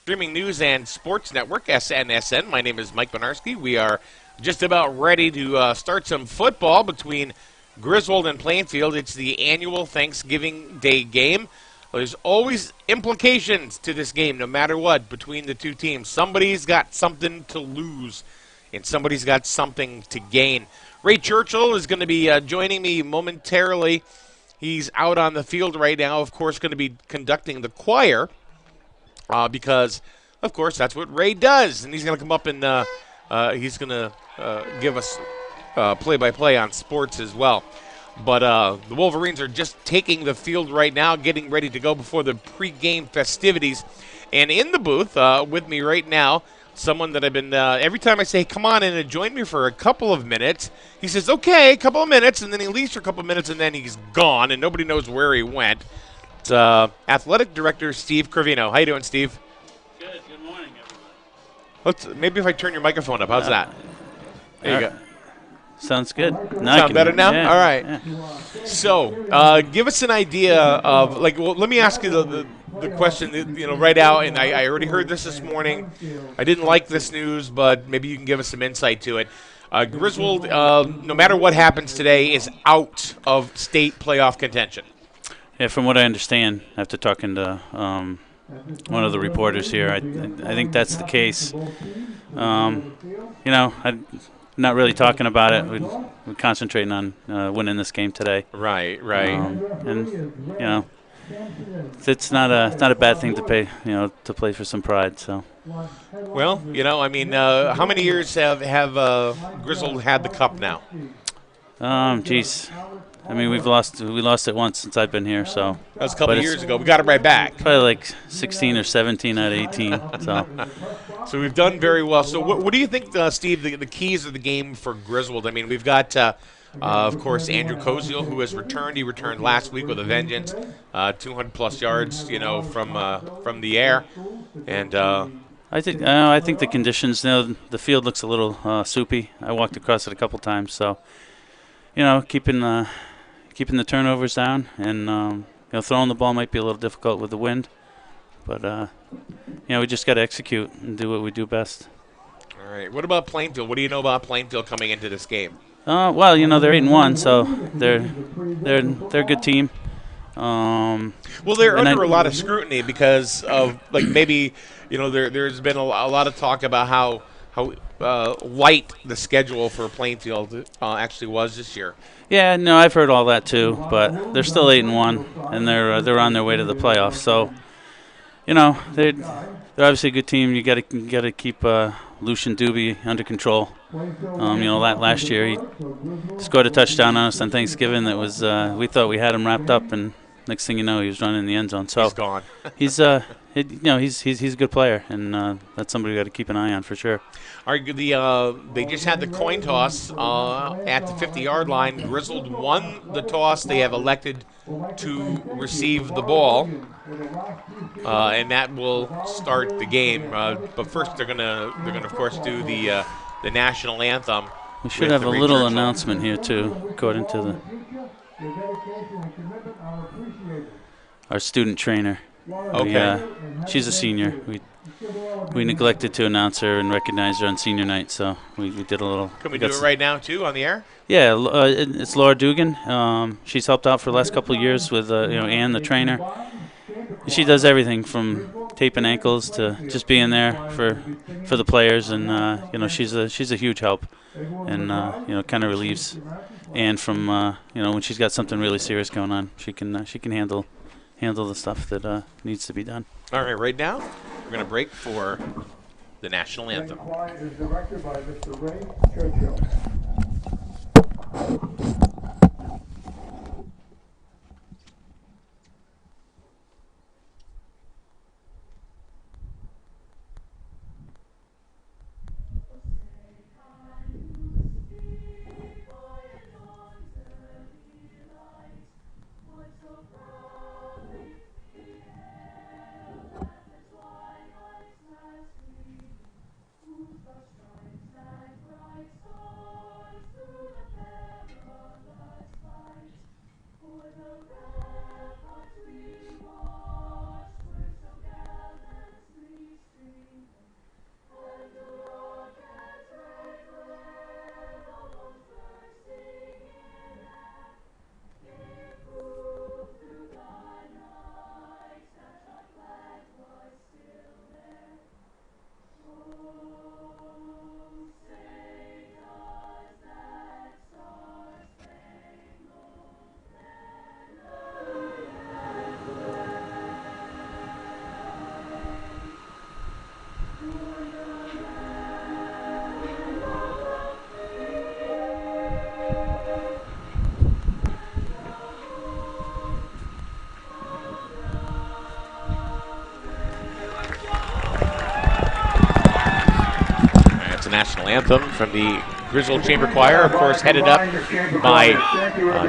streaming news and sports network, SNSN. My name is Mike Bonarski. We are just about ready to start some football between Griswold and Plainfield. It's the annual Thanksgiving Day game. There's always implications to this game, no matter what, between the two teams. Somebody's got something to lose, and somebody's got something to gain. Ray Churchill is going to be joining me momentarily. He's out on the field right now, of course, going to be conducting the choir because, of course, that's what Ray does. And he's going to come up and he's going to give us play-by-play on sports as well. But the Wolverines are just taking the field right now, getting ready to go before the pregame festivities. And in the booth with me right now, someone that I've been, every time I say, come on in and join me for a couple of minutes, he says, okay, a couple of minutes, and then he leaves for a couple of minutes, and then he's gone, and nobody knows where he went. It's Athletic Director Steve Vino. How you doing, Steve? Good. Good morning, everybody. Maybe if I turn your microphone up, how's that? There you go. Sounds good. Sound better now? Yeah, all right. Yeah. So, give us an idea of, let me ask you the question, right out, and I already heard this morning. I didn't like this news, but maybe you can give us some insight to it. Griswold, no matter what happens today, is out of state playoff contention. Yeah, from what I understand, after talking to one of the reporters here, I think that's the case. I'm not really talking about it. We're concentrating on winning this game today. Right. It's not a bad thing to pay, to play for some pride. So. Well, how many years have Griswold had the cup now? Geez. We lost it once since I've been here. So that was a couple of years ago. We got it right back. Probably like 16 or 17 out of 18. So we've done very well. So what do you think, Steve, the keys of the game for Griswold? We've got, of course, Andrew Koziel, who has returned. He returned last week with a vengeance, 200-plus yards, from the air. And I think the conditions, the field looks a little soupy. I walked across it a couple times. So, keeping the turnovers down and, throwing the ball might be a little difficult with the wind. But, we just got to execute and do what we do best. All right. What about Plainfield? What do you know about Plainfield coming into this game? Well, they're 8-1, so they're a good team. They're under a lot of scrutiny because of maybe there's been a lot of talk about how light the schedule for Plainfield actually was this year. Yeah, no, I've heard all that too, but they're still 8-1, and they're on their way to the playoffs. So, they're obviously a good team. You got to keep Lucian Doobie under control. Last year he scored a touchdown on us on Thanksgiving. That was we thought we had him wrapped up, and next thing you know, he was running in the end zone. So he's gone. He's he's a good player, and that's somebody we got to keep an eye on for sure. They just had the coin toss at the 50-yard line. Griswold won the toss. They have elected to receive the ball, and that will start the game. But first, they're gonna of course do the national anthem. We should have a little announcement here too, according to our student trainer. Okay. She's a senior. We neglected to announce her and recognize her on senior night, so we did a little. Can we do it right now too on the air? Yeah, it's Laura Dugan. She's helped out for the last couple of years with Ann, the trainer. She does everything from taping ankles to just being there for the players, and she's a huge help, and kind of relieves Ann from when she's got something really serious going on. She can handle the stuff that needs to be done. All right now we're going to break for the national anthem. Choir is directed by Mr. Ray Churchill. national anthem from the Griswold Chamber Choir, of course, headed up by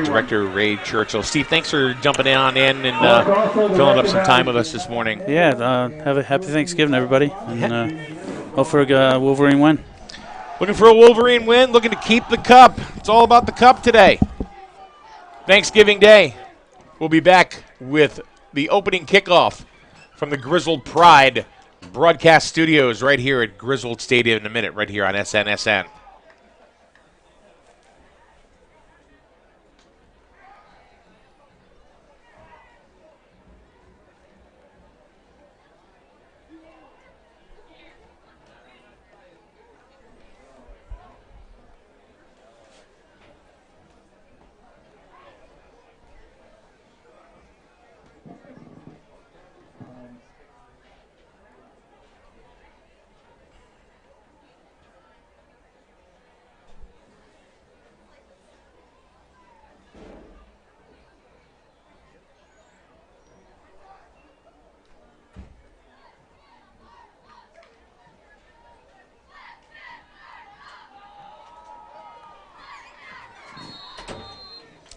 Director Ray Churchill. Steve, thanks for jumping on in and filling up some time with us this morning. Yeah, have a happy Thanksgiving, everybody, and hope for a Wolverine win. Looking for a Wolverine win, looking to keep the cup. It's all about the cup today. Thanksgiving Day. We'll be back with the opening kickoff from the Griswold Pride broadcast studios right here at Griswold Stadium in a minute, right here on SNSN.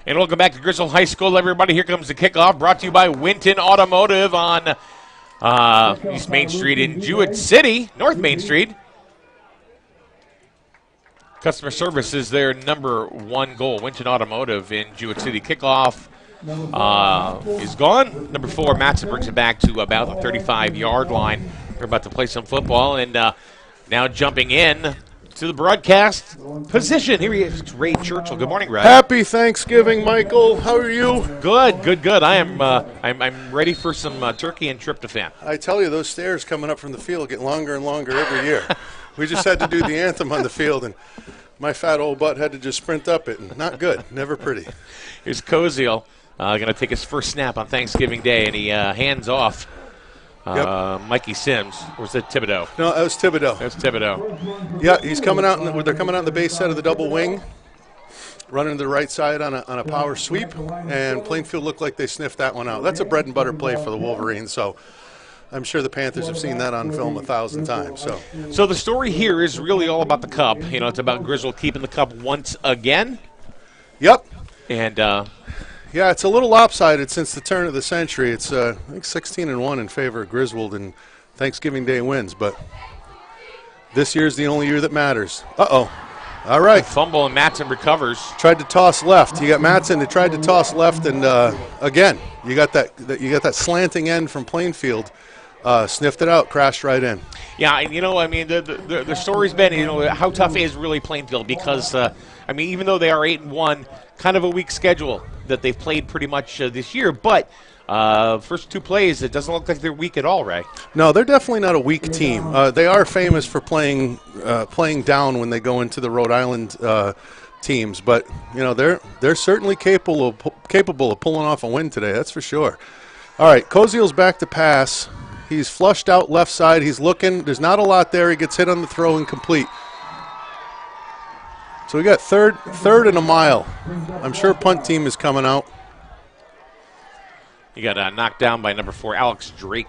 And welcome back to Griswold High School, everybody. Here comes the kickoff, brought to you by Winton Automotive on East Main Street in Jewett City, North Main Street. Customer service is their number one goal. Winton Automotive in Jewett City. Kickoff is gone. Number 4, Matson brings it back to about the 35-yard line. We're about to play some football, and now jumping in to the broadcast position. Here he is, Ray Churchill. Good morning, Ray. Happy Thanksgiving, Michael. How are you? Good, good, good. I'm ready for some turkey and tryptophan. I tell you, those stairs coming up from the field get longer and longer every year. We just had to do the anthem on the field, and my fat old butt had to just sprint up it. And not good, never pretty. Here's Koziel going to take his first snap on Thanksgiving Day, and he hands off Mikey Sims. Or was it Thibodeau? No, that was Thibodeau. That's Thibodeau. Yeah, he's coming out. They're coming out on the base side of the double wing, running to the right side on a power sweep, and Plainfield looked like they sniffed that one out. That's a bread and butter play for the Wolverines, so I'm sure the Panthers have seen that on film 1,000 times. So the story here is really all about the cup. You know, it's about Griswold keeping the cup once again. Yep. And yeah, it's a little lopsided since the turn of the century. It's I think 16-1 in favor of Griswold in Thanksgiving Day wins, but this year's the only year that matters. Uh-oh. All right. Fumble, and Matson recovers. Tried to toss left. You got Matson that tried to toss left, and again, you got that slanting end from Plainfield. Sniffed it out, crashed right in. Yeah, and you know, I mean, the story's been, you know, how tough is really Plainfield because, I mean, even though they are 8-1, kind of a weak schedule that they've played pretty much this year, but first 2 plays, it doesn't look like they're weak at all, Ray. No, they're definitely not a weak team. They are famous for playing down when they go into the Rhode Island teams, but you know they're certainly capable of pulling off a win today. That's for sure. All right, Koziel's back to pass. He's flushed out left side. He's looking. There's not a lot there. He gets hit on the throw, incomplete. So we got third and a mile. I'm sure punt team is coming out. You got knocked down by number 4, Alex Drake.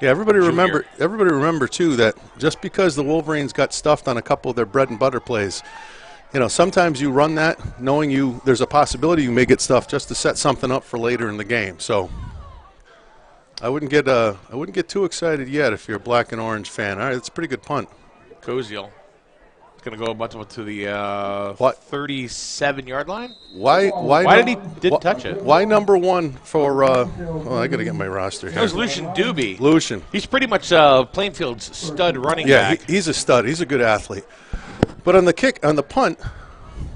Yeah, everybody Junior. remember too that just because the Wolverines got stuffed on a couple of their bread and butter plays, you know, sometimes you run that knowing there's a possibility you may get stuffed just to set something up for later in the game. So I wouldn't get too excited yet if you're a black and orange fan. All right, it's a pretty good punt. Koziel. It's going to go about to the 37-yard line. Why didn't touch it? Why number 1 for? I got to get my roster here. That was Lucian Doobie. Lucian. He's pretty much Plainfield's stud running back. Yeah, he's a stud. He's a good athlete. But on the punt,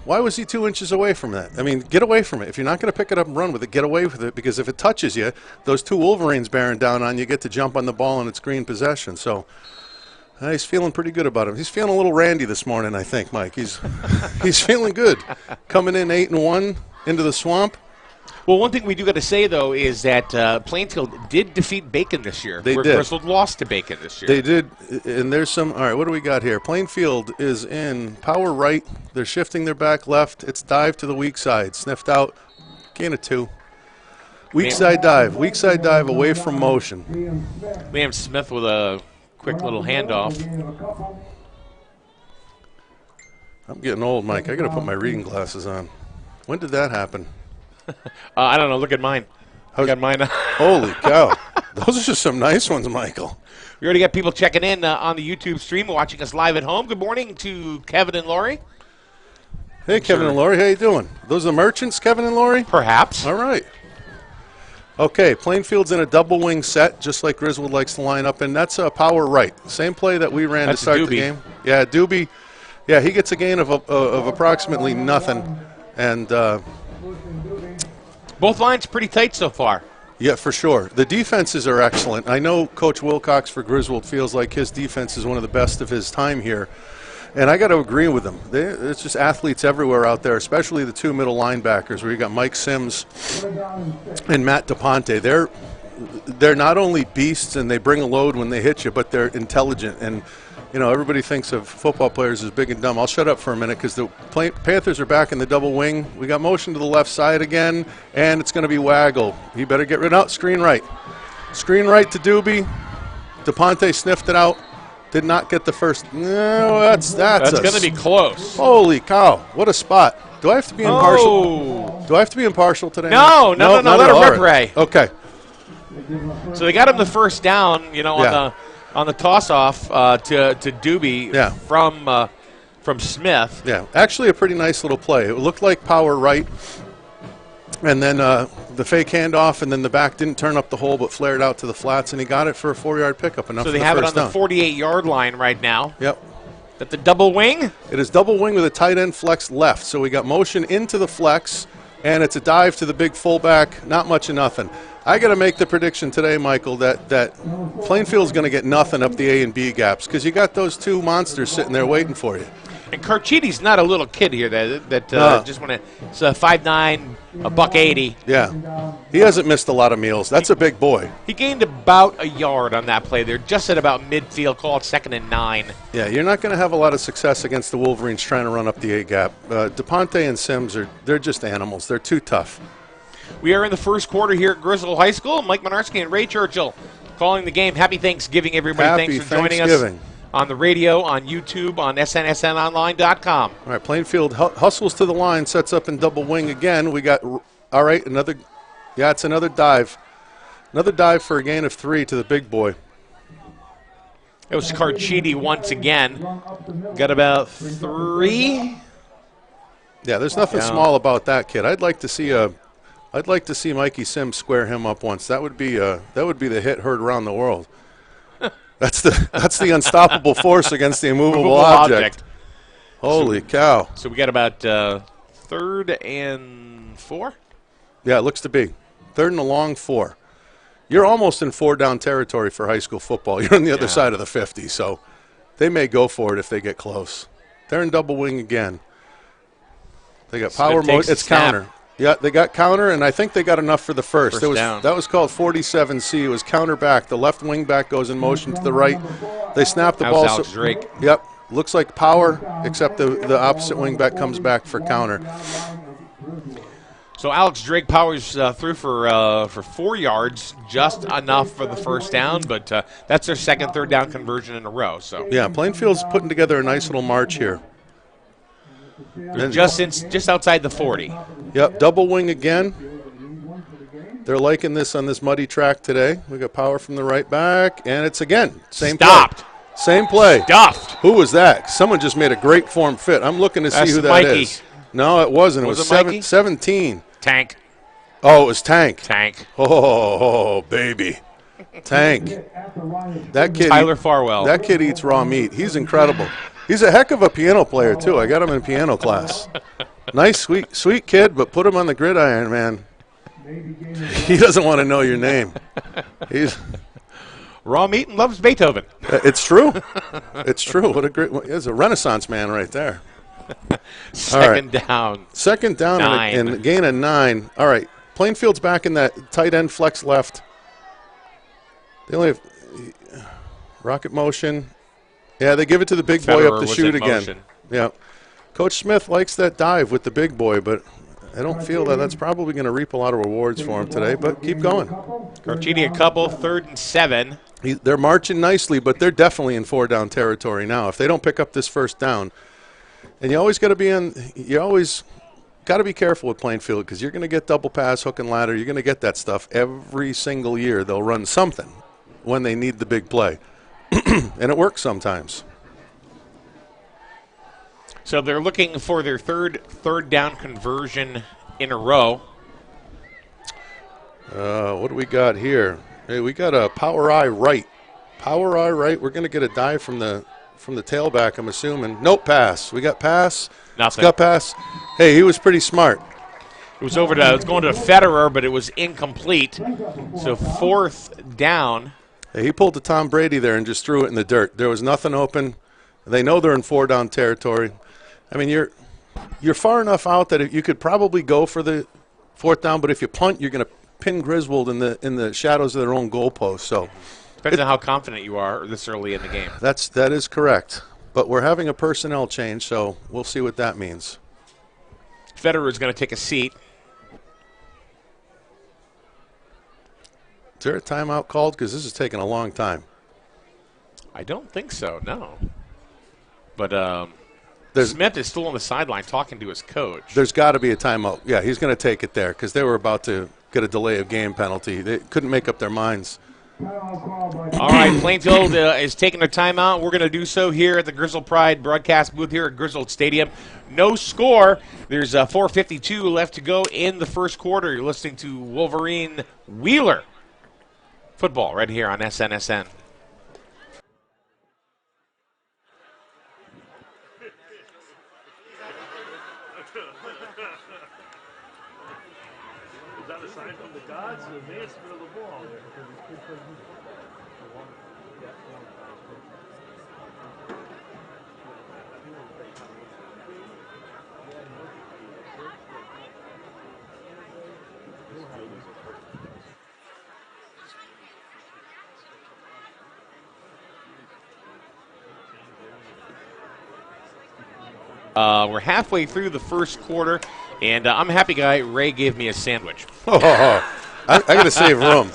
why was he 2 inches away from that? I mean, get away from it. If you're not going to pick it up and run with it, get away with it, because if it touches you, those 2 Wolverines bearing down on you get to jump on the ball and it's green possession. So he's feeling pretty good about him. He's feeling a little randy this morning, I think, Mike. He's feeling good. Coming in 8-1 into the swamp. Well, one thing we do got to say, though, is that Plainfield did defeat Bacon this year. They did. Griswold lost to Bacon this year. They did, and there's some. All right, what do we got here? Plainfield is in power right. They're shifting their back left. It's dive to the weak side. Sniffed out. Gain of 2. Weak side dive away from motion. Liam Smith with a quick little handoff. I'm getting old, Mike. I got to put my reading glasses on. When did that happen? I don't know. Look at mine. I got mine. Holy cow. Those are just some nice ones, Michael. We already got people checking in on the YouTube stream, watching us live at home. Good morning to Kevin and Lori. Hey, Kevin and Lori. How you doing? Those are the merchants, Kevin and Lori? Perhaps. All right. Okay, Plainfield's in a double wing set, just like Griswold likes to line up, and that's a power right. Same play that we ran to start the game. Yeah, Doobie. Yeah, he gets a gain of approximately nothing. And both lines pretty tight so far. yeah, for sure. The defenses are excellent. I know Coach Wilcox for Griswold feels like his defense is one of the best of his time here. And I got to agree with him. It's just athletes everywhere out there, especially the two middle linebackers where you got Mike Sims and Matt DePonte. They're not only beasts and they bring a load when they hit you, but they're intelligent. And, you know, everybody thinks of football players as big and dumb. I'll shut up for a minute because the Panthers are back in the double wing. We got motion to the left side again, and it's going to be Waggle. He better get rid of screen right. Screen right to Doobie. DePonte sniffed it out. Did not get the first. No, that's going to be close. Holy cow! What a spot. Do I have to be impartial? Do I have to be impartial today? No. Let him rip, Ray. Okay. So they got him the first down. You know, on the toss off to Doobie from Smith. Yeah, actually a pretty nice little play. It looked like power right, and then the fake handoff, and then the back didn't turn up the hole but flared out to the flats, and he got it for a 4-yard pickup. Enough. So they for the have it first on down. the 48-yard line right now. Yep. At the double wing. It is double wing with a tight end flex left. So we got motion into the flex, and it's a dive to the big fullback. Not much of nothing. I got to make the prediction today, Michael, that Plainfield's going to get nothing up the A and B gaps because you got those two monsters sitting there waiting for you. And Carchiti's not a little kid here that just want to. It's a 5'9", $180. Yeah, he hasn't missed a lot of meals. That's a big boy. He gained about a yard on that play there, just at about midfield. Call it 2nd and 9. Yeah, you're not going to have a lot of success against the Wolverines trying to run up the A gap. DePonte and Sims they're just animals. They're too tough. We are in the first quarter here at Griswold High School. Mike Monarski and Ray Churchill calling the game. Happy Thanksgiving, everybody. Thanks for joining us on the radio, on YouTube, on SNSNonline.com. All right, Plainfield hustles to the line, sets up in double wing again. We got, all right, it's another dive. Another dive for a gain of 3 to the big boy. It was Carchiti once again. Got about 3. Yeah, there's nothing small about that kid. I'd like to see Mikey Sims square him up once. That would be the hit heard around the world. That's the unstoppable force against the immovable object. Holy cow! So we got about 3rd and 4. Yeah, it looks to be 3rd and a long 4. You're almost in 4-down territory for high school football. You're on the other side of the 50, so they may go for it if they get close. They're in double wing again. They got power mode. It's counter. Yeah, they got counter, and I think they got enough for the first. Down. That was called 47C. It was counter back. The left wing back goes in motion to the right. They snap the ball. Alex Drake. Yep. Looks like power, except the opposite wing back comes back for counter. So Alex Drake powers through for 4 yards, just enough for the first down, but that's their second 3rd down conversion in a row. So yeah, Plainfield's putting together a nice little march here. Just outside the 40. Yep, double wing again. They're liking this on this muddy track today. We got power from the right back, and it's again same Stopped. play. Same play. Stuffed. Who was that? Someone just made a great form fit. I'm looking to see who that Mikey. is. No, it wasn't. It was Mikey? 17. Tank. Oh, it was Tank. Tank. Oh, baby. Tank. That kid. Tyler Farwell. That kid eats raw meat. He's incredible. He's a heck of a piano player, too. I got him in piano class. Nice, sweet kid, but put him on the gridiron, man. He doesn't want to know your name. He's raw meat and loves Beethoven. It's true. It's true. What a great – he's a Renaissance man right there. Second down. Second down and gain of 9. All right. Plainfield's back in that tight end flex left. They only have rocket motion. Yeah, they give it to the big boy up the chute again. Motion. Yeah. Coach Smith likes that dive with the big boy, but I don't feel that's probably going to reap a lot of rewards for him today, but keep going. Carchiti a couple, 3rd and 7. They're marching nicely, but they're definitely in 4-down territory now. If they don't pick up this first down, And you always got to be you always got to be careful with Plainfield because you're going to get double pass, hook and ladder. You're going to get that stuff every single year. They'll run something when they need the big play. And it works sometimes. So they're looking for their third down conversion in a row. What do we got here? Hey, we got a power eye right. Power eye right. We're going to get a dive from the tailback, I'm assuming. Nope, pass. We got pass. Nothing. Got pass. Hey, he was pretty smart. It was going to Federer, but it was incomplete. So 4th down. Hey, he pulled the Tom Brady there and just threw it in the dirt. There was nothing open. They know they're in 4-down territory. I mean, you're far enough out that you could probably go for the 4th down, but if you punt, you're going to pin Griswold in the shadows of their own goalpost. So depends on how confident you are this early in the game. That is correct. But we're having a personnel change, so we'll see what that means. Federer is going to take a seat. Is there a timeout called? Because this is taking a long time. I don't think so, no. But Smith is still on the sideline talking to his coach. There's got to be a timeout. Yeah, he's going to take it there because they were about to get a delay of game penalty. They couldn't make up their minds. All right, Plainfield is taking a timeout. We're going to do so here at the Griswold Pride broadcast booth here at Griswold Stadium. No score. There's 4:52 left to go in the first quarter. You're listening to Wolverine Wheeler football right here on SNSN. Is that a sign from the gods? The advancement of the ball. We're halfway through the first quarter, and I'm a happy guy. Ray gave me a sandwich. I got to save room.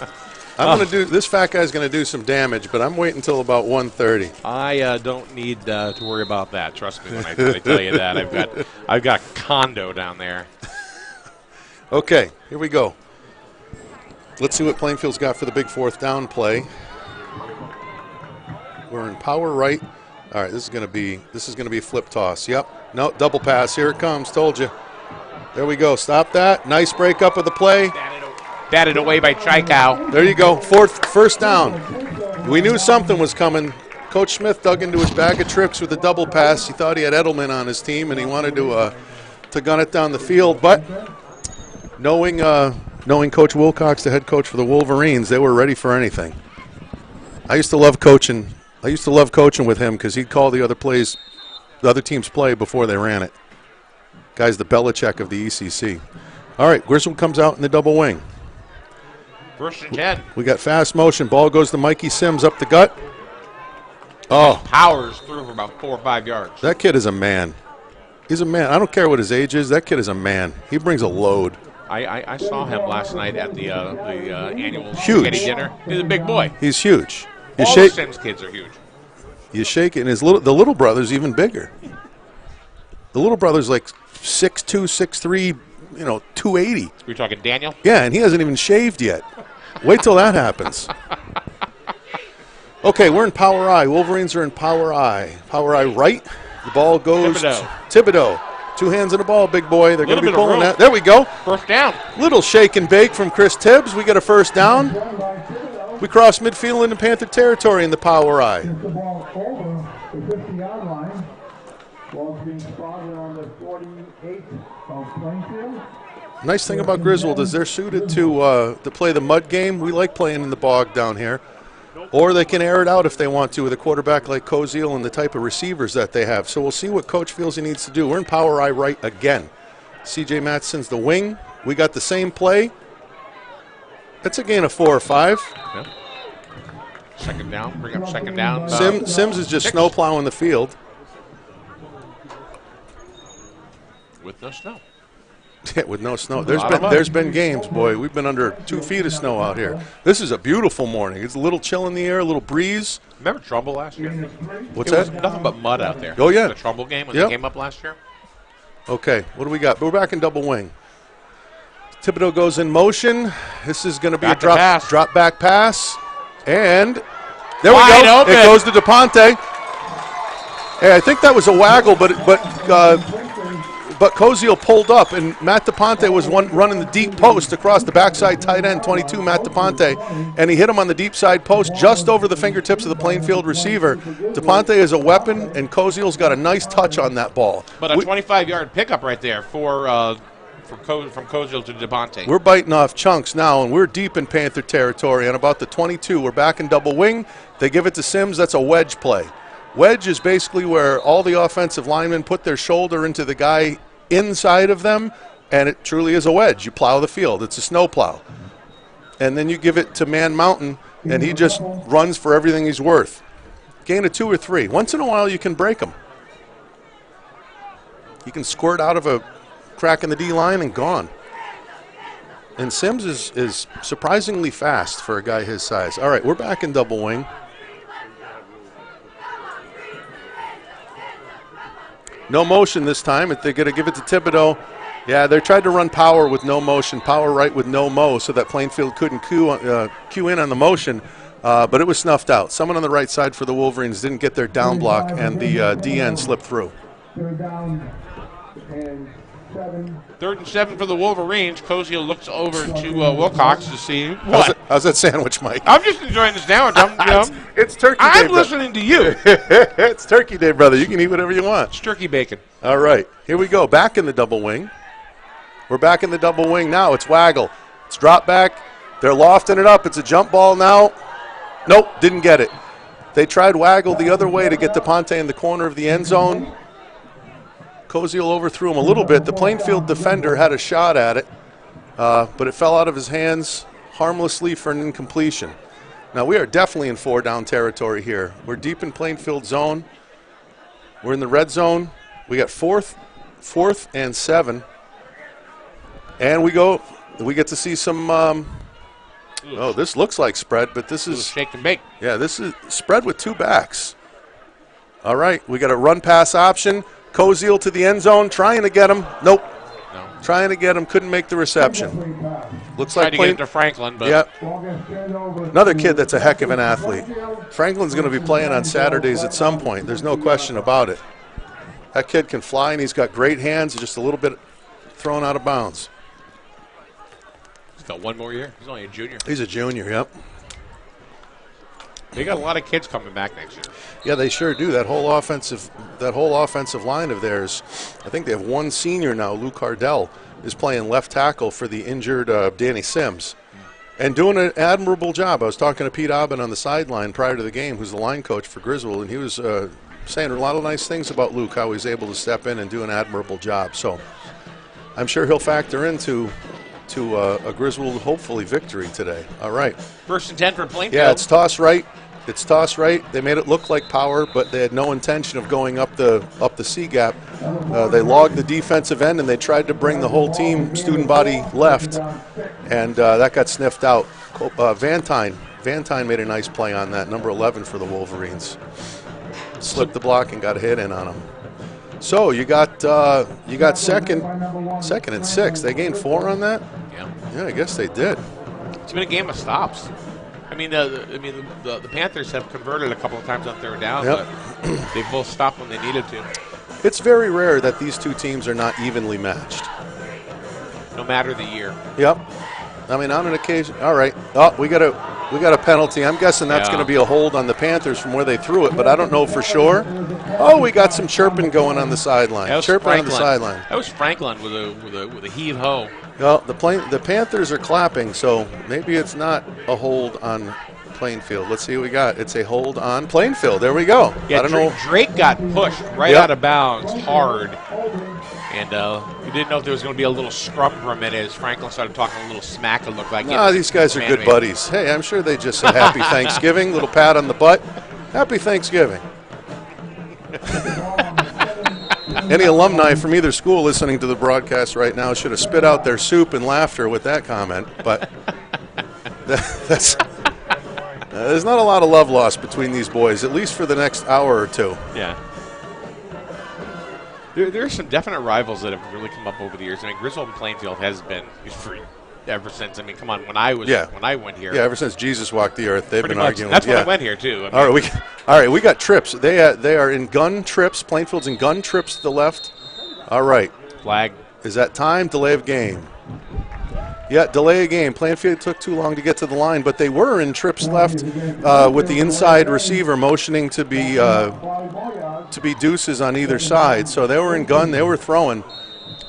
I'm going to do this. Fat guy's going to do some damage, but I'm waiting until about 1:30. I don't need to worry about that. Trust me when I tell you that. I've got condo down there. Okay, here we go. Let's see what Plainfield's got for the big 4th down play. We're in power right. All right, this is going to be a flip toss. Yep. No, double pass. Here it comes. Told you. There we go. Stop that. Nice break up of the play. Batted away by Chikow. There you go. First down. We knew something was coming. Coach Smith dug into his bag of tricks with a double pass. He thought he had Edelman on his team, and he wanted to gun it down the field. But knowing Coach Wilcox, the head coach for the Wolverines, they were ready for anything. I used to love coaching with him because he'd call the other team's play before they ran it. Guy's the Belichick of the ECC. All right, Griswold comes out in the double wing. 1st and 10. We got fast motion. Ball goes to Mikey Sims up the gut. Oh, Powers through for about 4 or 5 yards. that kid is a man. He's a man. I don't care what his age is. That kid is a man. He brings a load. I saw him last night at the annual Huge. spaghetti dinner. He's a big boy. He's huge. All the Sims kids are huge. You shake it, and the little brother's even bigger. The little brother's like 6'2", 6'3", 280. We're talking Daniel? Yeah, and he hasn't even shaved yet. Wait till that happens. Okay, we're in power I. Wolverines are in power I. Power I right. The ball goes Thibodeau. 2 hands on the ball, big boy. They're going to be pulling that. There we go. 1st down. Little shake and bake from Chris Tibbs. We got a 1st down. We cross midfield into Panther territory in the power I. The ball over the 50-yard line. Ball's being spotted on the 48 of Plainfield. Nice thing about Griswold is they're suited to play the mud game. We like playing in the bog down here. Or they can air it out if they want to with a quarterback like Koziel and the type of receivers that they have. So we'll see what Coach feels he needs to do. We're in power I right again. C.J. Matson's the wing. We got the same play. That's a gain of 4 or 5. Yep. 2nd down. Bring up 2nd down. Sims is just 6. snow plowing the field. With no snow. Yeah, with no snow. There's been games, boy. We've been under 2 feet of snow out here. This is a beautiful morning. It's a little chill in the air, a little breeze. Remember Trumbull last year? What's It was that? nothing but mud out there. Oh, yeah. The Trumbull game when Yep. they came up last year. Okay, what do we got? We're back in double wing. Thibodeau goes in motion. This is going to be Back a to pass. drop back pass. And there Wide we go. open. It goes to DePonte. Hey, I think that was a waggle, but Koziel pulled up, and Matt DePonte was running the deep post across the backside tight end, 22, Matt DePonte, and he hit him on the deep side post just over the fingertips of the Plainfield receiver. DePonte is a weapon, and Koziel's got a nice touch on that ball. But a 25-yard pickup right there from Koziel to DePonte. We're biting off chunks now, and we're deep in Panther territory. On about the 22, we're back in double wing. They give it to Sims. That's a wedge play. Wedge is basically where all the offensive linemen put their shoulder into the guy inside of them, and it truly is a wedge. You plow the field. It's a snow plow. And then you give it to Man Mountain, and he just runs for everything he's worth. Gain of 2 or 3. Once in a while, you can break him. He can squirt out of a crack in the D-line and gone. And Sims is surprisingly fast for a guy his size. All right, we're back in double wing. No motion this time. If they're going to give it to Thibodeau, yeah, they tried to run power with no motion, power right with no mo, so that Plainfield couldn't cue in on the motion, but it was snuffed out. Someone on the right side for the Wolverines didn't get their down block, and the DN slipped through. Third down and 7. 3rd and 7 for the Wolverines. Koziel looks over to Wilcox to see what. How's that sandwich, Mike? I'm just enjoying this sandwich. It's turkey day. I'm listening to you. It's turkey day, brother. You can eat whatever you want. It's turkey bacon. All right, here we go. Back in the double wing. We're back in the double wing now. It's waggle. It's drop back. They're lofting it up. It's a jump ball now. Nope, didn't get it. They tried waggle the other way to get DePonte in the corner of the end zone. Koziel overthrew him a little bit. The Plainfield defender had a shot at it, but it fell out of his hands harmlessly for an incompletion. Now, we are definitely in 4-down territory here. We're deep in Plainfield zone. We're in the red zone. We got fourth and 7. And we get to see some, oh, this looks like spread, but this is, Shake and bake. yeah, this is spread with 2 backs. All right, we got a run-pass option. Koziel to the end zone, trying to get him. Nope. No. Trying to get him, couldn't make the reception. Looks Tried like to get it to Franklin, but Yep. Another kid that's a heck of an athlete. Franklin's going to be playing on Saturdays at some point. There's no question about it. That kid can fly, and he's got great hands, just a little bit thrown out of bounds. he's got 1 more year. He's only a junior. He's a junior, yep. They got a lot of kids coming back next year. Yeah, they sure do. That whole offensive line of theirs, I think they have 1 senior now. Lou Cardell is playing left tackle for the injured Danny Sims, and doing an admirable job. I was talking to Pete Aubin on the sideline prior to the game, who's the line coach for Griswold, and he was saying a lot of nice things about Luke, how he's able to step in and do an admirable job. So I'm sure he'll factor into a Griswold, hopefully, victory today. All right. 1st and 10 for Plainfield. Yeah, it's toss right. It's toss right. They made it look like power, but they had no intention of going up the C gap. They logged the defensive end, and they tried to bring the whole team, student body, left, and that got sniffed out. Vantine made a nice play on that, number 11 for the Wolverines. Slipped the block and got a hit in on him. So you got second and 6. They gained 4 on that. Yeah, I guess they did. It's been a game of stops. I mean, the Panthers have converted a couple of times on 3rd down, Yep. but they both stopped when they needed to. It's very rare that these 2 teams are not evenly matched. No matter the year. Yep. I mean, on an occasion. All right. Oh, we got a penalty. I'm guessing that's Yeah. going to be a hold on the Panthers from where they threw it, but I don't know for sure. Oh, we got some chirping going on the sideline. That was Chirping Franklin. on the sideline. That was Franklin with a heave ho. Well, the Panthers are clapping, so maybe it's not a hold on Plainfield. Let's see what we got. It's a hold on Plainfield. There we go. Yeah, I don't know. Drake got pushed right Yep. out of bounds hard. And you didn't know if there was going to be a little scrum for a minute as Franklin started talking a little smack. It looked like Nah, these guys are good buddies. Hey, I'm sure they just said Happy Thanksgiving. Little pat on the butt. Happy Thanksgiving. any alumni from either school listening to the broadcast right now should have spit out their soup in laughter with that comment. But that's there's not a lot of love lost between these boys, at least for the next hour or two. Yeah. There are some definite rivals that have really come up over the years. I mean, Griswold and Plainfield has been free ever since. I mean, come on, when I went here. Yeah, ever since Jesus walked the earth, they've been arguing. That's when I went here too. I mean, all right, we got trips. They are in gun trips. Plainfield's in gun trips to the left. All right. Flag. Is that time? Delay of game. Yeah, delay of game. Plainfield took too long to get to the line, but they were in trips left with the inside receiver motioning to be deuces on either side. So they were in gun. They were throwing.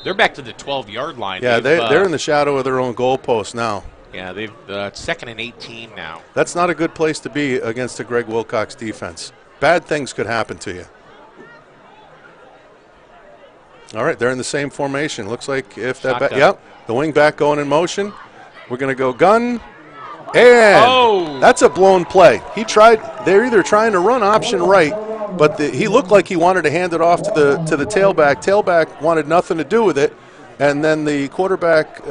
They're back to the 12-yard line. Yeah, they're in the shadow of their own goalpost now. Yeah, they've 2nd and 18 now. That's not a good place to be against a Greg Wilcox defense. Bad things could happen to you. All right, they're in the same formation. Looks like if that the wing back going in motion. We're going to go gun. And that's a blown play. They're either trying to run option right, but he looked like he wanted to hand it off to the tailback. Tailback wanted nothing to do with it, and then the quarterback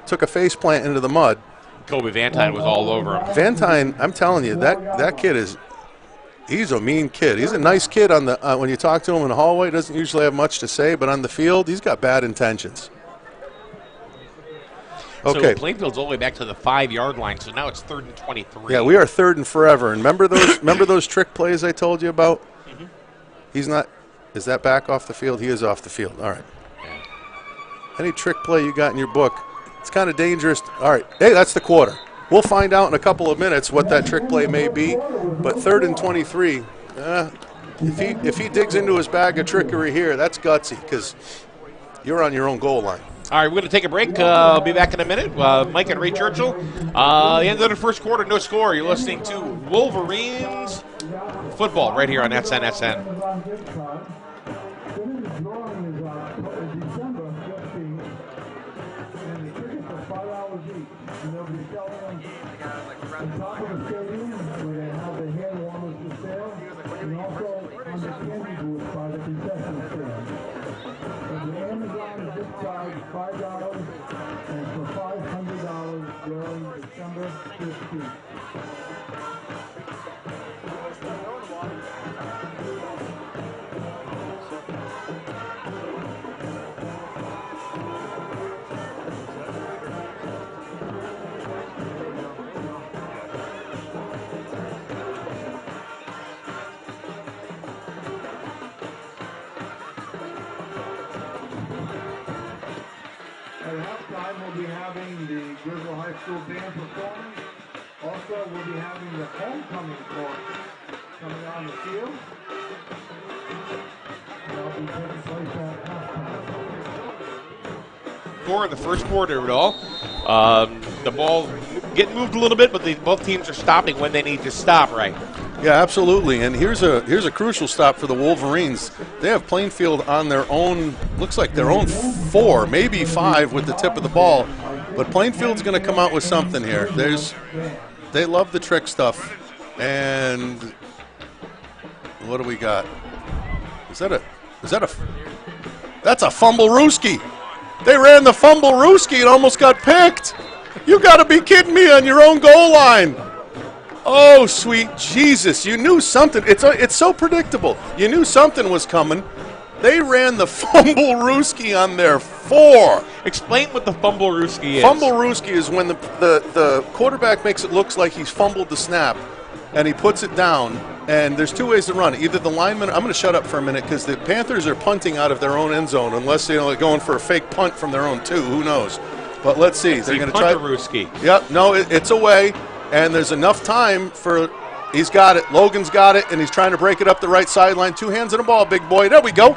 took a face plant into the mud. Kobe Vantine was all over him. Vantine, I'm telling you, that kid he's a mean kid. He's a nice kid when you talk to him in the hallway. Doesn't usually have much to say, but on the field, he's got bad intentions. Okay. So Plainfield's all the way back to the 5-yard line, so now it's 3rd and 23. Yeah, we are 3rd and forever. And remember those trick plays I told you about? Mm-hmm. He's not. Is that back off the field? He is off the field. All right. Any trick play you got in your book, it's kind of dangerous. All right. Hey, that's the quarter. We'll find out in a couple of minutes what that trick play may be. But 3rd and 23, if he digs into his bag of trickery here, that's gutsy because you're on your own goal line. All right, we're going to take a break. I'll be back in a minute. Mike and Ray Churchill. The end of the first quarter, no score. You're listening to Wolverines football right here on SNSN. $5 and for $500 during December 15th. At halftime, we'll be having the Griswold High School band performing. Also, we'll be having the homecoming chorus coming on the field. That'll be taking place at halftime. Score in the first quarter at all. The ball getting moved a little bit, but both teams are stopping when they need to stop, right? Yeah, absolutely. And here's a crucial stop for the Wolverines. They have Plainfield on their own, looks like their own 4, maybe 5 with the tip of the ball. But Plainfield's going to come out with something here. They love the trick stuff. And what do we got? That's a fumble-rooski. They ran the fumble-rooski and almost got picked. You got to be kidding me on your own goal line. Oh, sweet Jesus. You knew something. It's so predictable. You knew something was coming. They ran the fumble-rooski on their 4. Explain what the fumble-rooski is. Fumble-rooski is when the quarterback makes it look like he's fumbled the snap, and he puts it down, and there's 2 ways to run it. Either the lineman – I'm going to shut up for a minute because the Panthers are punting out of their own end zone unless they're going for a fake punt from their own 2. Who knows? But let's see. They're going to try – Punter-rooski. Yep. No, it's away. And there's enough time for – he's got it. Logan's got it, and he's trying to break it up the right sideline. 2 hands on the ball, big boy. There we go.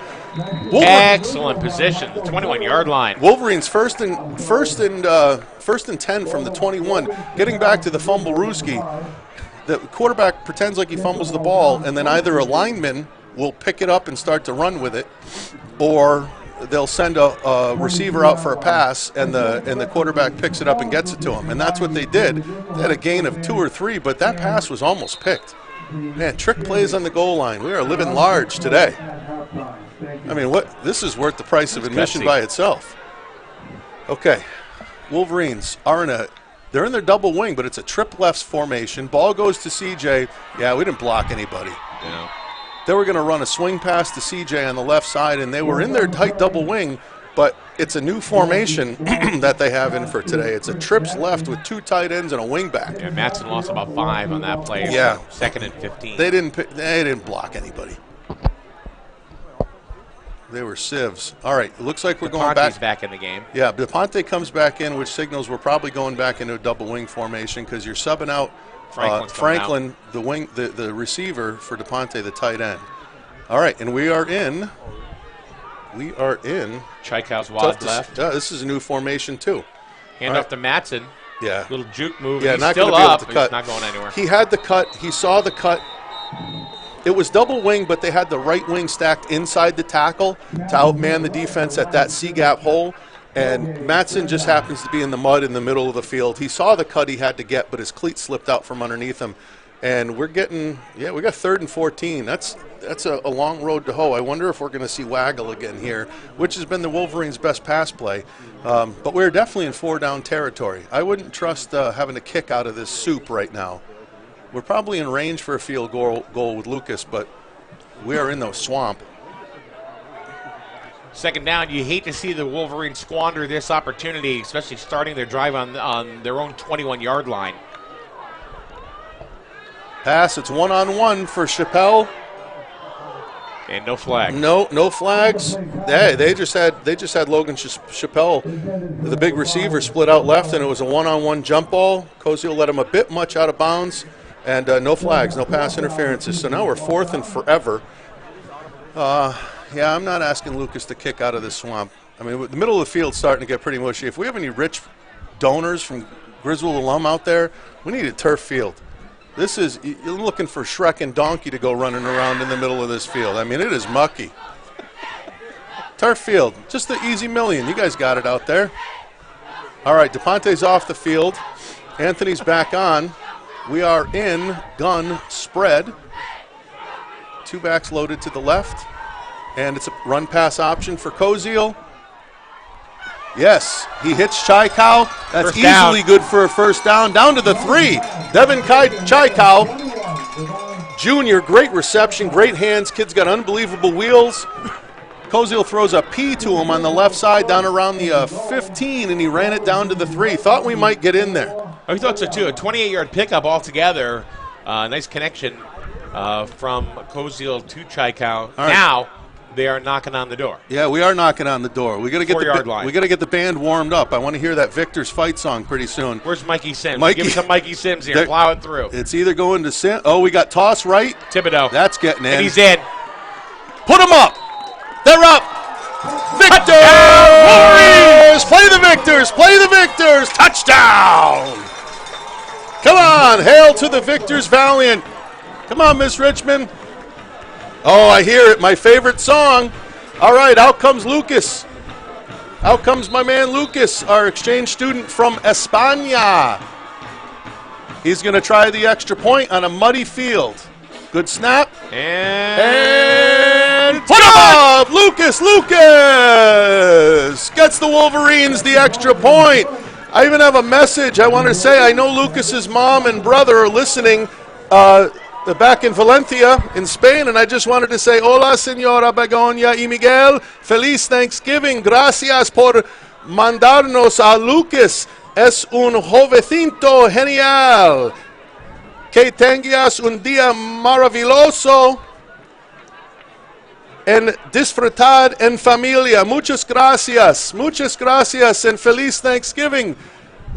Excellent position, the 21-yard line. Wolverines first and 10 from the 21. Getting back to the fumble-rooski, the quarterback pretends like he fumbles the ball, and then either a lineman will pick it up and start to run with it, or they'll send a receiver out for a pass, and the quarterback picks it up and gets it to him. And that's what they did. They had a gain of 2 or 3, but that pass was almost picked. Man, trick plays on the goal line. We are living large today. I mean, what? This is worth the price of That's admission gutsy. by itself. Okay, Wolverines they're in their double wing, but it's a trip left formation. Ball goes to CJ. Yeah, we didn't block anybody. Yeah. They were going to run a swing pass to CJ on the left side, and they were in their tight double wing, but it's a new formation that they have in for today. It's a trips left with 2 tight ends and a wing back. Yeah, Matson lost about 5 on that play. Yeah. So 2nd and 15. They didn't block anybody. They were sieves. All right, it looks like we're going Ponte's back. back in the game. Yeah, DePonte comes back in, which signals we're probably going back into a double wing formation because you're subbing out Franklin's Franklin, the wing, the receiver for DePonte, the tight end. All right, and we are in. Chaikow's Tough wide to- left. this is a new formation too. Hand All off to Matson. Yeah. Little juke move. Yeah, He's not still going to be able up. to He's cut. not going anywhere. He had the cut. He saw the cut. It was double wing, but they had the right wing stacked inside the tackle to outman the defense at that C-gap hole. And Matson just happens to be in the mud in the middle of the field. He saw the cut he had to get, but his cleat slipped out from underneath him. And we got 3rd and 14. That's a long road to hoe. I wonder if we're going to see Waggle again here, which has been the Wolverines' best pass play. But we're definitely in 4-down territory. I wouldn't trust having a kick out of this soup right now. We're probably in range for a field goal with Lucas, but we are in the swamp. 2nd down. You hate to see the Wolverines squander this opportunity, especially starting their drive on their own 21-yard line. Pass. It's 1-on-1 for Chappelle. And no flag. No flags. They just had Logan Chappelle, the big receiver, split out left, and it was a 1-on-1 jump ball. Koziel let him a bit much out of bounds, and no flags, no pass interferences. So now we're 4th and forever. Yeah, I'm not asking Lucas to kick out of this swamp. I mean, the middle of the field's starting to get pretty mushy. If we have any rich donors from Griswold alum out there, we need a turf field. You're looking for Shrek and Donkey to go running around in the middle of this field. I mean, it is mucky. Turf field, just the easy million. You guys got it out there. All right, DePonte's off the field. Anthony's back on. We are in gun spread. 2 backs loaded to the left. And it's a run-pass option for Koziel. Yes, he hits Chaikow. That's First down. easily good for a first down. Down to the 3. Devin Chaikow, Jr., great reception, great hands. Kid's got unbelievable wheels. Koziel throws a P to him on the left side down around the 15, and he ran it down to the 3. Thought we might get in there. I thought so, too. A 28-yard pickup altogether. Nice connection from Koziel to Chaikow. right. Now they are knocking on the door. Yeah, we are knocking on the door. We got to get 4-yard line. We got to get the band warmed up. I want to hear that Victor's Fight song pretty soon. Where's Mikey Sims? Mikey- Give me some Mikey Sims here. There- Plowing through. It's either going to Sim. Oh, we got toss right. Thibodeau. That's getting in. And he's in. Put them up. They're up. Victors! Play the Victors. Play the Victors. Touchdown. Come on. Hail to the Victors Valiant. Come on, Miss Richmond. Oh, I hear it. My favorite song. All right, out comes Lucas. Out comes my man Lucas, our exchange student from España. He's going to try the extra point on a muddy field. Good snap. And put him up! Lucas gets the Wolverines the extra point. I even have a message I want to say. I know Lucas's mom and brother are listening back in Valencia, in Spain, and I just wanted to say, hola, señora Begoña y Miguel. Feliz Thanksgiving. Gracias por mandarnos a Lucas. Es un jovencito genial. Que tengas un día maravilloso en disfrutar en familia. Muchas gracias, and feliz Thanksgiving.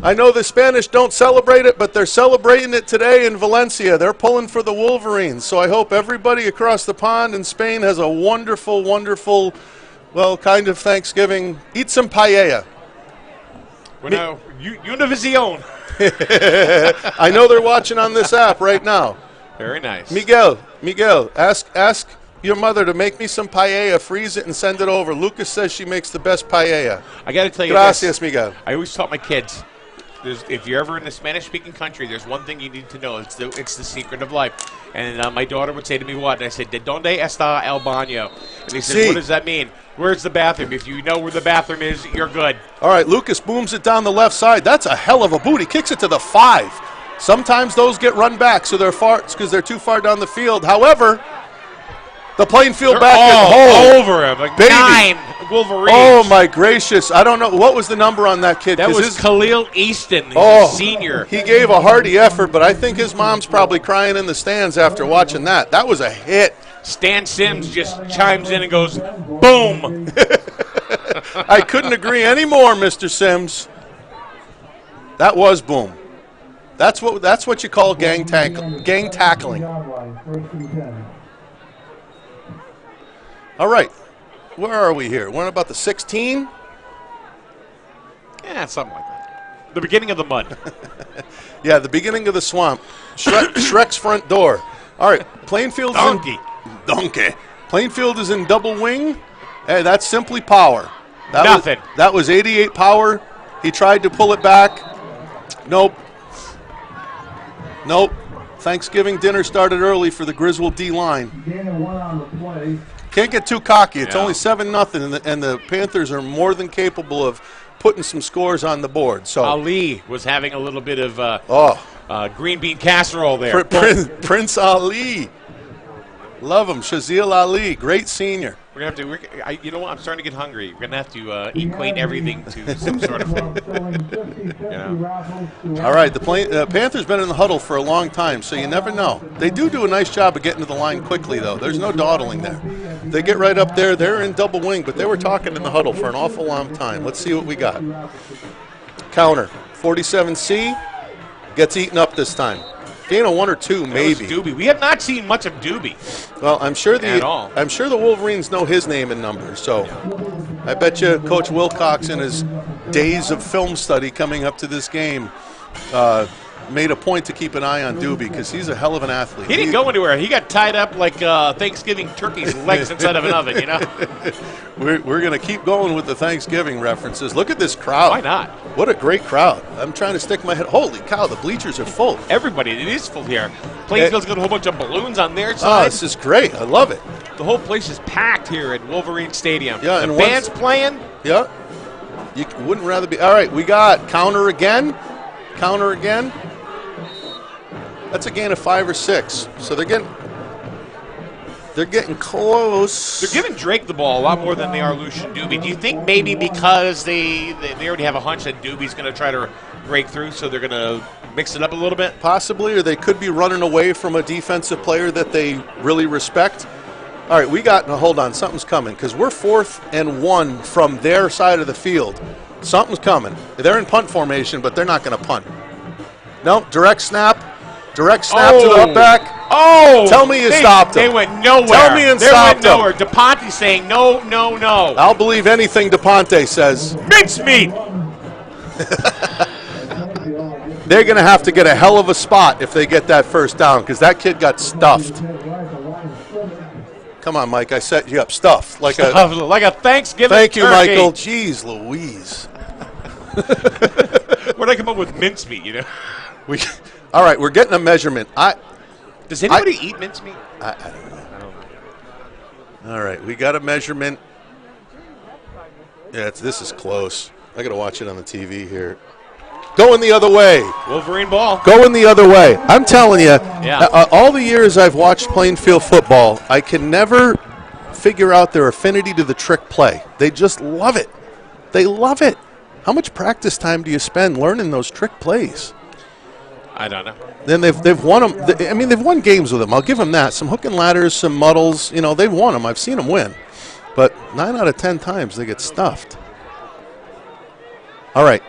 I know the Spanish don't celebrate it, but they're celebrating it today in Valencia. They're pulling for the Wolverines. So I hope everybody across the pond in Spain has a wonderful, wonderful, kind of Thanksgiving. Eat some paella. Bueno, Univision. I know they're watching on this app right now. Very nice. Miguel, ask your mother to make me some paella, freeze it, and send it over. Lucas says she makes the best paella. I got to tell you Gracias, this. Miguel. I always taught my kids, if you're ever in a Spanish-speaking country, there's one thing you need to know. It's the secret of life. And my daughter would say to me, what? And I said, ¿De dónde está el baño? And he said, what does that mean? Where's the bathroom? If you know where the bathroom is, you're good. All right, Lucas booms it down the left side. That's a hell of a boot. He kicks it to the 5. Sometimes those get run back, so they're far because they're too far down the field. However, the Plainfield back all over him. Like baby. 9 Wolverines. Oh, my gracious. I don't know. What was the number on that kid? That was Khalil Easton, senior. He gave a hearty effort, but I think his mom's probably crying in the stands after watching that. That was a hit. Stan Sims just chimes in and goes, boom. I couldn't agree anymore, Mr. Sims. That was boom. That's what you call gang tackling. All right. Where are we here? We're about the 16? Yeah, something like that. The beginning of the mud. Yeah, the beginning of the swamp. Shrek's front door. All right, Plainfield's Donkey. Plainfield is in double wing. Hey, that's simply power. Nothing. That was 88 power. He tried to pull it back. Nope. Thanksgiving dinner started early for the Griswold D-line. Can't get too cocky. It's only 7-0, and the Panthers are more than capable of putting some scores on the board. So Ali was having a little bit of green bean casserole there. Prince Ali. Love him. Shazil Ali, great senior. We're gonna have to. You know what? I'm starting to get hungry. We're gonna have to equate everything to some sort of thing. All right, the Panthers been in the huddle for a long time, so you never know. They do a nice job of getting to the line quickly, though. There's no dawdling there. They get right up there. They're in double wing, but they were talking in the huddle for an awful long time. Let's see what we got. Counter, 47C gets eaten up this time. Gain of 1 or 2, maybe. Doobie. We have not seen much of Doobie. Well, I'm sure at all. I'm sure the Wolverines know his name and numbers. So, I bet you Coach Wilcox, in his days of film study coming up to this game, made a point to keep an eye on Doobie because he's a hell of an athlete. He didn't go anywhere. He got tied up like Thanksgiving turkey's legs inside of an oven. You know. We're going to keep going with the Thanksgiving references. Look at this crowd. Why not? What a great crowd. I'm trying to stick my head. Holy cow, the bleachers are full. Everybody, it is full here. Plainfield's got a whole bunch of balloons on their side. Oh, this is great. I love it. The whole place is packed here at Wolverine Stadium. Yeah, the and band's playing. Yeah. You wouldn't rather be. All right, we got counter again. That's a gain of 5 or 6. So they're getting close. They're giving Drake the ball a lot more than they are Lucian Doobie. Do you think maybe because they already have a hunch that Doobie's going to try to break through, so they're going to mix it up a little bit? Possibly, or they could be running away from a defensive player that they really respect. All right, hold on, something's coming because we're 4th and 1 from their side of the field. Something's coming. They're in punt formation, but they're not going to punt. Nope, direct snap to the up back. Oh! Tell me you stopped him. They went nowhere. Tell me you stopped They went nowhere. DePonte saying no. I'll believe anything DePonte says. Mincemeat! They're going to have to get a hell of a spot if they get that first down because that kid got stuffed. Come on, Mike. I set you up. Stuffed. Like a Thanksgiving Thank you, turkey. Michael. Jeez Louise. Where'd I come up with mincemeat, you know? All right, we're getting a measurement. Does anybody eat mincemeat? I don't know. All right, we got a measurement. Yeah, this is close. I got to watch it on the TV here. Going the other way. Wolverine ball. Going the other way. I'm telling you, yeah. All the years I've watched Plainfield football, I can never figure out their affinity to the trick play. They just love it. They love it. How much practice time do you spend learning those trick plays? I don't know. Then they've won them. They've won games with them. I'll give them that. Some hook and ladders, some muddles. You know, they've won them. I've seen them win. But 9 out of 10 times they get stuffed. All right.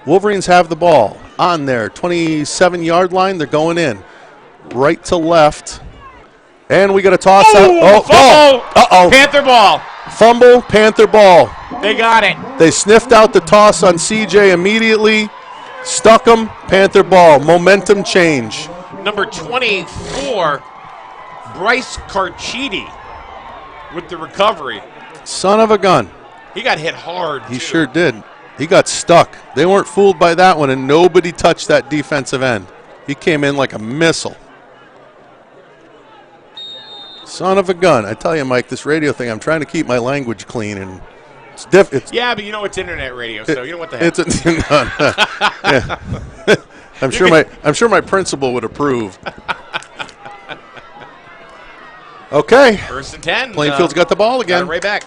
Wolverines have the ball on their 27-yard line. They're going in. Right to left. And we got a toss out. Fumble! Uh-oh. Panther ball. Fumble, Panther ball. They got it. They sniffed out the toss on CJ immediately. Stuck him, Panther ball. Momentum change. Number 24, Bryce Carchidi with the recovery. Son of a gun. He got hit hard, He too. sure did. He got stuck. They weren't fooled by that one, and nobody touched that defensive end. He came in like a missile. Son of a gun. I tell you, Mike, this radio thing, I'm trying to keep my language clean, and it's Yeah, but you know it's internet radio, so you know what the heck. Yeah. I'm sure my principal would approve. Okay. 1st and 10. Plainfield's got the ball Got again. it right back.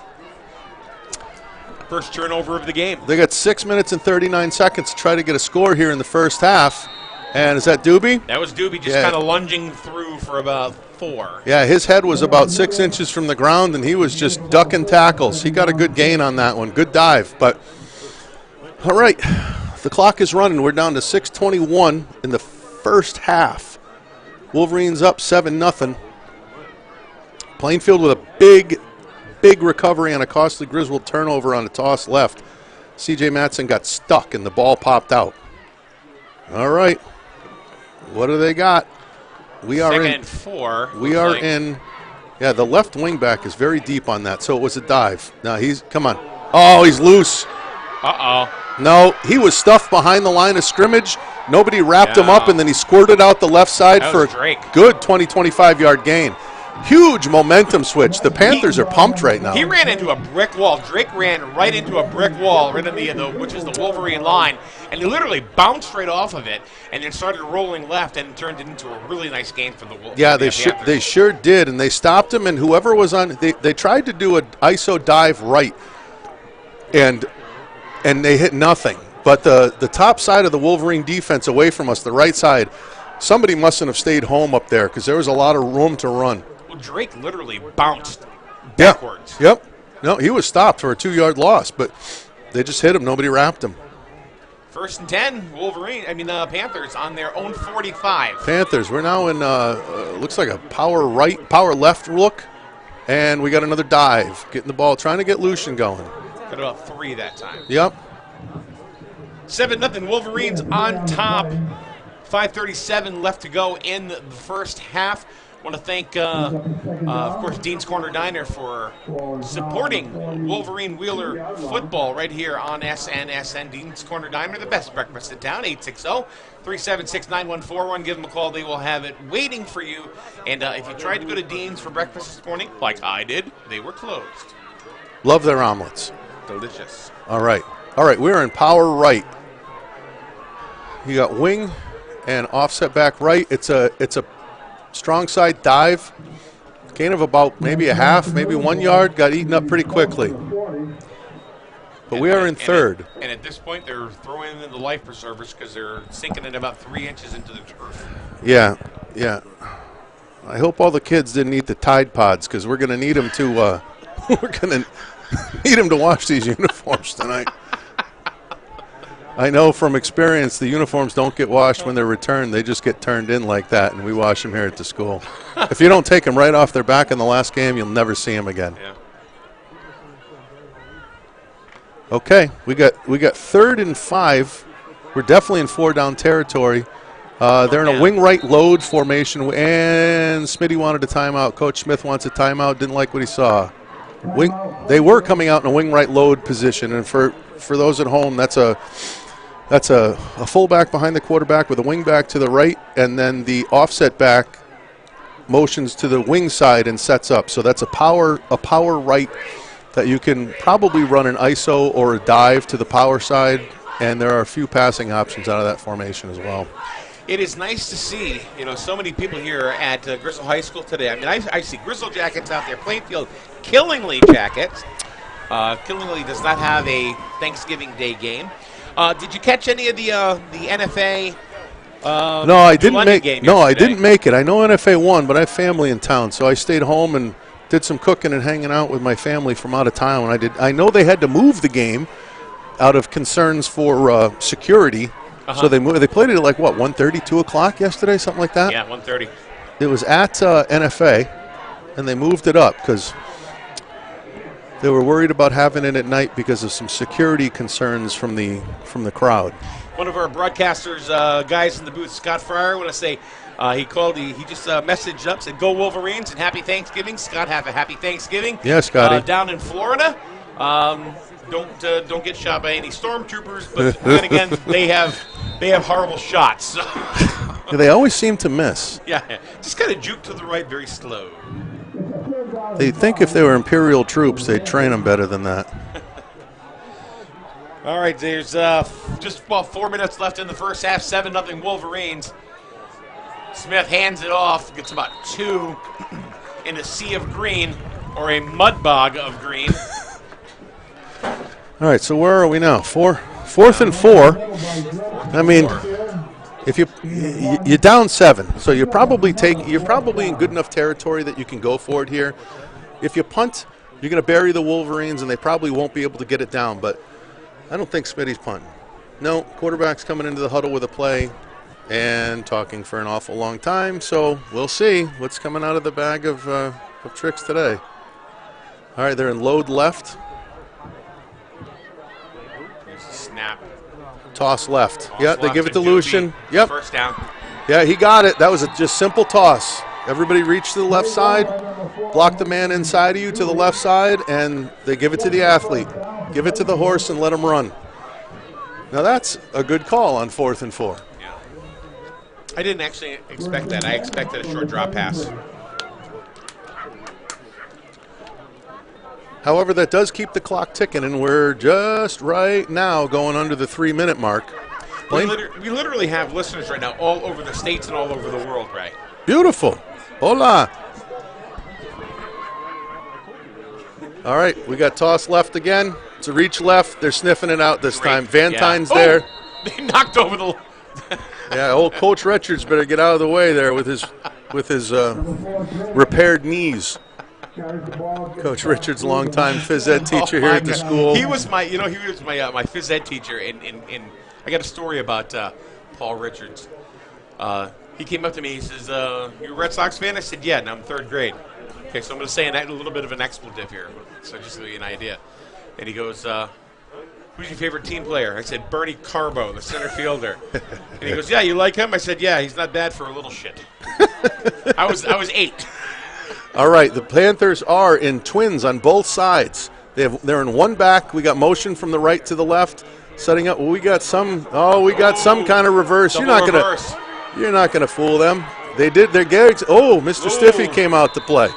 First turnover of the game. They got 6 minutes and 39 seconds to try to get a score here in the first half. And is that Doobie? That was Doobie just kind of lunging through for about 4. Yeah, his head was about 6 inches from the ground, and he was just ducking tackles. He got a good gain on that one. Good dive. But, all right, the clock is running. We're down to 6:21 in the first half. Wolverines up 7-0. Plainfield with a big recovery on a costly Griswold turnover on a toss left. C.J. Matson got stuck, and the ball popped out. All right. What do they got? We are Second in. and 4. We are in. Yeah, the left wing back is very deep on that, so it was a dive. Now come on. Oh, he's loose. Uh-oh. No, he was stuffed behind the line of scrimmage. Nobody wrapped him up, and then he squirted out the left side That for was a Drake. good 20-25-yard gain. Huge momentum switch. The Panthers are pumped right now. He ran into a brick wall. Drake ran right into a brick wall, right in which is the Wolverine line, and he literally bounced right off of it, and then started rolling left, and turned it into a really nice gain for the Wolverines. Yeah, they sure did, and they stopped him. And whoever was on, they tried to do an ISO dive right, and they hit nothing. But the top side of the Wolverine defense away from us, the right side, somebody mustn't have stayed home up there because there was a lot of room to run. Well, Drake literally bounced backwards. Yeah. Yep. No, he was stopped for a 2-yard loss, but they just hit him. Nobody wrapped him. 1st and 10, Panthers on their own 45. Panthers, we're now in, looks like a power left look, and we got another dive. Getting the ball, trying to get Lucian going. Got about 3 that time. Yep. 7-0, Wolverines on top. 5:37 left to go in the first half. Want to thank, of course, Dean's Corner Diner for supporting Wolverine Wheeler football right here on SNSN. Dean's Corner Diner, the best breakfast in town, 860-376-9141. Give them a call. They will have it waiting for you. And if you tried to go to Dean's for breakfast this morning, like I did, they were closed. Love their omelets. Delicious. All right, we're in power right. You got wing and offset back right. It's a strong side dive. Gain of about maybe a half, maybe 1 yard. Got eaten up pretty quickly. But we are in third. And at this point, they're throwing in the life preservers because they're sinking it about 3 inches into the turf. Yeah. I hope all the kids didn't eat the Tide Pods because we're going to need them to. We're going to need them to wash these uniforms tonight. I know from experience the uniforms don't get washed when they're returned. They just get turned in like that, and we wash them here at the school. If you don't take them right off their back in the last game, you'll never see them again. Yeah. Okay, we got 3rd and 5. We're definitely in 4-down territory. They're in a wing right load formation, and Smitty wanted a timeout. Coach Smith wants a timeout. Didn't like what he saw. They were coming out in a wing right load position, and for those at home, that's a fullback behind the quarterback with a wing back to the right, and then the offset back motions to the wing side and sets up. So that's a power right that you can probably run an ISO or a dive to the power side, and there are a few passing options out of that formation as well. It is nice to see, so many people here at Griswold High School today. I mean, I see Griswold jackets out there, Plainfield Killingly jackets. Killingly does not have a Thanksgiving Day game. Did you catch any of the NFA? No, I didn't make. Game no, I yesterday? didn't make it. I know NFA won, but I have family in town, so I stayed home and did some cooking and hanging out with my family from out of town. I know they had to move the game out of concerns for security. So they played it at 1:30, 2 o'clock yesterday, something like that? Yeah, 1:30. It was at NFA, and they moved it up because they were worried about having it at night because of some security concerns from the crowd. One of our broadcasters, guys in the booth, Scott Fryer, I want to say he called. He just messaged up, said, "Go Wolverines and happy Thanksgiving." Scott, have a happy Thanksgiving. Yeah, Scotty. Down in Florida. Don't get shot by any stormtroopers, but then again, they have horrible shots. So. They always seem to miss. Yeah, just kind of juke to the right, very slow. They think if they were Imperial troops, they'd train them better than that. All right, there's just about 4 minutes left in the first half. 7-0 Wolverines. Smith hands it off, gets about 2 in a sea of green, or a mud bog of green. All right, so where are we now? Fourth and 4. I mean, if you're down 7, so you're probably in good enough territory that you can go for it here. If you punt, you're going to bury the Wolverines, and they probably won't be able to get it down. But I don't think Smitty's punting. No, quarterback's coming into the huddle with a play and talking for an awful long time. So we'll see what's coming out of the bag of tricks today. All right, they're in load left. Snap. Toss left. Yeah, they give it to Lucian. Yep. First down. Yeah, he got it. That was a just simple toss. Everybody reach to the left side, block the man inside of you to the left side, and they give it to the athlete. Give it to the horse and let him run. Now that's a good call on 4th and 4. Yeah. I didn't actually expect that. I expected a short drop pass. However, that does keep the clock ticking, and we're just right now going under the 3-minute mark. We literally have listeners right now all over the states and all over the world, Ray. Beautiful. Hola. All right, we got toss left again. It's a reach left. They're sniffing it out this time. Vantine's there. They knocked over the... Yeah, old Coach Richards better get out of the way there with his repaired knees. Coach Richards, longtime phys ed teacher here at the school. He was my my phys ed teacher. In I got a story about Paul Richards. He came up to me. He says, "You a Red Sox fan?" I said, "Yeah." And I'm 3rd grade. Okay, so I'm going to say a little bit of an expletive here, so just to give you an idea. And he goes, "Who's your favorite team player?" I said, "Bernie Carbo, the center fielder." And he goes, "Yeah, you like him?" I said, "Yeah, he's not bad for a little shit." I was 8. All right, the Panthers are in twins on both sides. They're in one back. We got motion from the right to the left, setting up. Well, we got some kind of reverse. You're not gonna fool them. They did their gigs. Oh, Mr. Stiffy came out to play.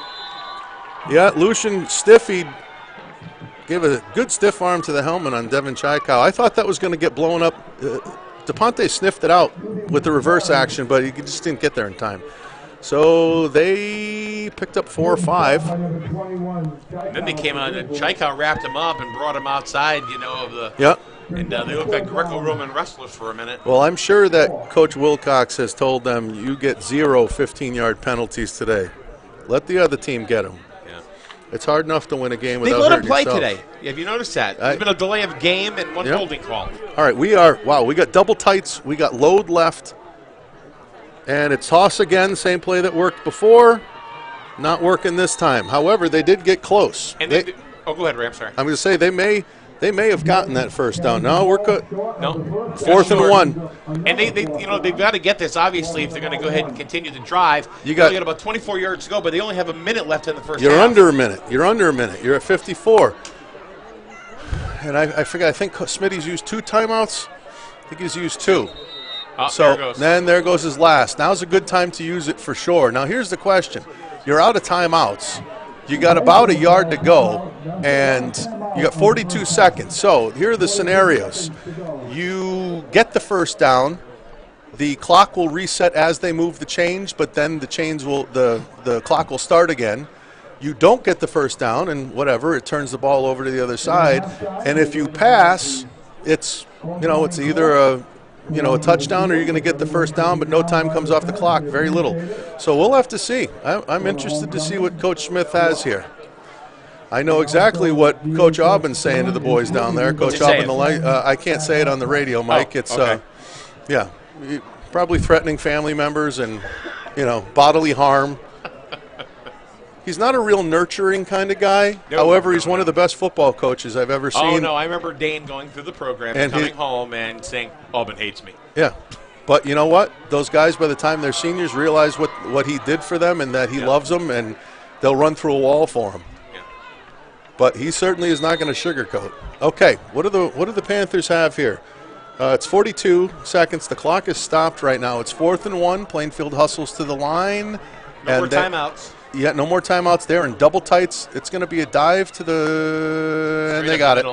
Yeah, Lucian Stiffy gave a good stiff arm to the helmet on Devin Chaikow. I thought that was going to get blown up. DePonte sniffed it out with the reverse action, but he just didn't get there in time. So they picked up 4 or 5. Then they came on and Chaikow wrapped him up and brought him outside, of the... Yep. And they looked like Greco-Roman wrestlers for a minute. Well, I'm sure that Coach Wilcox has told them, you get 0 15-yard penalties today. Let the other team get them. Yeah. It's hard enough to win a game without hurting hurting yourself. yourself. They let him play today. Have you noticed that? There's been a delay of game and one holding call. All right, we got double tights. We got load left. And it's toss again, same play that worked before. Not working this time. However, they did get close. And go ahead, Ray. I'm sorry. I'm going to say they may have gotten that first down. No, we're good. No. 4th and 1. And they've got to get this, obviously, if they're going to go ahead and continue the drive. You got about 24 yards to go, but they only have a minute left in the first half. You're under a minute. You're at 54. And I forget, I think Smitty's used 2 timeouts. I think he's used 2. So then there goes his last. Now's a good time to use it for sure. Now here's the question. You're out of timeouts. You got about a yard to go, and you got 42 seconds. So here are the scenarios. You get the first down. The clock will reset as they move the chains, but then the clock will start again. You don't get the first down, and whatever, it turns the ball over to the other side. And if you pass, it's either a touchdown or you're going to get the first down, but no time comes off the clock, very little. So we'll have to see. I'm interested to see what Coach Smith has here. I know exactly what Coach Auburn's saying to the boys down there. Coach Auburn, I can't say it on the radio, Mike. Okay. Probably threatening family members and, bodily harm. He's not a real nurturing kind of guy. However, he's one of the best football coaches I've ever seen. Oh, no, I remember Dane going through the program and coming home and saying, Auburn hates me. Yeah. But you know what? Those guys, by the time they're seniors, realize what he did for them and that he loves them, and they'll run through a wall for him. Yeah. but he certainly is not going to sugarcoat. Okay, what do the Panthers have here? It's 42 seconds. The clock is stopped right now. It's 4th and 1. Plainfield hustles to the line. No more timeouts. Yeah, no more timeouts there. In double tights, it's going to be a dive to the, and they got it.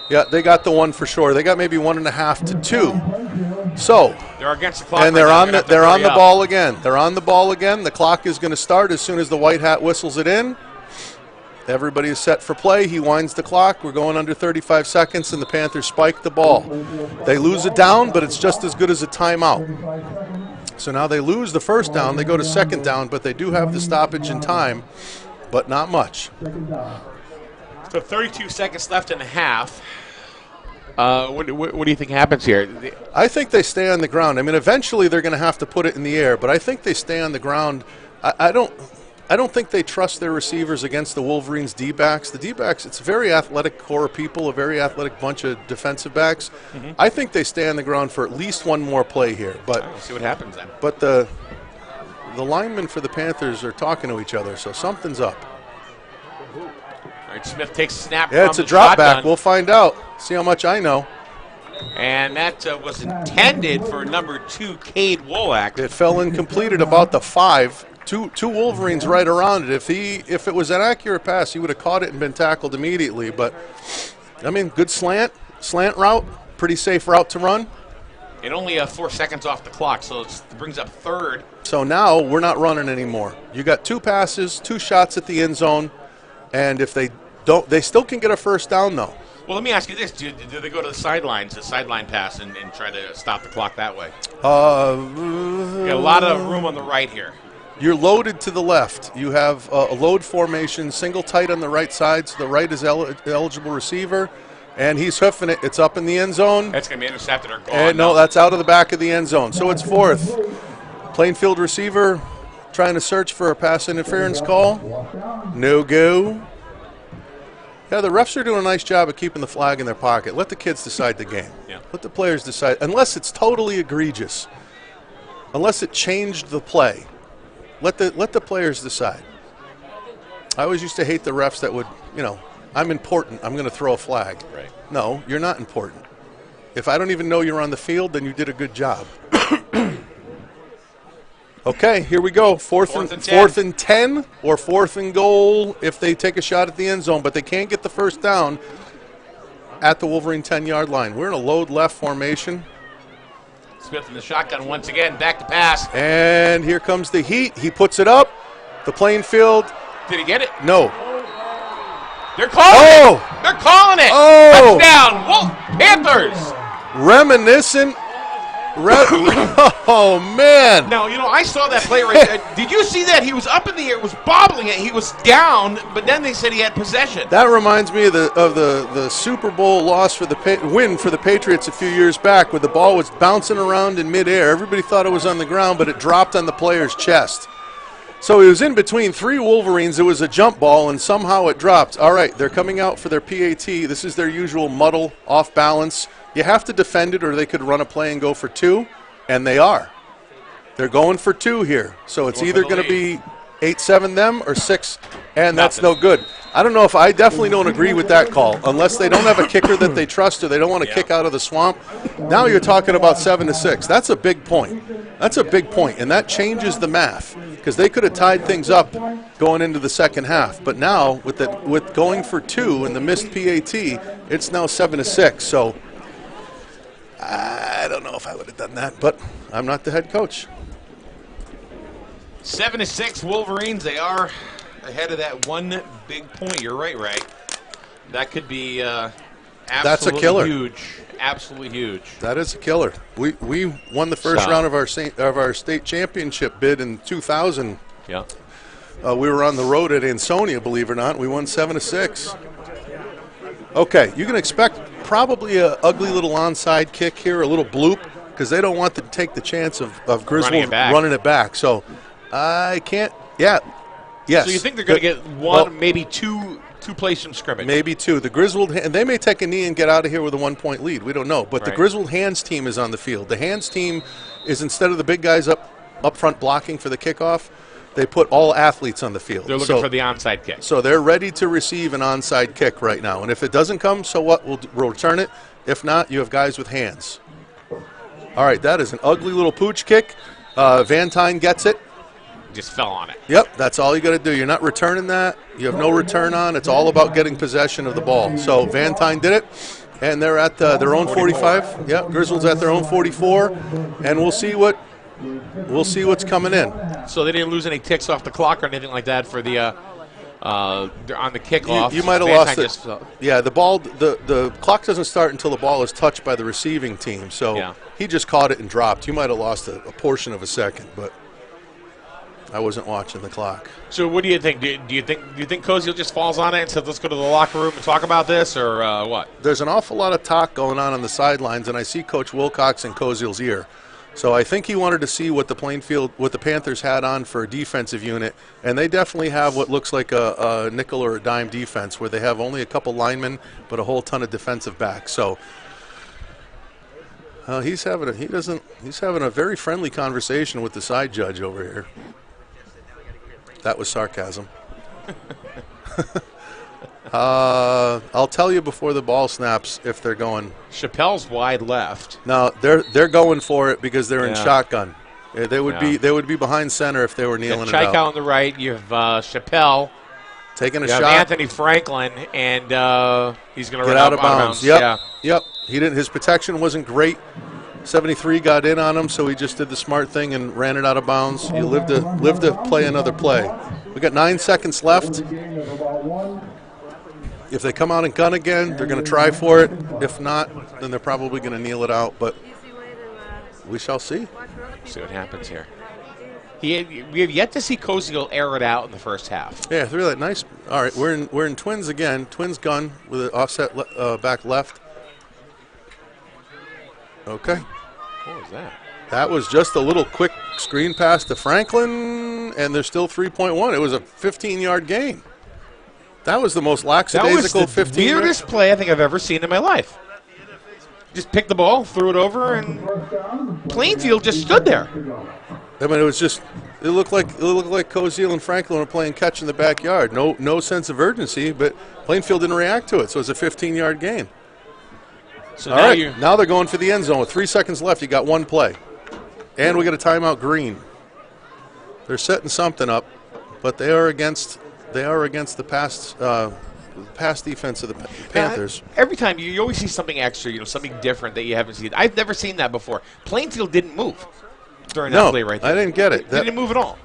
Yeah, they got the one for sure. They got maybe 1.5 to 2. So they're against the clock, and they're on the ball again. They're on the ball again. The clock is going to start as soon as the white hat whistles it in. Everybody is set for play. He winds the clock. We're going under 35 seconds, and the Panthers spike the ball. They lose it down, but it's just as good as a timeout. So now they lose the first down. They go to second down, but they do have the stoppage in time, but not much. So 32 seconds left in the half. What do you think happens here? I think they stay on the ground. I mean, eventually they're going to have to put it in the air, but I think they stay on the ground. I don't think they trust their receivers against the Wolverines' D-backs. The D-backs, it's a very athletic core of people, a very athletic bunch of defensive backs. Mm-hmm. I think they stay on the ground for at least one more play here. But we'll see what happens then. But the linemen for the Panthers are talking to each other, so something's up. All right, Smith takes a snap. Yeah, it's a drop back. We'll find out. See how much I know. And that was intended for number 2, Cade Wolak. It fell incomplete at about the 5. Two Wolverines right around it. If it was an accurate pass, he would have caught it and been tackled immediately. But, I mean, good slant route, pretty safe route to run. And only 4 seconds off the clock, so it brings up third. So now we're not running anymore. You got 2 passes, 2 shots at the end zone, and if they don't, they still can get a first down though. Well, let me ask you this: do they go to the sidelines, the sideline pass, and try to stop the clock that way? You got a lot of room on the right here. You're loaded to the left. You have a load formation, single tight on the right side, so the right is eligible receiver, and he's hoofing it. It's up in the end zone. That's going to be intercepted or gone. And no, that's out of the back of the end zone. So it's 4th. Plainfield receiver trying to search for a pass interference call. No go. Yeah, the refs are doing a nice job of keeping the flag in their pocket. Let the kids decide the game. Yeah. Let the players decide, unless it's totally egregious, unless it changed the play. Let the players decide. I always used to hate the refs that would, I'm important, I'm going to throw a flag. Right. No, you're not important. If I don't even know you're on the field, then you did a good job. Okay, here we go. Fourth and 10 or 4th and goal if they take a shot at the end zone, but they can't get the first down at the Wolverine 10-yard line. We're in a load left formation. Smith in the shotgun once again, back to pass. And here comes the heat. He puts it up. The Plainfield. Did he get it? No. They're calling it. They're calling it. Oh. Touchdown, Wolf Panthers. Reminiscent. Oh, man. Now, I saw that play right there. Did you see that? He was up in the air, was bobbling it. He was down, but then they said he had possession. That reminds me of the Super Bowl loss for the win for the Patriots a few years back, where the ball was bouncing around in midair. Everybody thought it was on the ground, but it dropped on the player's chest. So he was in between 3 Wolverines. It was a jump ball, and somehow it dropped. All right, they're coming out for their PAT. This is their usual muddle, off balance. You have to defend it, or they could run a play and go for 2, and they are. They're going for 2 here. So it's either going to be 8-7 them or 6, and that's no good. I don't know if I definitely don't agree with that call, unless they don't have a kicker that they trust or they don't want to kick out of the swamp. Now you're talking about 7-6. That's a big point. That's a big point, and that changes the math, because they could have tied things up going into the second half. But now with going for 2 and the missed PAT, it's now 7-6. So I don't know if I would have done that, but I'm not the head coach. 7-6 Wolverines. They are ahead of that one big point. You're right, Ray. That could be absolutely That's a killer. Huge. Absolutely huge. That is a killer. We won the first round of our state championship bid in 2000. Yeah. We were on the road at Ansonia, believe it or not. We won 7-6. Okay, you can expect probably a ugly little onside kick here, a little bloop, because they don't want to take the chance of Griswold running it back. So I can't. Yeah. Yes. So you think they're going to get one, maybe two plays from scrimmage? Maybe 2. The Griswold, and they may take a knee and get out of here with a 1-point lead. We don't know. But the Griswold hands team is on the field. The hands team is, instead of the big guys up front blocking for the kickoff, they put all athletes on the field. They're looking for the onside kick. So they're ready to receive an onside kick right now. And if it doesn't come, so what? We'll return it. If not, you have guys with hands. All right, that is an ugly little pooch kick. Van Tine gets it. Just fell on it. Yep, that's all you got to do. You're not returning that. You have no return on. It's all about getting possession of the ball. So Van Tine did it, and they're at their own 45. Yep, Griswold's at their own 44, and we'll see what's coming in. So they didn't lose any ticks off the clock or anything like that for the on the kickoff. You might have lost it. Yeah, the ball. The clock doesn't start until the ball is touched by the receiving team. So he just caught it and dropped. You might have lost a portion of a second, but I wasn't watching the clock. So what do you think? Do you think Koziel just falls on it and says, "Let's go to the locker room and talk about this," or what? There's an awful lot of talk going on the sidelines, and I see Coach Wilcox in Koziel's ear. So I think he wanted to see what the Panthers had on for a defensive unit, and they definitely have what looks like a nickel or a dime defense, where they have only a couple linemen but a whole ton of defensive backs. So he's having a very friendly conversation with the side judge over here. That was sarcasm. I'll tell you before the ball snaps if they're going. Chappelle's wide left. No, they're going for it because they're in shotgun. They would be behind center if they were kneeling it out. Chaika on the right. You have Chappelle taking a you shot. Have Anthony Franklin, and he's going to run out of bounds. Yep. He didn't. His protection wasn't great. 73 got in on him, so he just did the smart thing and ran it out of bounds. You live to play another play. We got 9 seconds left. If they come out and gun again, they're going to try for it. If not, then they're probably going to kneel it out. But we shall see. See what happens here. We have yet to see Koziel air it out in the first half. Yeah, really nice. All right, we're in twins again. Twins gun with an offset back left. Okay. What was that? That was just a little quick screen pass to Franklin, and there's still 3.1. It was a 15-yard gain. That was the most lackadaisical 15. That was the weirdest play I think I've ever seen in my life. Just picked the ball, threw it over, and Plainfield just stood there. I mean, it looked like Koziel and Franklin were playing catch in the backyard. No sense of urgency, but Plainfield didn't react to it, so it was a 15-yard gain. So all right, now they're going for the end zone with 3 seconds left. You got one play, and we got a timeout. Green. They're setting something up, but they are against the pass defense of the Panthers. Every time you always see something extra, something different that you haven't seen. I've never seen that before. Plainfield didn't move during that play right there. I didn't get it. They didn't move at all.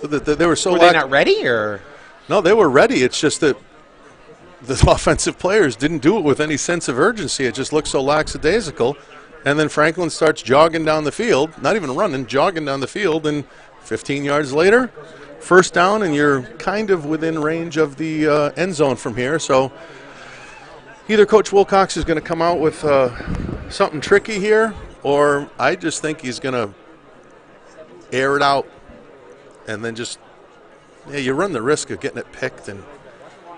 They were so. Were they not ready, or? No, they were ready. It's just that the offensive players didn't do it with any sense of urgency. It just looked so lackadaisical. And then Franklin starts jogging down the field, not even running, jogging down the field, and 15 yards later, first down, and you're kind of within range of the end zone from here. So either Coach Wilcox is going to come out with something tricky here, or I just think he's going to air it out and then you run the risk of getting it picked. And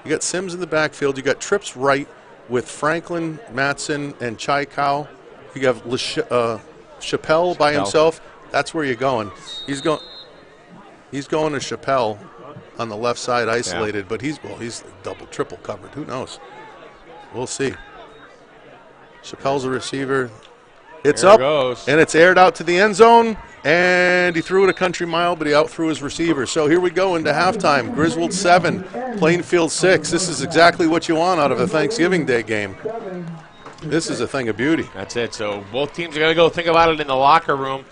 you got Sims in the backfield. You got trips right with Franklin, Matson, and Chaikau. You have Chappelle by himself. That's where you're going. He's going to Chappelle on the left side isolated, but he's double, triple covered. Who knows? We'll see. Chappelle's a receiver. It's there up, goes. And it's aired out to the end zone, and he threw it a country mile, but he outthrew his receiver. So here we go into halftime. Griswold 7, Plainfield 6. This is exactly what you want out of a Thanksgiving Day game. This is a thing of beauty. That's it. So both teams are going to go think about it in the locker room.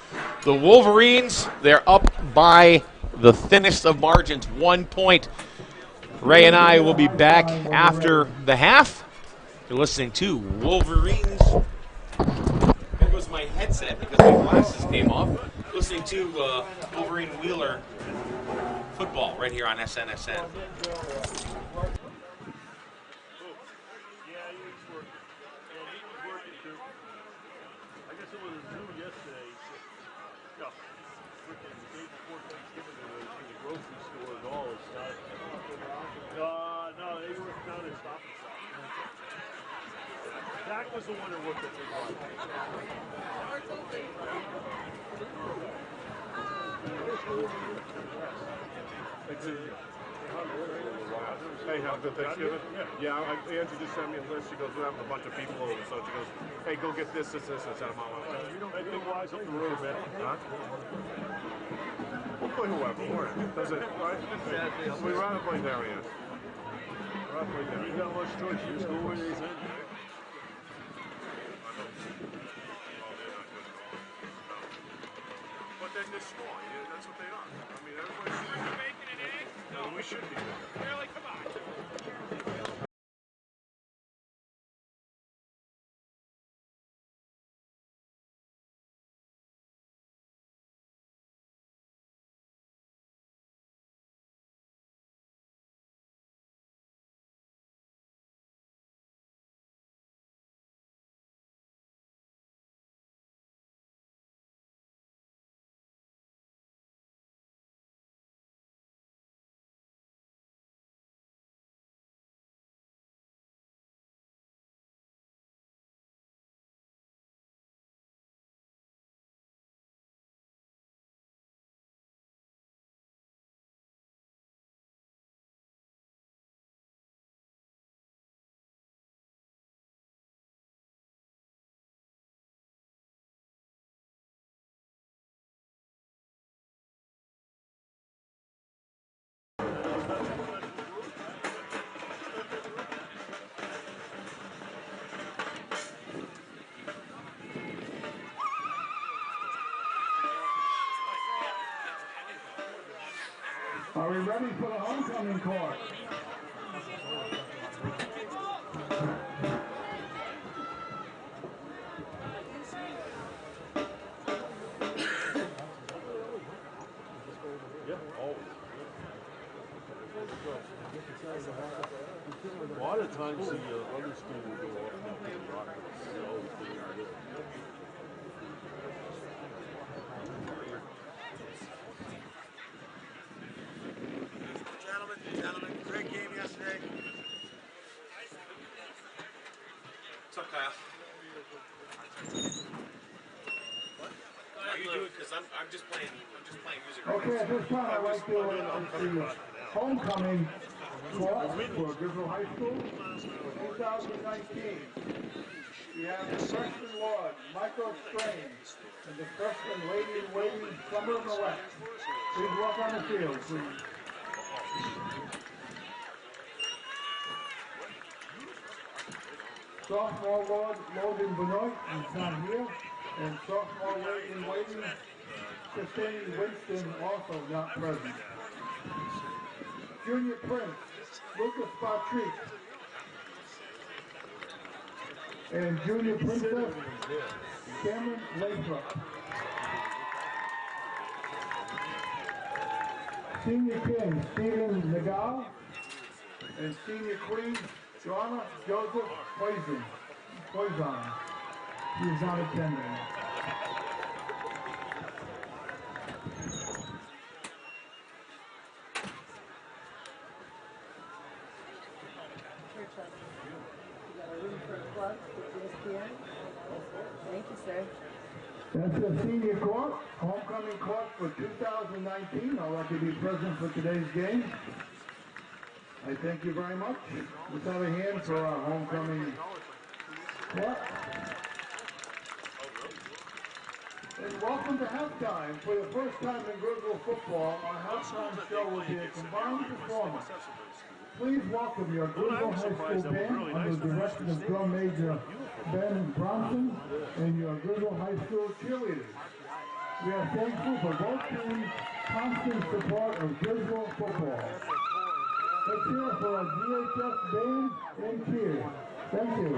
The Wolverines, they're up by the thinnest of margins, 1 point. Ray and I will be back after the half. You're listening to Wolverines. There goes my headset because my glasses came off. Listening to Wolverine Wheeler football right here on SNSN. Zach was the one who worked at the bar. Hey, have a good Thanksgiving? Yeah, Angie just sent me a list. She goes, we're having a bunch of people over. So she goes, hey, go get this. And I'm on my way. Hey, big wise up the road, man. Huh? We'll play whoever. Does it, right? We'd rather play Darien. You got much choice. You just go where they send you. But then they're small. Yeah, that's what they are. I mean, everybody's bacon and eggs? No, we should be. Really? Come on. Are we ready for the homecoming court? A lot of times the other school will go off and rock. Gentlemen, great game yesterday. What's up, Kyle? What are you doing? Because I'm just playing music. Okay, at this time I'd like to announce the homecoming court for Griswold High School for 2019. We have the freshman Lord, Michael Strange, and the freshman lady in waiting, Summer Millette. Please walk on the field, please. Sophomore Lord Logan Benoit is not here, and sophomore lady in waiting, Christine Winston, also not present. Junior Prince, Lucas Patrick, and Junior Princess, Cameron Lathrop. Senior King, Stephen Nagal, and Senior Queen, Joanna Joseph Poison. He is not attending. Thank you, sir. That's the senior court, homecoming court for 2019. I'd like to be present for today's game. I thank you very much. Let's have a hand for our homecoming court. And welcome to halftime. For the first time in Griswold football, our halftime show will be a combined performance. Please welcome your Griswold High School band under the direction of drum major Ben Bronson and your Griswold High School cheerleaders. We are thankful for both teams' constant support of Griswold football. Let's hear it for our GHS band and cheers. Thank you.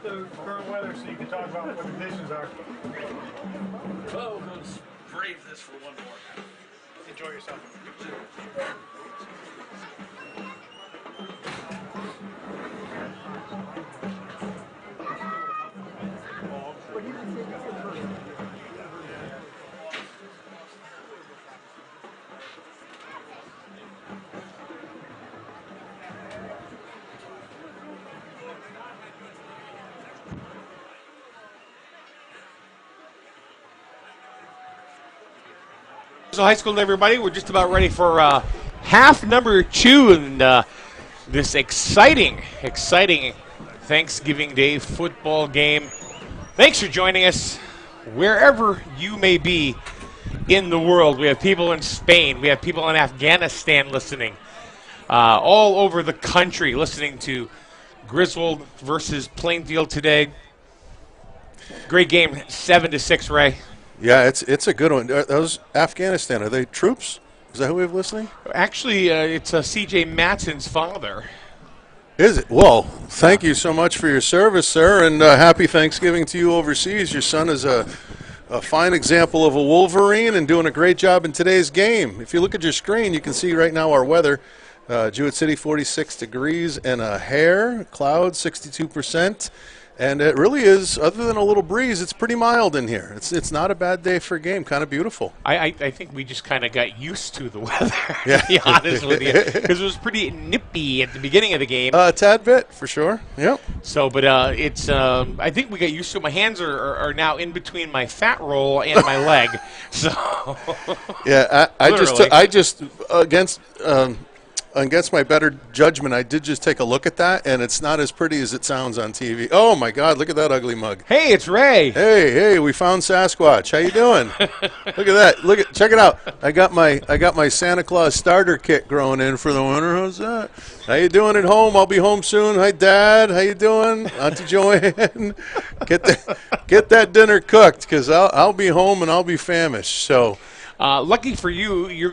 the current weather so you can talk about what the conditions are. Oh, let's brave this for one more. Enjoy yourself. So high school, everybody, we're just about ready for half number 2 in this exciting Thanksgiving Day football game. Thanks for joining us wherever you may be in the world. We have people in Spain. We have people in Afghanistan listening. All over the country listening to Griswold versus Plainfield today. Great game, 7-6, Ray. Yeah, it's a good one. Those Afghanistan, are they troops? Is that who we have listening? Actually, it's C.J. Matson's father. Is it? Well, thank you so much for your service, sir, and happy Thanksgiving to you overseas. Your son is a fine example of a Wolverine and doing a great job in today's game. If you look at your screen, you can see right now our weather. Jewett City, 46 degrees and a hair, clouds, 62%. And it really is, other than a little breeze, it's pretty mild in here. It's not a bad day for a game, kind of beautiful. I think we just kind of got used to the weather, to be honest with you, because it was pretty nippy at the beginning of the game. A tad bit, for sure, yep. So, but it's, I think we got used to it. My hands are now in between my fat roll and my leg, so. Yeah, I just against my better judgment, I did just take a look at that, and it's not as pretty as it sounds on TV. Oh my God! Look at that ugly mug. Hey, it's Ray. Hey, we found Sasquatch. How you doing? Look at that. Check it out. I got my Santa Claus starter kit growing in for the winter. How's that? How you doing at home? I'll be home soon. Hi, Dad. How you doing? Auntie Joanne. Get that dinner cooked, because I'll be home and I'll be famished. So. Lucky for you, you're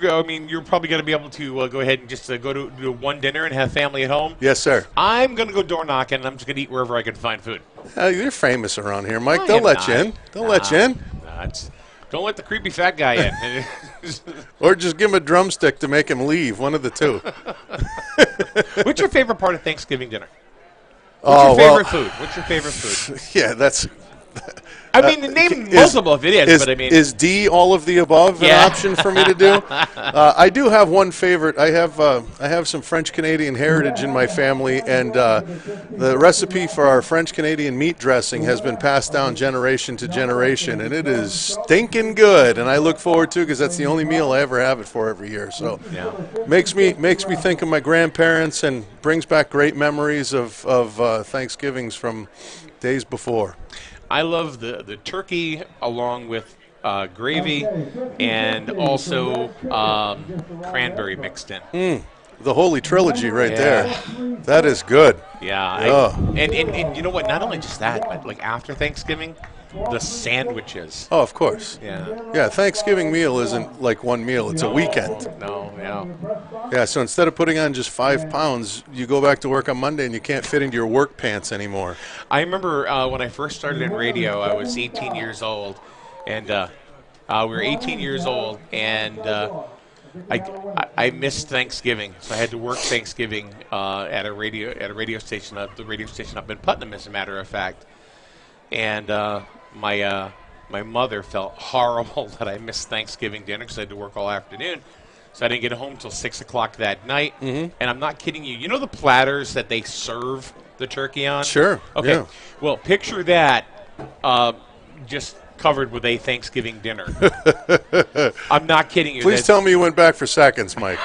probably going to be able to go ahead and just go to do one dinner and have family at home. Yes, sir. I'm going to go door knocking, and I'm just going to eat wherever I can find food. You're famous around here, Mike. They'll let you in. They'll let you in. Don't let the creepy fat guy in. Or just give him a drumstick to make him leave. One of the two. What's your favorite part of Thanksgiving dinner? What's your favorite food? Yeah, that's... I mean, name multiple if it is, but I mean... Is D all of the above an option for me to do? I do have one favorite. I have some French-Canadian heritage in my family, and the recipe for our French-Canadian meat dressing has been passed down generation to generation, and it is stinking good, and I look forward to it because that's the only meal I ever have it for every year. So makes me think of my grandparents and brings back great memories of Thanksgivings from days before. I love the turkey along with gravy and also cranberry mixed in. The holy trilogy right there. That is good. Yeah. And you know what? Not only just that, but like after Thanksgiving, the sandwiches. Oh, of course. Yeah. Thanksgiving meal isn't like one meal. It's a weekend. No, yeah. Yeah, so instead of putting on just 5 pounds, you go back to work on Monday and you can't fit into your work pants anymore. I remember when I first started in radio, I was 18 years old. And we were 18 years old, and I missed Thanksgiving, so I had to work Thanksgiving at a radio station, the radio station up in Putnam, as a matter of fact. And my mother felt horrible that I missed Thanksgiving dinner because I had to work all afternoon. So I didn't get home till 6 o'clock that night. And I'm not kidding you. You know the platters that they serve the turkey on? Sure. Okay. Yeah. Well, picture that just covered with a Thanksgiving dinner. I'm not kidding you. Please tell me you went back for seconds, Mike.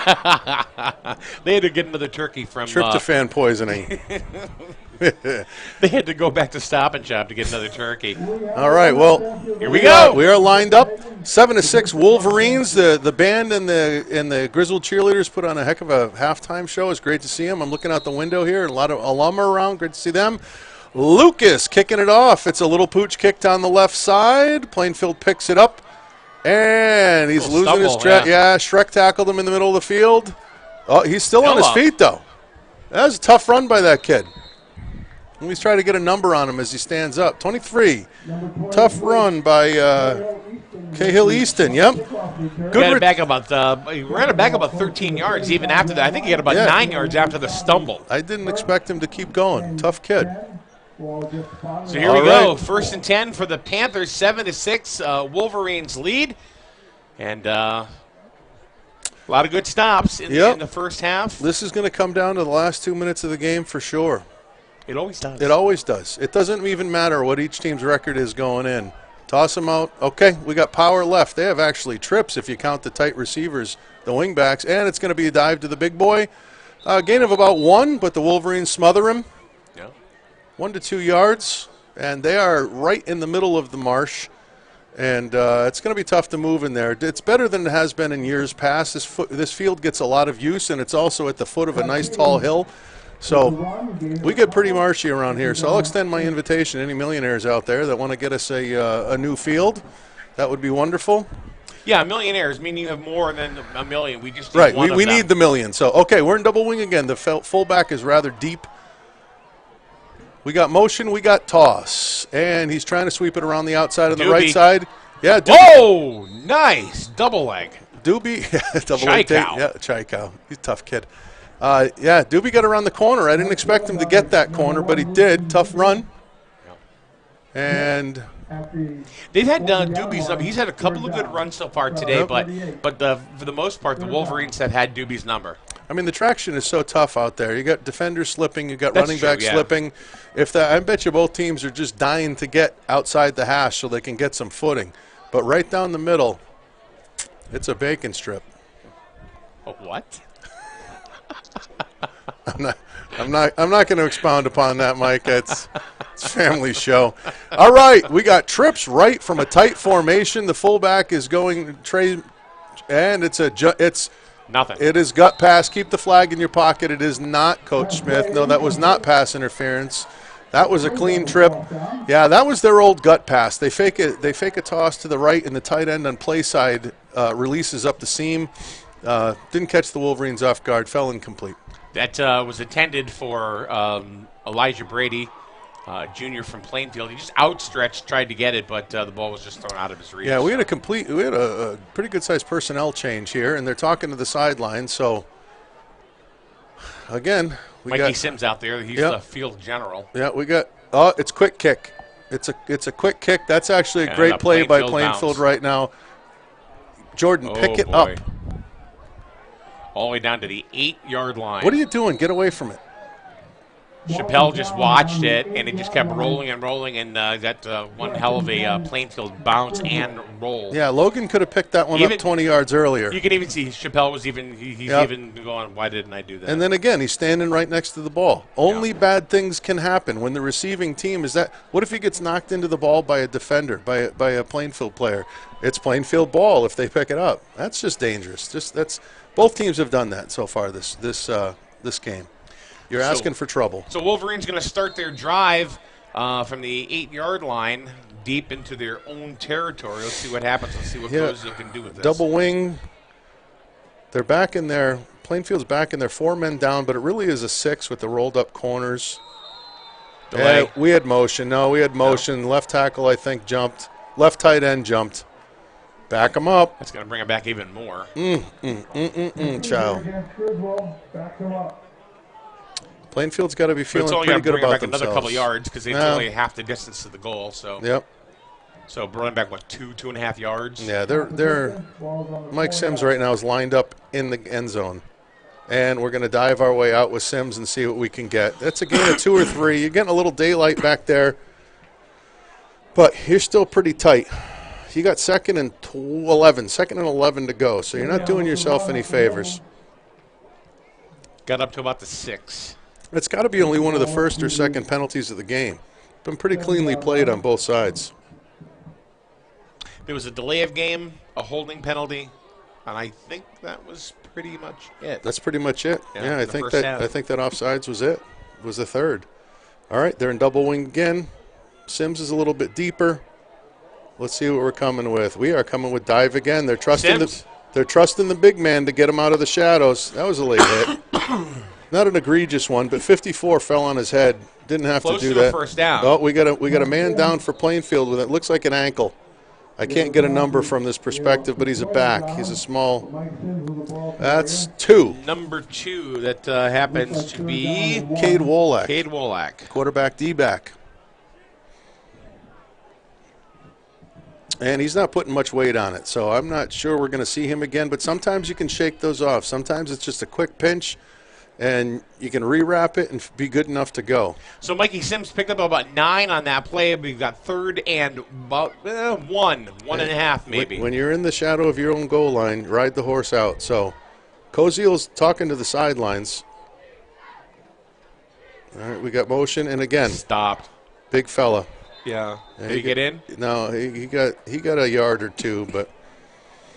They had to get another turkey from... Tryptophan poisoning. They had to go back to Stop and Shop to get another turkey. All right, well, here we go. We are lined up. 7-6 Wolverines. The band and the Griswold cheerleaders put on a heck of a halftime show. It's great to see them. I'm looking out the window here. A lot of alum are around. Great to see them. Lucas kicking it off. It's a little pooch kicked on the left side. Plainfield picks it up, and he's losing his track. Yeah, Shrek tackled him in the middle of the field. Oh, he's still on his feet, though. That was a tough run by that kid. He's trying to get a number on him as he stands up. 23. Tough run by Cahill Easton. Yep. He ran it back about 13 yards even after that. I think he got about 9 yards after the stumble. I didn't expect him to keep going. Tough kid. So here we go. 1st and 10 for the Panthers. 7-6. Wolverines lead. And a lot of good stops in the first half. This is going to come down to the last 2 minutes of the game for sure. It always does. It always does. It doesn't even matter what each team's record is going in. Toss them out. Okay, we got power left. They have actually trips if you count the tight receivers, the wingbacks, and it's going to be a dive to the big boy. Gain of about 1, but the Wolverines smother him. Yeah. 1 to 2 yards, and they are right in the middle of the marsh. And it's going to be tough to move in there. It's better than it has been in years past. This field gets a lot of use, and it's also at the foot of a nice tall hill. So we get pretty marshy around here. So I'll extend my invitation to any millionaires out there that want to get us a new field. That would be wonderful. Yeah, millionaires, meaning you have more than a million. We just need right. one We need the million. So, okay, we're in double wing again. The fullback is rather deep. We got motion, we got toss. And he's trying to sweep it around the outside on the right side. Yeah, Doobie. Whoa, nice. Double leg. Doobie. Double leg. Yeah, Chai Cow. He's a tough kid. Doobie got around the corner. I didn't expect him to get that corner, but he did. Tough run. And they've had Doobie's number. He's had a couple of good runs so far today, but for the most part, the Wolverines have had Doobie's number. I mean, the traction is so tough out there. You got defenders slipping, you got running backs slipping. I bet you both teams are just dying to get outside the hash so they can get some footing. But right down the middle, it's a bacon strip. What? I'm not going to expound upon that, Mike. It's family show. All right, we got trips right from a tight formation. The fullback is going and it's nothing. It is gut pass. Keep the flag in your pocket. It is not, Coach Smith. No, that was not pass interference. That was a clean trip. Yeah, that was their old gut pass. They fake it. They fake a toss to the right, and the tight end on play side releases up the seam. Didn't catch the Wolverines off guard. Fell incomplete. That was intended for Elijah Brady, junior from Plainfield. He just outstretched, tried to get it, but the ball was just thrown out of his reach. Yeah, we had a pretty good-sized personnel change here, and they're talking to the sideline. So, again, Mikey Sims out there. He's the field general. Yeah, we got it's quick kick. It's a quick kick. That's actually a great play by Plainfield right now. Jordan, pick it up. All the way down to the 8-yard line. What are you doing? Get away from it. Chappelle just watched it, and it just kept rolling and rolling, and got one hell of a Plainfield bounce and roll. Yeah, Logan could have picked that one up 20 yards earlier. You can even see Chappelle was even going, why didn't I do that? And then again, he's standing right next to the ball. Only bad things can happen when the receiving team is that. What if he gets knocked into the ball by a defender, by a Plainfield player? It's Plainfield ball if they pick it up. That's just dangerous. Both teams have done that so far this game. You're asking for trouble. So Wolverines going to start their drive from the 8-yard line deep into their own territory. Let's see what happens. Let's see what Bozo can do with this. Double wing. They're back in there. Plainfield's back in there. 4 men down, but it really is a 6 with the rolled up corners. We had motion. No, we had motion. No. Left tackle, I think, jumped. Left tight end jumped. Back them up. That's going to bring them back even more. Child. Plainfield's got to be feeling pretty good about themselves. Another couple yards because it's only half the distance to the goal. So yep. So running back 2.5 yards. Yeah, they're Mike Sims right now is lined up in the end zone, and we're going to dive our way out with Sims and see what we can get. That's a gain of 2 or 3. You're getting a little daylight back there, but you're still pretty tight. You got second and 11 to go, so you're not doing yourself any favors. Got up to about the 6. It's got to be only one of the first or second penalties of the game. Been pretty cleanly played on both sides. There was a delay of game, a holding penalty, and I think that was pretty much it. That's pretty much it. Yeah, I think that offsides was it. Was the third. All right, they're in double wing again. Sims is a little bit deeper. Let's see what we're coming with. We are coming with dive again. They're trusting the big man to get him out of the shadows. That was a late hit. Not an egregious one, but 54 fell on his head. Didn't have Close to do to a that. first down. Oh, we got a man down for Plainfield with it. Looks like an ankle. I can't get a number from this perspective, but he's a back. He's a small. That's 2. Number 2, that happens to be Cade Wolak. Cade Wolak. Quarterback D-back. And he's not putting much weight on it, so I'm not sure we're going to see him again. But sometimes you can shake those off. Sometimes it's just a quick pinch, and you can rewrap it and be good enough to go. So Mikey Sims picked up about 9 on that play. We've got 3rd and about 1.5 maybe. When you're in the shadow of your own goal line, ride the horse out. So Koziel's talking to the sidelines. All right, we got motion, and again, Stopped. big fella. Yeah. Did he get in? No, he got a yard or 2, but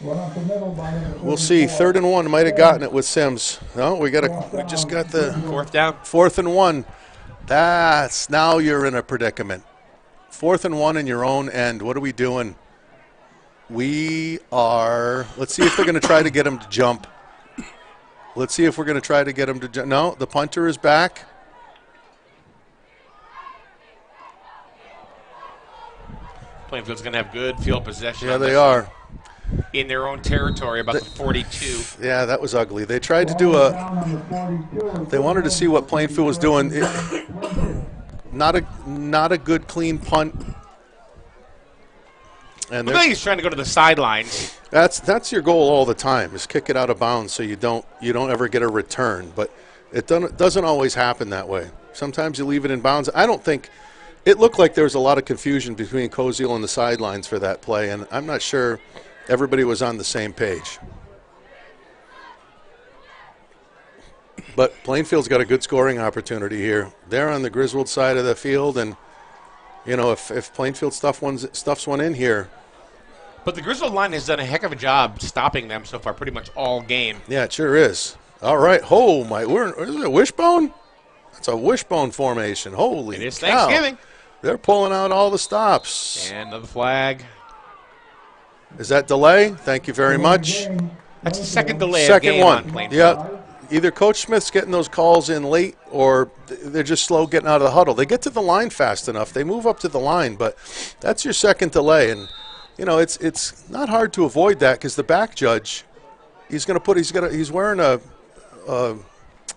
we'll see. 3rd and 1 might have gotten it with Sims. No, we just got the 4th down. 4th and 1. Now you're in a predicament. 4th and 1 in your own end. What are we doing? Let's see if they're going to try to get him to jump. Let's see if we're going to try to get him to jump. No, the punter is back. Plainfield's going to have good field possession. Yeah, they are. In their own territory, about the 42. Yeah, that was ugly. They tried to do they wanted to see what Plainfield was doing. Not a good, clean punt. And I think he's trying to go to the sidelines. That's your goal all the time, is kick it out of bounds so you don't ever get a return. But it doesn't always happen that way. Sometimes you leave it in bounds. I don't think it looked like there was a lot of confusion between Koziel and the sidelines for that play, and I'm not sure everybody was on the same page. But Plainfield's got a good scoring opportunity here. They're on the Griswold side of the field, and if Plainfield stuffs one in here. But the Griswold line has done a heck of a job stopping them so far, pretty much all game. Yeah, it sure is. All right. Oh, is it a wishbone? That's a wishbone formation. Holy cow. It is Thanksgiving. They're pulling out all the stops. And another flag. Is that delay? Thank you very much. That's the second delay Second of game one. on Plainfield. Yeah. Either Coach Smith's getting those calls in late or they're just slow getting out of the huddle. They get to the line fast enough. They move up to the line, but that's your second delay. And, it's not hard to avoid that because the back judge, he's wearing a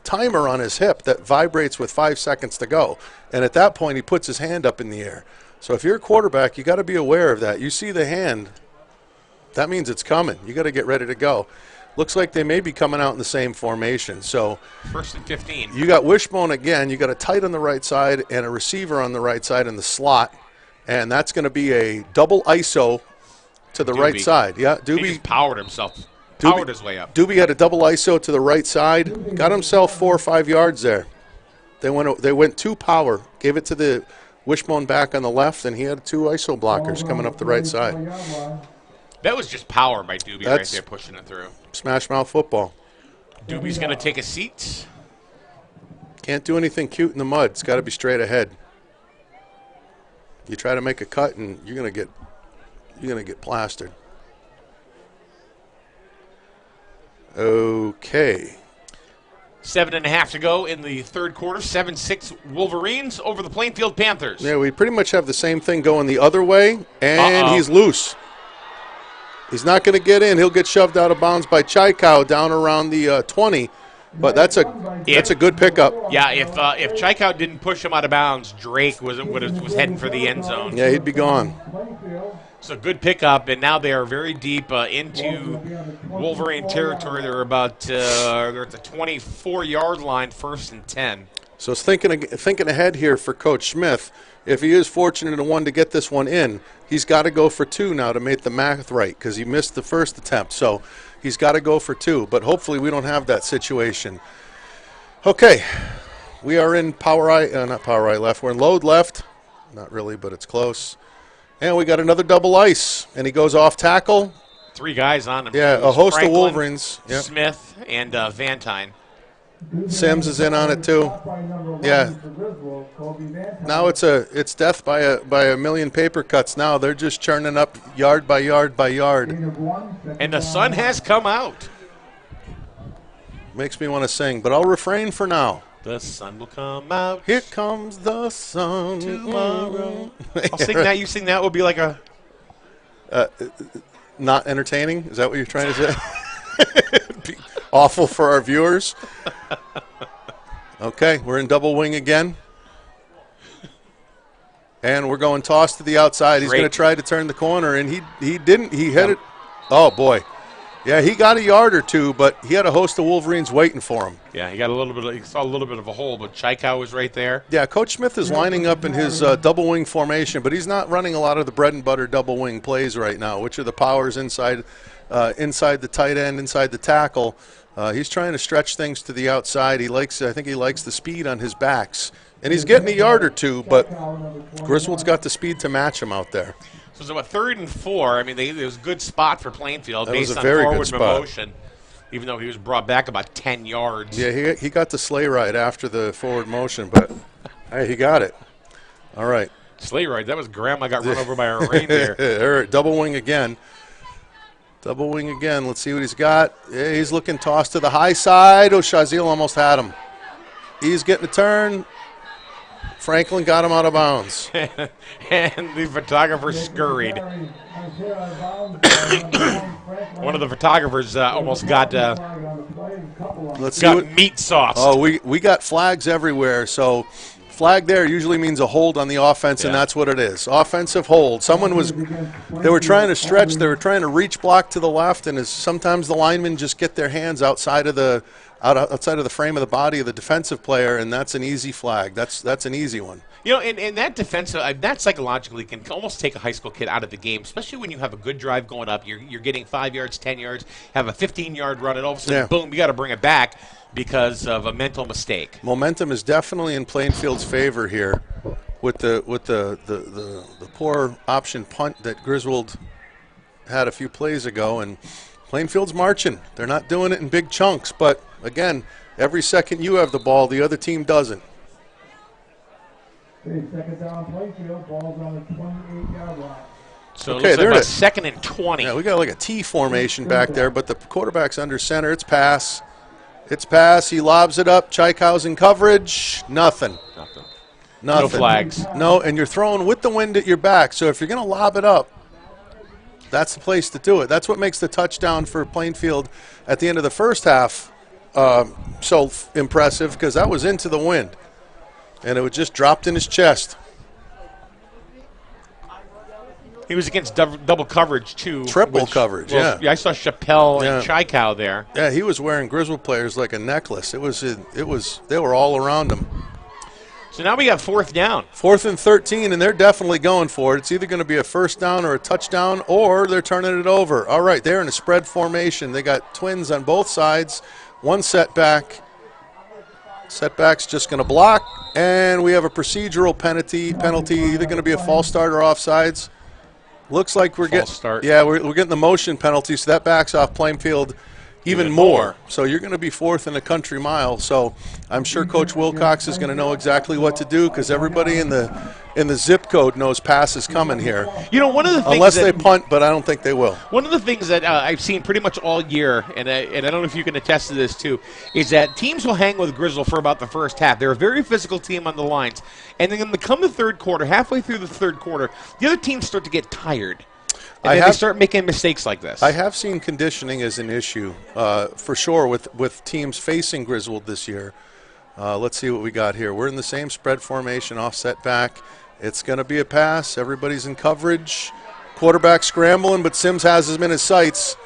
timer on his hip that vibrates with 5 seconds to go. And at that point, he puts his hand up in the air. So if you're a quarterback, you got to be aware of that. You see the hand, that means it's coming. You got to get ready to go. Looks like they may be coming out in the same formation. So 1st and 15. You got Wishbone again. You got a tight on the right side and a receiver on the right side in the slot. And that's going to be a double ISO to the right side. Yeah, He Doobie just powered his way up. Doobie had a double ISO to the right side. Got himself 4 or 5 yards there. They went 2 power. Gave it to the Wishbone back on the left, and he had 2 ISO blockers coming up the right side. That was just power by Doobie right there, pushing it through. Smash mouth football. Doobie's going to take a seat. Can't do anything cute in the mud. It's got to be straight ahead. You try to make a cut, and you're going to get plastered. Okay. 7.5 to go in the third quarter. 7-6 Wolverines over the Plainfield Panthers. Yeah, we pretty much have the same thing going the other way, and he's loose. He's not going to get in. He'll get shoved out of bounds by Chaikow down around the 20. But that's a good pickup. Yeah, if Chaikow didn't push him out of bounds, Drake was heading for the end zone. Yeah, he'd be gone. So good pickup, and now they are very deep into Wolverine territory. They're they're at the 24-yard line, 1st and 10. So it's thinking ahead here for Coach Smith. If he is fortunate to get this one in, he's got to go for 2 now to make the math right because he missed the first attempt. So he's got to go for 2, but hopefully we don't have that situation. Okay, we are in not power eye left. We're in load left. Not really, but it's close. And we got another double ice, and he goes off tackle. 3 guys on him. Yeah, a host Franklin, of Wolverines. Yep. Smith and Vantine. Sims is in on it too. Yeah. Now it's death by a million paper cuts. Now they're just churning up yard by yard by yard. And the sun has come out. Makes me want to sing, but I'll refrain for now. The sun will come out Here comes the sun. tomorrow. I'll sing that. You sing that. Will be like a. Not entertaining? Is that what you're trying to say? Be awful for our viewers. Okay, we're in double wing again. And we're going toss to the outside. He's going to try to turn the corner, and he didn't. He hit it. Oh, boy. Yeah, he got a yard or two, but he had a host of Wolverines waiting for him. Yeah, he got a little bit. He saw a little bit of a hole, but Chaikow was right there. Yeah, Coach Smith is lining up in his double wing formation, but he's not running a lot of the bread and butter double wing plays right now, which are the powers inside the tight end, inside the tackle. He's trying to stretch things to the outside. I think he likes the speed on his backs, and he's getting a yard or two, but Griswold's got the speed to match him out there. So it's about 3rd and 4. I mean, it was a good spot for Plainfield That based was a on very forward good spot. motion, even though he was brought back about 10 yards. Yeah, he got the sleigh ride after the forward motion, but hey, he got it. All right. Sleigh ride. That was Grandma got run over by a reindeer. All right, double wing again. Double wing again. Let's see what he's got. Yeah, he's looking tossed to the high side. Oh, Shazil almost had him. He's getting a turn. Franklin got him out of bounds. And the photographer scurried. One of the photographers almost got Let's see what, meat sauce. Oh, we got flags everywhere. So flag there usually means a hold on the offense, and that's what it is. Offensive hold. They were trying to stretch. They were trying to reach block to the left, and sometimes the linemen just get their hands outside of the frame of the body of the defensive player, and that's an easy flag. That's an easy one. You know, and that defensive, that psychologically can almost take a high school kid out of the game, especially when you have a good drive going up. You're getting 5 yards, 10 yards, have a 15-yard run, and all of a sudden, boom, you got to bring it back because of a mental mistake. Momentum is definitely in Plainfield's favor here with the poor option punt that Griswold had a few plays ago, and Plainfield's marching. They're not doing it in big chunks, but again, every second you have the ball, the other team doesn't. Okay, second down Plainfield, ball's on the 28-yard line. So Okay, it looks like they're about 2nd and 20. Yeah, we got like a T formation back there, but the quarterback's under center. It's pass. It's pass. He lobs it up. Chaikow's in coverage. Nothing. No flags. No, and you're throwing with the wind at your back. So if you're going to lob it up, that's the place to do it. That's what makes the touchdown for Plainfield at the end of the first half so impressive, because that was into the wind, and it was just dropped in his chest. He was against double coverage, too. Triple coverage, yeah. I saw Chappelle and Chaikow there. Yeah, he was wearing Griswold players like a necklace. They were all around him. So now we got 4th down. 4th and 13, and they're definitely going for it. It's either going to be a first down or a touchdown, or they're turning it over. All right, they're in a spread formation. They got twins on both sides. One setback. Setback's just going to block, and we have a procedural penalty. Either going to be a false start or offsides. Looks like we're getting start. Yeah, we're getting the motion penalty, so that backs off Plainfield even more. So you're going to be 4th in a country mile. So I'm sure Coach Wilcox is going to know exactly what to do, because everybody in the zip code knows pass is coming here. You know, one of the things unless they punt, but I don't think they will. One of the things that I've seen pretty much all year, and I don't know if you can attest to this too, is that teams will hang with Griswold for about the first half. They're a very physical team on the lines, and then when they come the third quarter, halfway through the third quarter, the other teams start to get tired. And then they start making mistakes like this. I have seen conditioning as an issue, for sure, with teams facing Griswold this year. Let's see what we got here. We're in the same spread formation, offset back. It's going to be a pass. Everybody's in coverage. Quarterback scrambling, but Sims has him in his sights.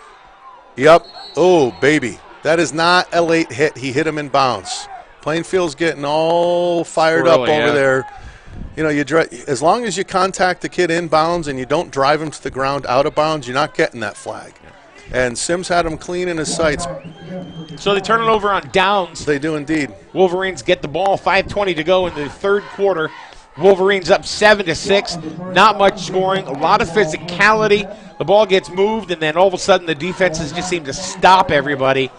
Yep. Oh, baby. That is not a late hit. He hit him in bounds. Plainfield's getting all fired up over there. You know, as long as you contact the kid in bounds and you don't drive him to the ground out of bounds, you're not getting that flag. And Sims had him clean in his sights. So they turn it over on downs. They do indeed. Wolverines get the ball, 5:20 to go in the third quarter. Wolverines up 7-6. Not much scoring, a lot of physicality. The ball gets moved, and then all of a sudden the defenses just seem to stop everybody.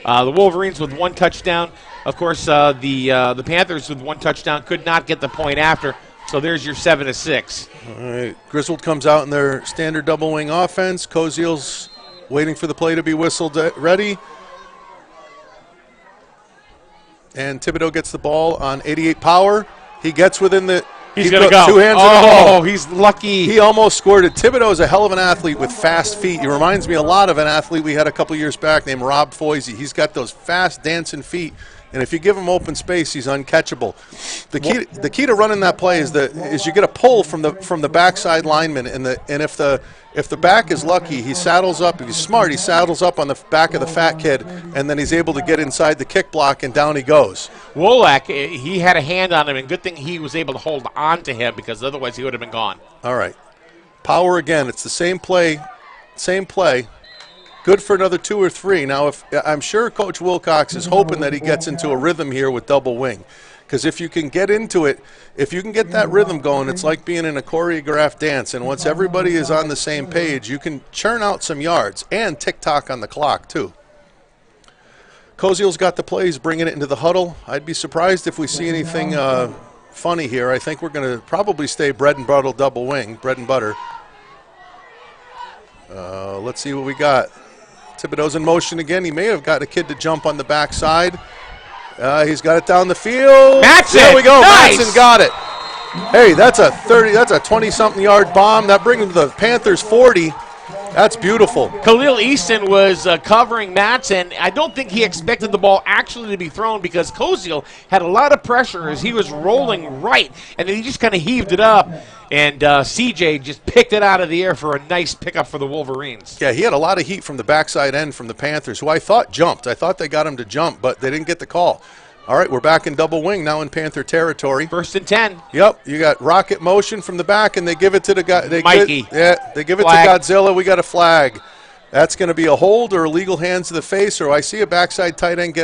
The Wolverines with 1 touchdown. Of course, the Panthers with 1 touchdown could not get the point after. So there's your 7-6. All right. Griswold comes out in their standard double wing offense. Koziel's waiting for the play to be whistled ready. And Thibodeau gets the ball on 88 power. He gets within the... He's going to go. Two hands on the ball. He's lucky. He almost scored it. Thibodeau is a hell of an athlete with fast feet. He reminds me a lot of an athlete we had a couple years back named Rob Foisey. He's got those fast dancing feet, and if you give him open space, he's uncatchable. The key to running that play is you get a pull from the backside lineman, and if the back is lucky, he saddles up. If he's smart, he saddles up on the back of the fat kid, and then he's able to get inside the kick block, and down he goes. Wolak, he had a hand on him, and good thing he was able to hold on to him because otherwise he would have been gone. All right. Power again. It's the same play. Good for another 2 or 3. Now, I'm sure Coach Wilcox is hoping that he gets into a rhythm here with double wing. Because if you can get into it, if you can get that rhythm going, it's like being in a choreographed dance. And once everybody is on the same page, you can churn out some yards and tick-tock on the clock, too. Koziel's got the plays, bringing it into the huddle. I'd be surprised if we see anything funny here. I think we're going to probably stay bread and butter double wing, bread and butter. Let's see what we got. Thibodeau's in motion again. He may have got a kid to jump on the backside. He's got it down the field. Matson! There we go. Nice! Matson got it. Hey, that's a 20-something yard bomb. That brings him to the Panthers 40. That's beautiful. Khalil Easton was covering Matson. I don't think he expected the ball actually to be thrown because Koziel had a lot of pressure as he was rolling right, and then he just kind of heaved it up, and CJ just picked it out of the air for a nice pickup for the Wolverines. Yeah, he had a lot of heat from the backside end from the Panthers, who I thought jumped. I thought they got him to jump, but they didn't get the call. All right, we're back in double wing now in Panther territory. 1st and 10. Yep, you got rocket motion from the back, and they give it to the guy. Mikey. They give it Flag. to Godzilla. We got a flag. That's going to be a hold or illegal hands to the face, or I see a backside tight end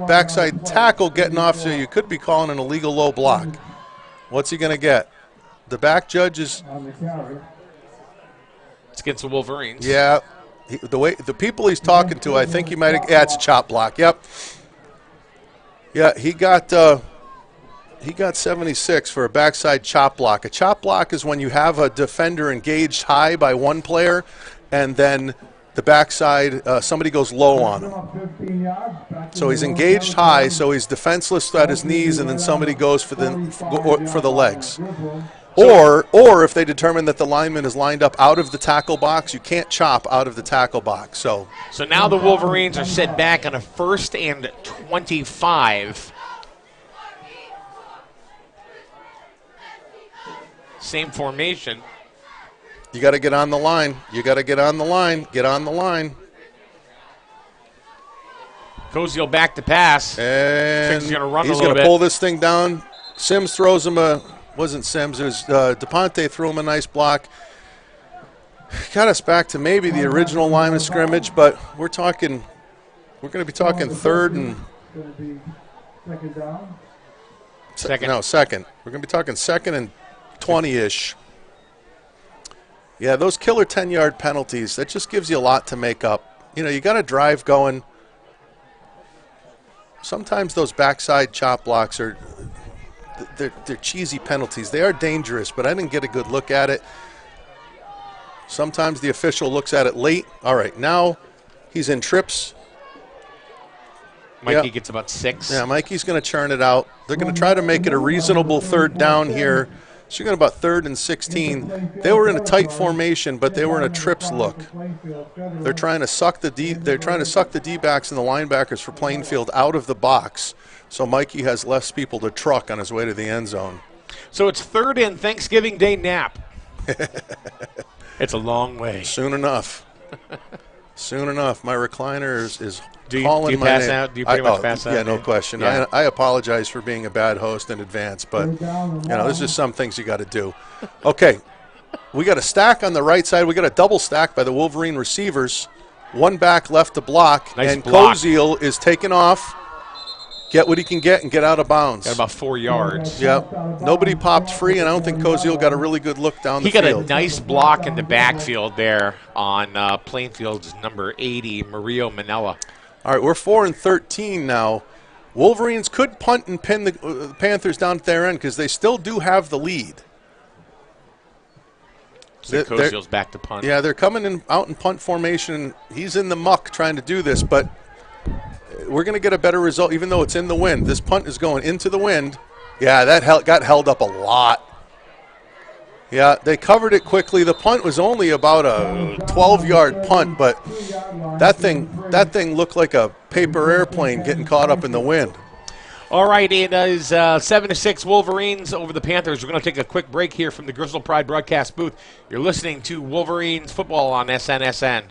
backside tackle getting off, so you could be calling an illegal low block. What's he going to get? The back judge is. It's against the Wolverines. Yeah, the people he's talking to, I think he might have. Yeah, it's a chop block. Yep. Yeah, he got 76 for a backside chop block. A chop block is when you have a defender engaged high by one player, and then the backside, somebody goes low on him. So he's engaged high, so he's defenseless at his knees, and then somebody goes for the legs. Or if they determine that the lineman is lined up out of the tackle box, you can't chop out of the tackle box. So now the Wolverines are set back on a 1st and 25. Same formation. you got to get on the line. You got to get on the line. Get on the line. Koziel back to pass. And he's going to run he's going to pull this thing down. Sims throws him a – wasn't Sims. It was DePonte threw him a nice block. Got us back to maybe the original line of scrimmage, but we're going to be talking third and – second. We're going to be talking second and 20-ish. Yeah, those killer 10-yard penalties, that just gives you a lot to make up. You know, you got a drive going. Sometimes those backside chop blocks are they're cheesy penalties. They are dangerous, but I didn't get a good look at it. Sometimes the official looks at it late. All right, now he's in trips. Mikey gets about 6. Yeah, Mikey's going to churn it out. They're going to try to make it a reasonable third down here. So you're going about 3rd and 16. They were in a tight formation, but they were in a trips look. They're trying to suck the D-backs and the linebackers for Plainfield out of the box, so Mikey has less people to truck on his way to the end zone. So it's 3rd and Thanksgiving Day nap. It's a long way. Soon enough. Soon enough. My recliner is do calling you my pass name. out? Do you pretty much pass out? Yeah, no question. Yeah. I apologize for being a bad host in advance, but there's just some things you got to do. Okay, we got a stack on the right side. We got a double stack by the Wolverine receivers. One back left to block, nice and block. Koziel is taking off. Get what he can get and get out of bounds. Got about 4 yards. Yep. Nobody popped free, and I don't think Koziel got a really good look down the field. He got a nice block in the backfield there on Plainfield's number 80, Mario Manella. All right, we're 4 and 13 now. Wolverines could punt and pin the Panthers down at their end because they still do have the lead. So Koziel's back to punt. Yeah, they're coming out in punt formation. He's in the muck trying to do this, but we're going to get a better result, even though it's in the wind. This punt is going into the wind. Yeah, that got held up a lot. Yeah, they covered it quickly. The punt was only about a 12-yard punt, but that thing looked like a paper airplane getting caught up in the wind. All right, it is 7-6 Wolverines over the Panthers. We're going to take a quick break here from the Griswold Pride broadcast booth. You're listening to Wolverines football on SNSN.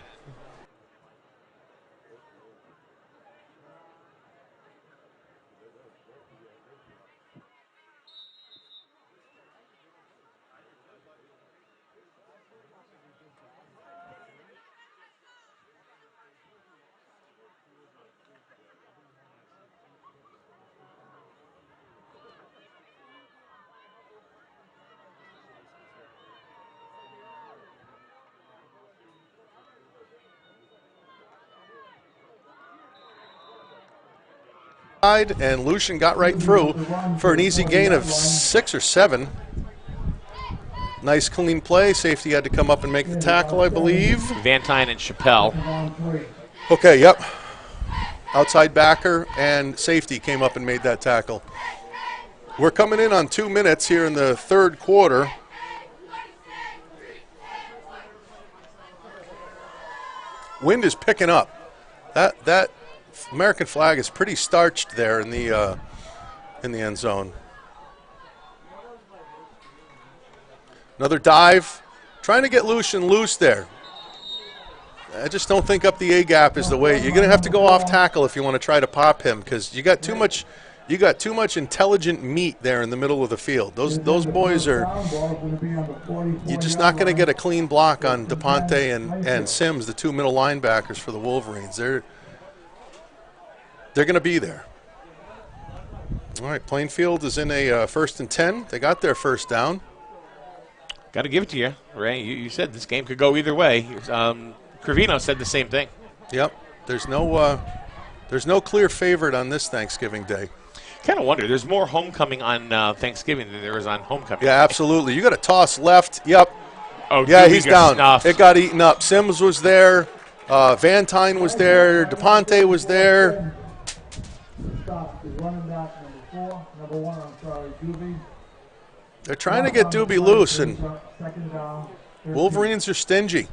And Lucian got right through for an easy gain of 6 or 7. Nice clean play. Safety had to come up and make the tackle, I believe. Vantine and Chappelle. Okay, yep. Outside backer and safety came up and made that tackle. We're coming in on 2 minutes here in the third quarter. Wind is picking up. That American flag is pretty starched there in the end zone. Another dive, trying to get Lucian loose there. I just don't think up the A gap is the way. You're going to have to go off tackle if you want to try to pop him, because you got too much intelligent meat there in the middle of the field. Those boys are. You're just not going to get a clean block on DePonte and Sims, the 2 middle linebackers for the Wolverines. They're going to be there. All right, Plainfield is in a 1st and 10. They got their first down. Got to give it to you, Ray. You said this game could go either way. Vino said the same thing. Yep. There's no clear favorite on this Thanksgiving Day. Kind of wonder. There's more homecoming on Thanksgiving than there is on homecoming. Yeah, absolutely. You got to toss left. Yep. Oh, yeah, dude, he's down. Snuffed. It got eaten up. Sims was there. Vantine was there. DePonte was there. They're trying to get Doobie loose, and Wolverines are stingy.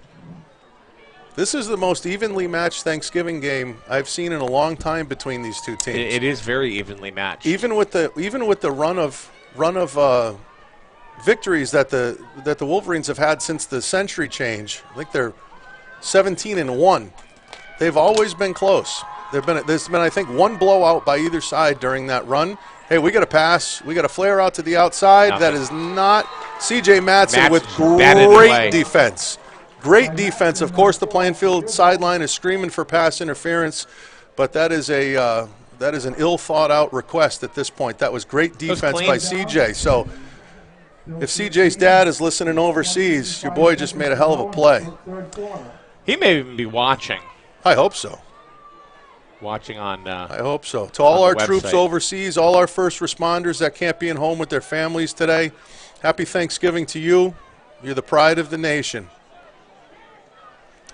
This is the most evenly matched Thanksgiving game I've seen in a long time between these two teams. It is very evenly matched. Even with the run of victories that the Wolverines have had since the century change. I think they're 17-1. They've always been close. There's been I think one blowout by either side during that run. Hey, we got a pass. We got a flare out to the outside. Nothing. That is not C.J. Matson with batted it away. great defense. Great defense. Of course, the Plainfield sideline is screaming for pass interference, but that is an ill-thought-out request at this point. That was great defense by C.J. So if C.J.'s dad is listening overseas, your boy just made a hell of a play. He may even be watching. I hope so. Watching on. I hope so. To all our website. troops overseas, all our first responders that can't be at home with their families today, happy Thanksgiving to you. You're the pride of the nation.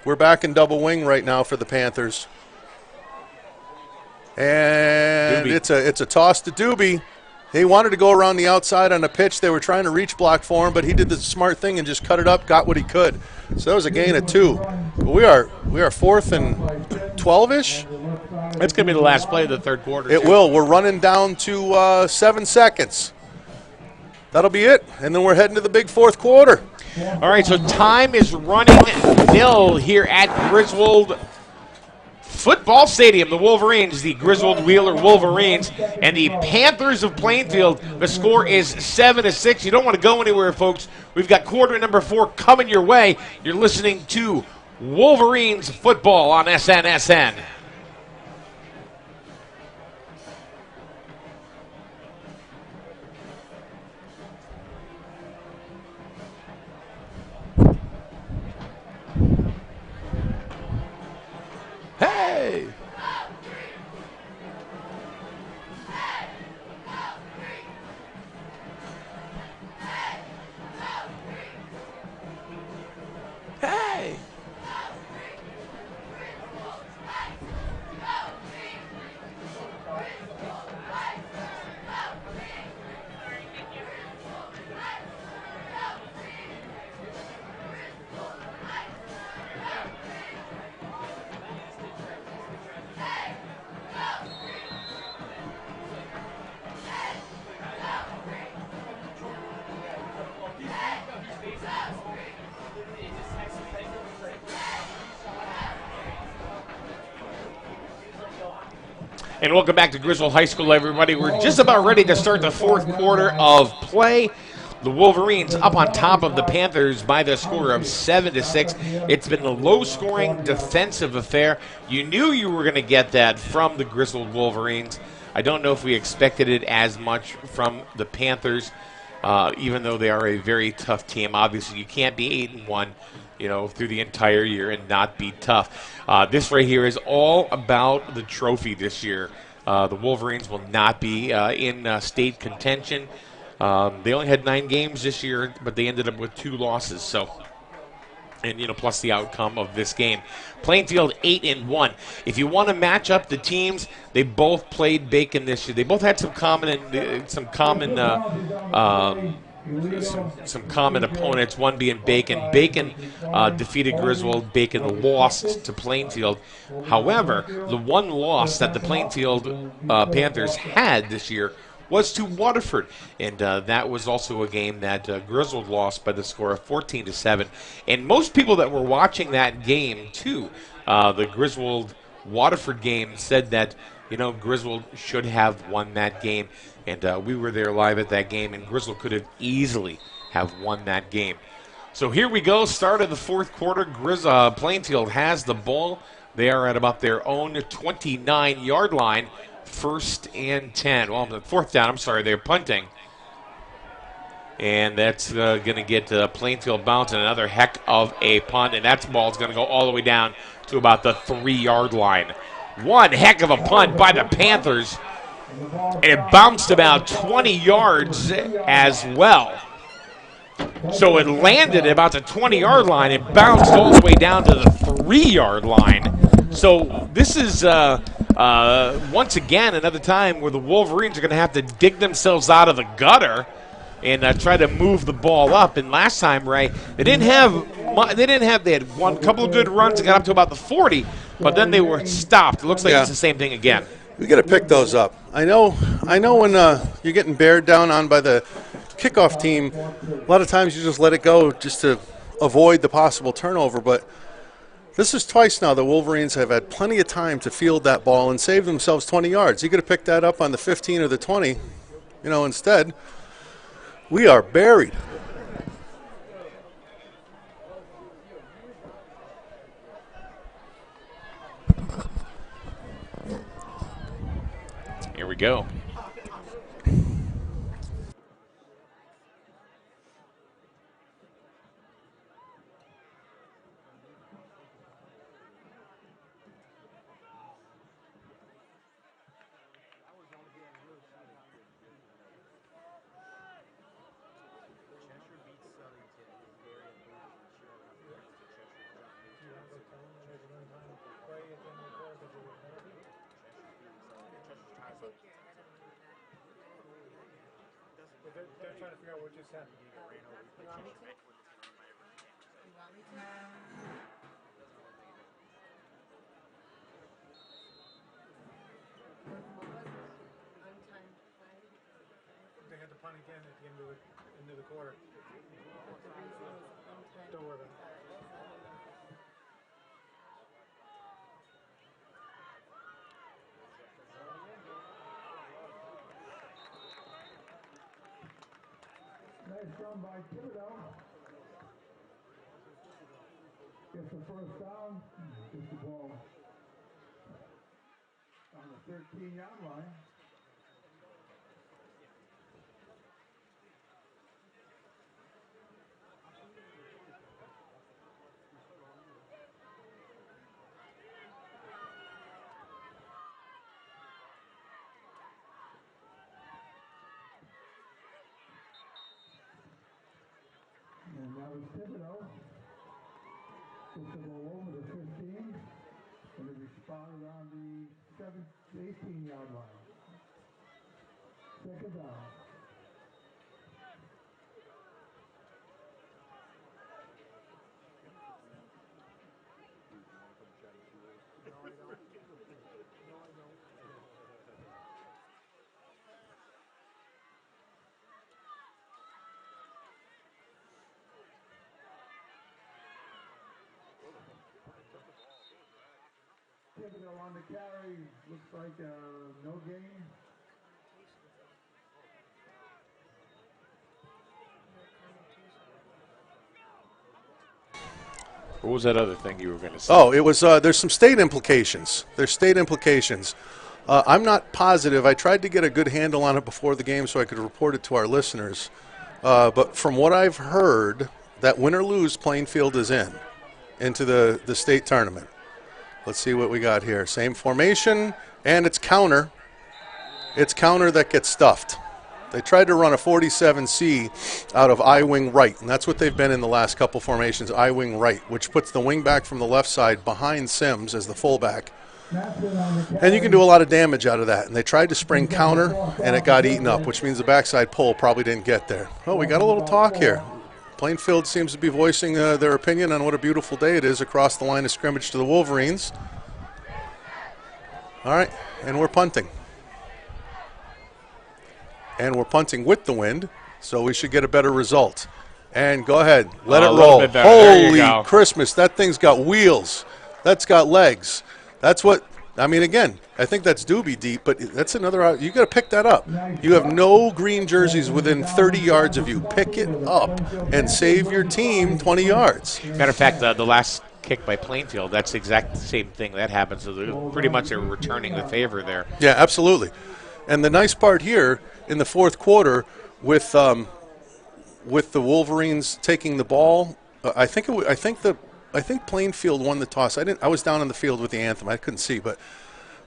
We're back in double wing right now for the Panthers. And Doobie. it's a toss to Doobie. He wanted to go around the outside on the pitch. They were trying to reach block for him, but he did the smart thing and just cut it up, got what he could. So that was a gain of 2. But we are 4th and 12-ish. It's going to be the last play of the third quarter. It will. We're running down to 7 seconds. That'll be it. And then we're heading to the big fourth quarter. All right, so time is running nil here at Griswold Football Stadium. The Wolverines, the Griswold Wheeler Wolverines, and the Panthers of Plainfield. The score is 7-6. You don't want to go anywhere, folks. We've got quarter number 4 coming your way. You're listening to Wolverines football on SNSN. Hey! Hey! And welcome back to Griswold High School, everybody. We're just about ready to start the fourth quarter of play. The Wolverines up on top of the Panthers by the score of 7-6. It's been a low-scoring defensive affair. You knew you were going to get that from the Griswold Wolverines. I don't know if we expected it as much from the Panthers, even though they are a very tough team. Obviously, you can't be 8-1, through the entire year and not be tough. This right here is all about the trophy this year. The Wolverines will not be in state contention. They only had 9 games this year, but they ended up with 2 losses. And plus the outcome of this game. Plainfield 8-1. If you want to match up the teams, they both played Bacon this year. They both had some common opponents. One being Bacon. Bacon defeated Griswold. Bacon lost to Plainfield. However, the one loss that the Plainfield Panthers had this year was to Waterford, and that was also a game that Griswold lost by the score of 14-7. And most people that were watching that game too, the Griswold Waterford game, said that Griswold should have won that game, and we were there live at that game, and Griswold could have easily have won that game. So here we go, start of the fourth quarter. Plainfield has the ball. They are at about their own 29-yard line. 1st and 10. Well, the 4th down, I'm sorry, they're punting. And that's going to get Plainfield bouncing. Another heck of a punt, and that ball's going to go all the way down to about the 3-yard line. One heck of a punt by the Panthers, and it bounced about 20 yards as well. So it landed at about the 20-yard line and bounced all the way down to the 3-yard line. So this is once again another time where the Wolverines are going to have to dig themselves out of the gutter and try to move the ball up. And last time, Ray, they had one couple of good runs and got up to about the 40, but then they were stopped. It looks like it's the same thing again. We got to pick those up. I know when you're getting bared down on by the kickoff team, a lot of times you just let it go just to avoid the possible turnover, but this is twice now the Wolverines have had plenty of time to field that ball and save themselves 20 yards. You could have picked that up on the 15 or the 20. Instead, we are buried. Here we go. They're trying to figure out what just happened. They had to punt again at the end of the quarter. Don't worry about it. Nice run by Thibodeau. Gets the first down. Gets the ball on the 13-yard line. And now it's Thibodeau. Gets the ball over the 15. And it responded on the 18-yard line. Second down. Thibodeau on the carry. Looks like no gain. What was that other thing you were going to say? Oh, it was. There's some state implications. There's state implications. I'm not positive. I tried to get a good handle on it before the game so I could report it to our listeners. But from what I've heard, that win or lose, Plainfield is into the state tournament. Let's see what we got here. Same formation, and it's counter. It's counter that gets stuffed. They tried to run a 47C out of I-wing right, and that's what they've been in the last couple formations, I-wing right, which puts the wing back from the left side behind Sims as the fullback. And you can do a lot of damage out of that. And they tried to spring counter, and it got eaten up, which means the backside pull probably didn't get there. Oh, we got a little talk here. Plainfield seems to be voicing their opinion on what a beautiful day it is across the line of scrimmage to the Wolverines. All right, and we're punting. And we're punting with the wind, so we should get a better result. And go ahead, let it roll. Holy Christmas, that thing's got wheels. That's got legs. That's what, I mean, again, I think that's doobie deep, but that's another, you got to pick that up. You have no green jerseys within 30 yards of you. Pick it up and save your team 20 yards. Matter of fact, the last kick by Plainfield, that's the exact same thing that happened. So they're pretty much they're returning the favor there. Yeah, absolutely. And the nice part here in the fourth quarter with the Wolverines taking the ball, I think Plainfield won the toss. I was down on the field with the Anthem. I couldn't see, but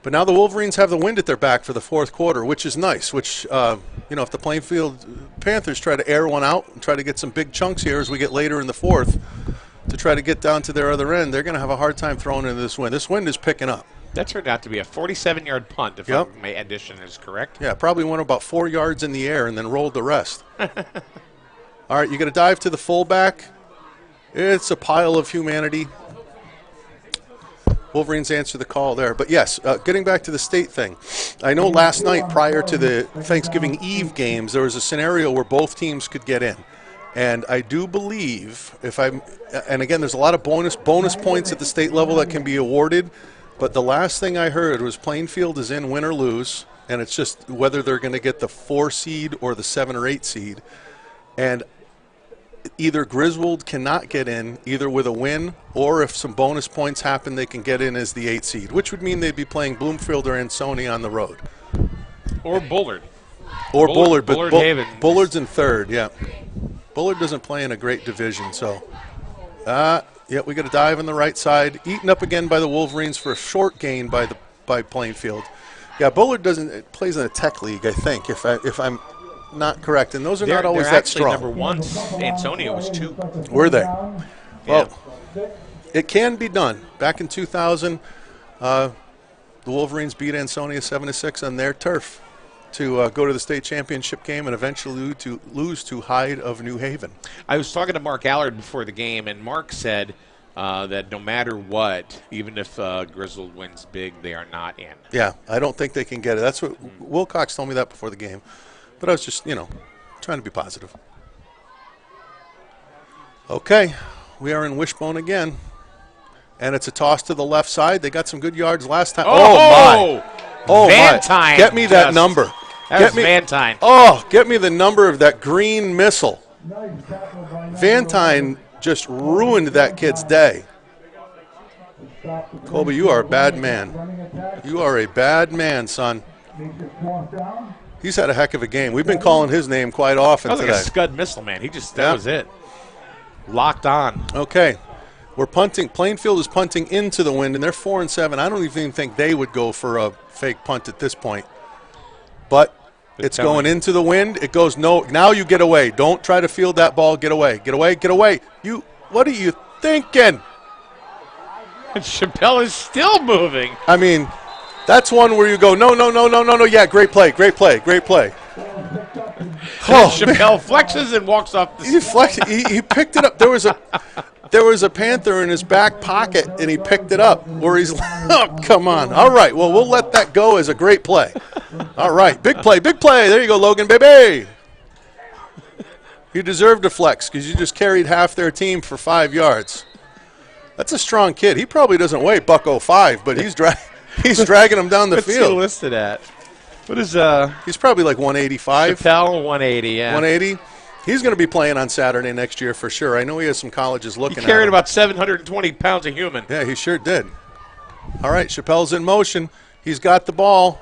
now the Wolverines have the wind at their back for the fourth quarter, which is nice. Which if the Plainfield Panthers try to air one out and try to get some big chunks here as we get later in the fourth to try to get down to their other end, they're going to have a hard time throwing into this wind. This wind is picking up. That turned out to be a 47-yard punt, if my addition is correct. Yeah, probably went about 4 yards in the air and then rolled the rest. All right, you got to dive to the fullback. It's a pile of humanity. Wolverines answer the call there. But, yes, getting back to the state thing, I know last night prior to the Thanksgiving Eve games, there was a scenario where both teams could get in. And I do believe, and again, there's a lot of bonus points at the state level that can be awarded. But the last thing I heard was Plainfield is in win or lose, and it's just whether they're going to get the 4 seed or the 7 or 8 seed. And either Griswold cannot get in, either with a win, or if some bonus points happen, they can get in as the 8 seed, which would mean they'd be playing Bloomfield or Ansonia on the road. Or Bullard. Or Bullard, but Haven. Bullard's in third, yeah. Bullard doesn't play in a great division, so. Yeah, we got a dive on the right side, eaten up again by the Wolverines for a short gain by Plainfield. Yeah, Bullard plays in a tech league, I think, if I'm not correct, and those are not always that strong. Number one, Ansonia was 2. Were they? Yeah. Well, it can be done. Back in 2000, the Wolverines beat Ansonia 7-6 on their turf to go to the state championship game and eventually to lose to Hyde of New Haven. I was talking to Mark Allard before the game, and Mark said that no matter what, even if Griswold wins big, they are not in. Yeah, I don't think they can get it. That's what Wilcox told me that before the game. But I was just, trying to be positive. Okay, we are in Wishbone again. And it's a toss to the left side. They got some good yards last time. Oh my. Oh, Vantine. Get me that number. That's Vantine. Oh, get me the number of that green missile. Vantine just ruined that kid's day. Colby, you are a bad man. You are a bad man, son. He's had a heck of a game. We've been calling his name quite often today. That was like a Scud missile, man. That was it. Locked on. Okay. We're punting. Plainfield is punting into the wind, and they're 4-7. I don't even think they would go for a fake punt at this point. But it's going into the wind. It goes no. Now you get away. Don't try to field that ball. Get away. Get away. Get away. What are you thinking? And Chappelle is still moving. I mean, that's one where you go, no. Yeah, great play. Oh, Chappelle flexes and walks off the He picked it up. There was a Panther in his back pocket, and he picked it up where he's like, oh, come on. All right, well, we'll let that go as a great play. All right, big play. There you go, Logan, baby. You deserved a flex because you just carried half their team for 5 yards. That's a strong kid. He probably doesn't weigh $105, but he's dragging him down the What's he field. listed at? What is He's probably like 185. Chappelle 180? Yeah, 180. He's going to be playing on Saturday next year for sure. I know he has some colleges looking He at carried him. about 720 pounds of human. Yeah, he sure did. All right, Chappelle's in motion. He's got the ball.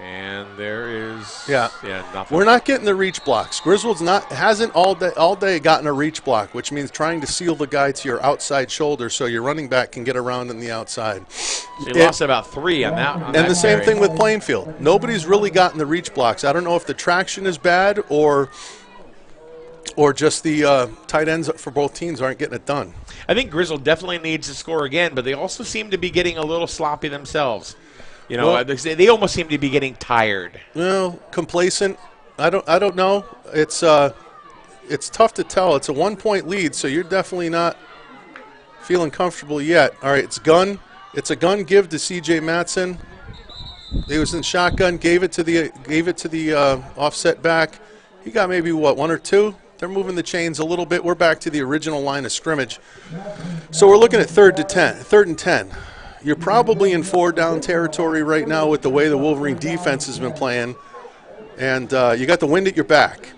And there is nothing. We're not getting the reach blocks. Griswold's hasn't all day gotten a reach block, which means trying to seal the guy to your outside shoulder so your running back can get around on the outside. So he lost about 3 on that. And the same thing with Plainfield. Nobody's really gotten the reach blocks. I don't know if the traction is bad or just the tight ends for both teams aren't getting it done. I think Griswold definitely needs to score again, but they also seem to be getting a little sloppy themselves. You know, Well, they almost seem to be getting tired. Well, complacent. I don't know. It's tough to tell. It's a 1-point lead, so you're definitely not feeling comfortable yet. All right, it's gun. It's a gun give to C.J. Matson. He was in shotgun. Gave it to the offset back. He got maybe 1 or 2. They're moving the chains a little bit. We're back to the original line of scrimmage. So we're looking at 3rd and 10. You're probably in 4-down territory right now with the way the Wolverine defense has been playing. And you got the wind at your back.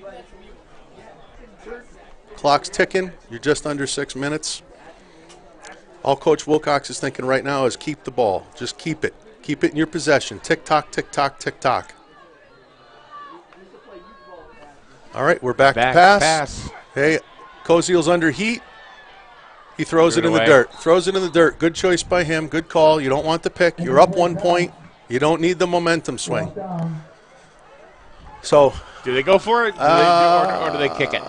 Clock's ticking. You're just under 6 minutes. All Coach Wilcox is thinking right now is keep the ball. Just keep it. Keep it in your possession. Tick-tock, tick-tock, tick-tock. All right, we're back to pass. Hey, Koziel's under heat. He throws it in the dirt. Throws it in the dirt. Good choice by him. Good call. You don't want the pick. You're up 1 point. You don't need the momentum swing. So, do they go for it? Or do they kick it?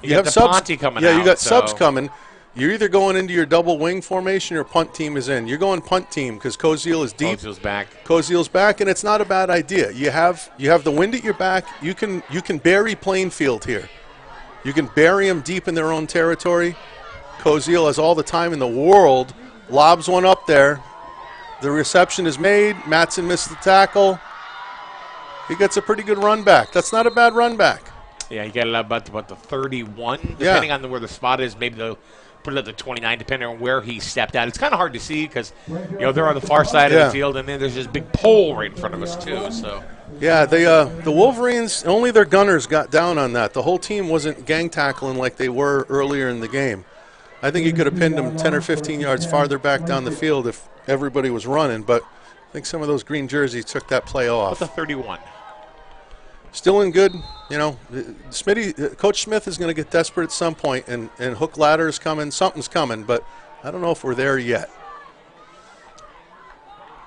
You have subs coming out. Yeah, you got subs coming. You're either going into your double wing formation or punt team is in. You're going punt team because Koziel is deep. Koziel's back, and it's not a bad idea. You have the wind at your back. You can bury Plainfield here. You can bury them deep in their own territory. Koziel has all the time in the world. Lobs one up there. The reception is made. Matson missed the tackle. He gets a pretty good run back. That's not a bad run back. Yeah, you got about the 31, depending on where the spot is. Maybe they'll put it at the 29, depending on where he stepped out. It's kind of hard to see because they're on the far side of the field, and then there's this big pole right in front of us too. So. Yeah, the Wolverines, only their gunners got down on that. The whole team wasn't gang tackling like they were earlier in the game. I think you could have pinned them 10 or 15 yards farther back down the field if everybody was running, but I think some of those green jerseys took that play off. What's the 31? Still in good, Coach Smith is going to get desperate at some point, and hook ladder is coming. Something's coming, but I don't know if we're there yet.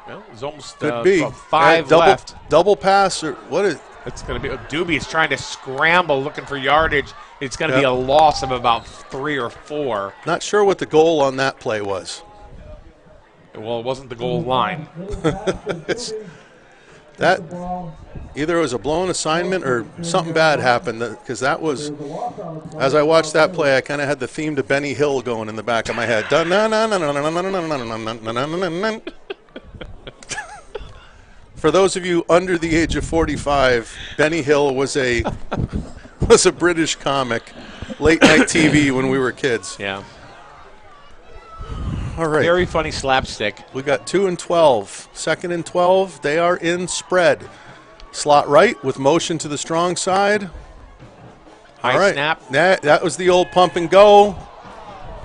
Well, there's almost could be 5 left. Double pass or what is? It's going to be Doobie's trying to scramble, looking for yardage. It's going to be a loss of about 3 or 4. Not sure what the goal on that play was. Well, it wasn't the goal line. That either it was a blown assignment or something bad happened because that was. As I watched that play, I kind of had the theme to Benny Hill going in the back of my head. For those of you under the age of 45, Benny Hill was a British comic, late night TV when we were kids. Yeah. All right. Very funny slapstick. We got 2 and 12. 2nd and 12. They are in spread. Slot right with motion to the strong side. High snap. That was the old pump and go.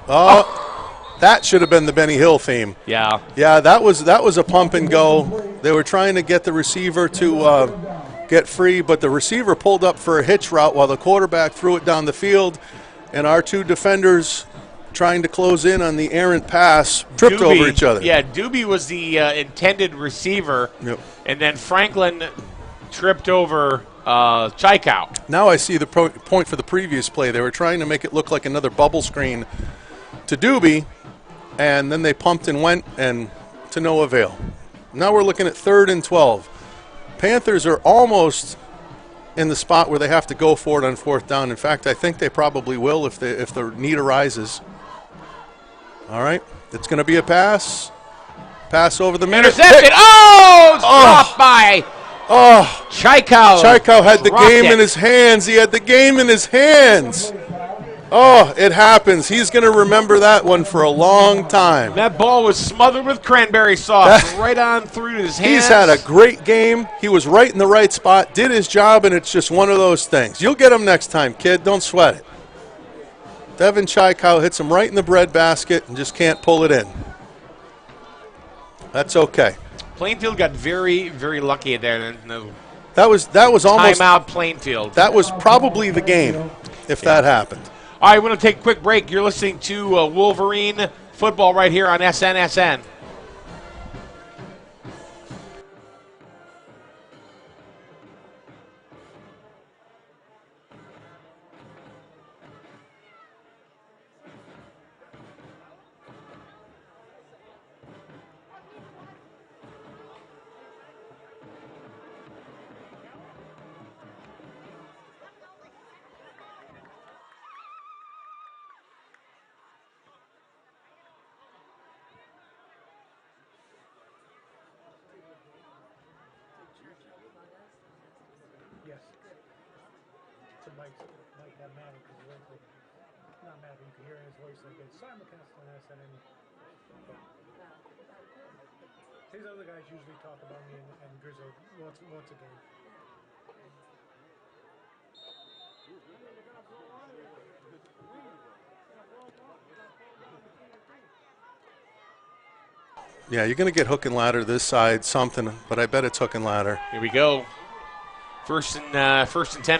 That should have been the Benny Hill theme. Yeah. Yeah, that was a pump and go. They were trying to get the receiver to get free, but the receiver pulled up for a hitch route while the quarterback threw it down the field, and our 2 defenders trying to close in on the errant pass tripped over each other. Yeah, Doobie was the intended receiver, and then Franklin tripped over Chaikow. Now I see the point for the previous play. They were trying to make it look like another bubble screen to Doobie, and then they pumped and went, and to no avail. Now we're looking at 3rd and 12. Panthers are almost in the spot where they have to go for it on 4th down. In fact, I think they probably will if the need arises. All right, it's going to be a pass. Pass over the middle. Intercepted. Oh, dropped by Chaikow. Chaikow had the game in his hands. He had the game in his hands. Oh, it happens. He's going to remember that one for a long time. That ball was smothered with cranberry sauce right on through his hands. He's had a great game. He was right in the right spot, did his job, and it's just one of those things. You'll get him next time, kid. Don't sweat it. Devin Chaikow hits him right in the breadbasket and just can't pull it in. That's okay. Plainfield got very, very lucky there. That was almost timeout Plainfield. That was probably the game if that happened. All right, we're going to take a quick break. You're listening to Wolverine football right here on SNSN. Yes. To Mike got mad because he went like, not mad, you can hear in his voice like it's simulcast on SNN. These other guys usually talk about me and Griswold once a game. Yeah, you're going to get hook and ladder this side, something, but I bet it's hook and ladder. Here we go. First and 10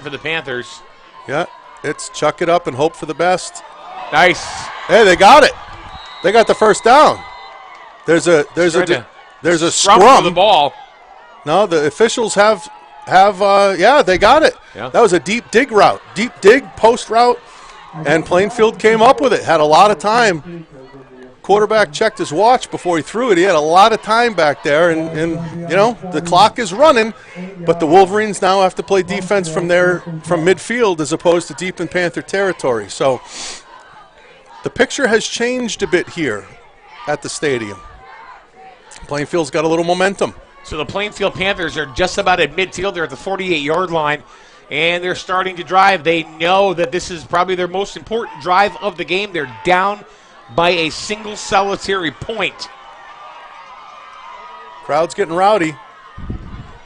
for the Panthers. Yeah, it's chuck it up and hope for the best. Nice. Hey, they got it. They got the first down. There's a for scrum. the ball. No, the officials have they got it. Yeah. That was a deep dig route, deep dig post route, and Plainfield came up with it. Had a lot of time. Quarterback checked his watch before he threw it. He had a lot of time back there, and the clock is running, but the Wolverines now have to play defense from midfield as opposed to deep in Panther territory. So the picture has changed a bit here at the stadium. Plainfield's got a little momentum. So the Plainfield Panthers are just about at midfield. They're at the 48-yard line, and they're starting to drive. They know that this is probably their most important drive of the game. They're down by a single solitary point. Crowd's getting rowdy.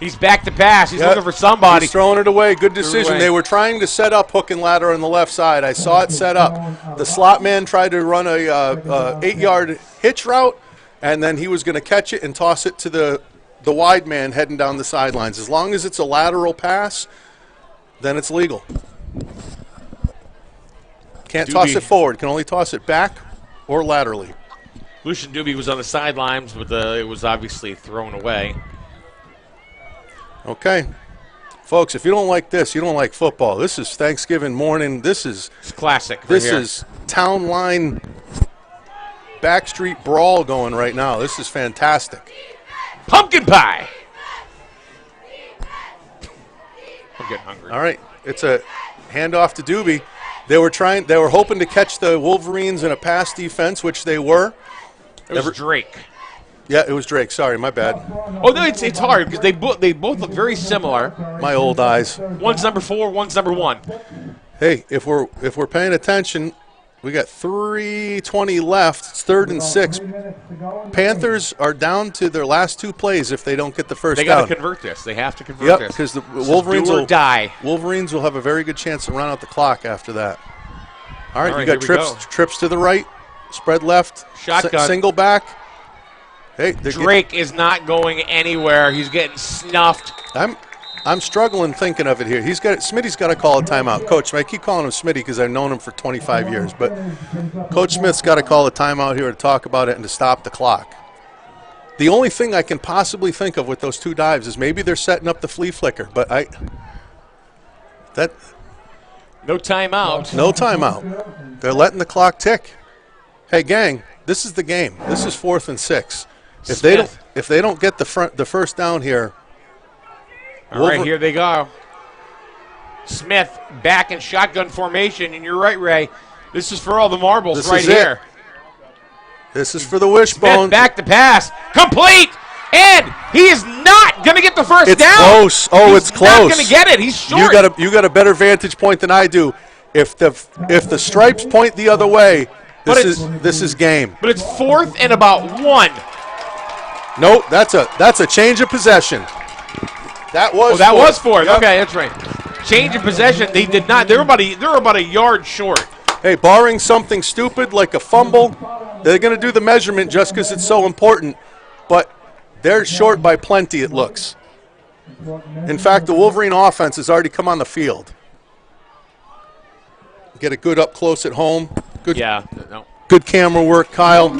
He's back to pass. He's looking for somebody. He's throwing it away. Good decision. They were trying to set up hook and ladder on the left side. I saw it set up. The slot man tried to run a 8-yard hitch route, and then he was going to catch it and toss it to the wide man heading down the sidelines. As long as it's a lateral pass, then it's legal. Can't toss it forward. Can only toss it back or laterally. Lucian Doobie was on the sidelines, but it was obviously thrown away. Okay. Folks, if you don't like this, you don't like football. This is Thanksgiving morning. It's classic. This is town line backstreet brawl going right now. This is fantastic. Pumpkin pie. I'm getting hungry. All right. It's a handoff to Doobie. They were hoping to catch the Wolverines in a pass defense, which they were. It was Drake. Yeah, it was Drake. Sorry, my bad. Oh, no, it's hard because they both look very similar. My old eyes. One's number 4, one's number 1. Hey, if we're paying attention, we got 3:20 left. It's 3rd and 6. Panthers are down to their last 2 plays if they don't get the first down. They got to convert this. They have to convert this. Because the Wolverines will die. Wolverines will have a very good chance to run out the clock after that. All right, you got trips to the right, spread left, shotgun, single back. Hey, Drake is not going anywhere. He's getting snuffed. I'm struggling thinking of it here. Smitty's got to call a timeout. Coach, I keep calling him Smitty because I've known him for 25 years, but Coach Smith's got to call a timeout here to talk about it and to stop the clock. The only thing I can possibly think of with those 2 dives is maybe they're setting up the flea flicker, but no timeout. No timeout. They're letting the clock tick. Hey, gang, this is the game. This is 4th and 6. If they don't get the first down here. All right, here they go. Smith back in shotgun formation, and you're right, Ray. This is for all the marbles right here. This is for the wishbone. Smith back to pass. Complete! And he is not going to get the first down. It's close. Oh, it's close. He's not going to get it. He's short. You got a better vantage point than I do. If the stripes point the other way, this is game. But it's 4th and about 1. Nope, that's a change of possession. That was was 4th. Yep. Okay, that's right. Change of possession. They did not. They're about a yard short. Hey, barring something stupid like a fumble, they're going to do the measurement just because it's so important. But they're short by plenty, it looks. In fact, the Wolverine offense has already come on the field. Get a good up close at home. Good, Yeah. No. good camera work, Kyle.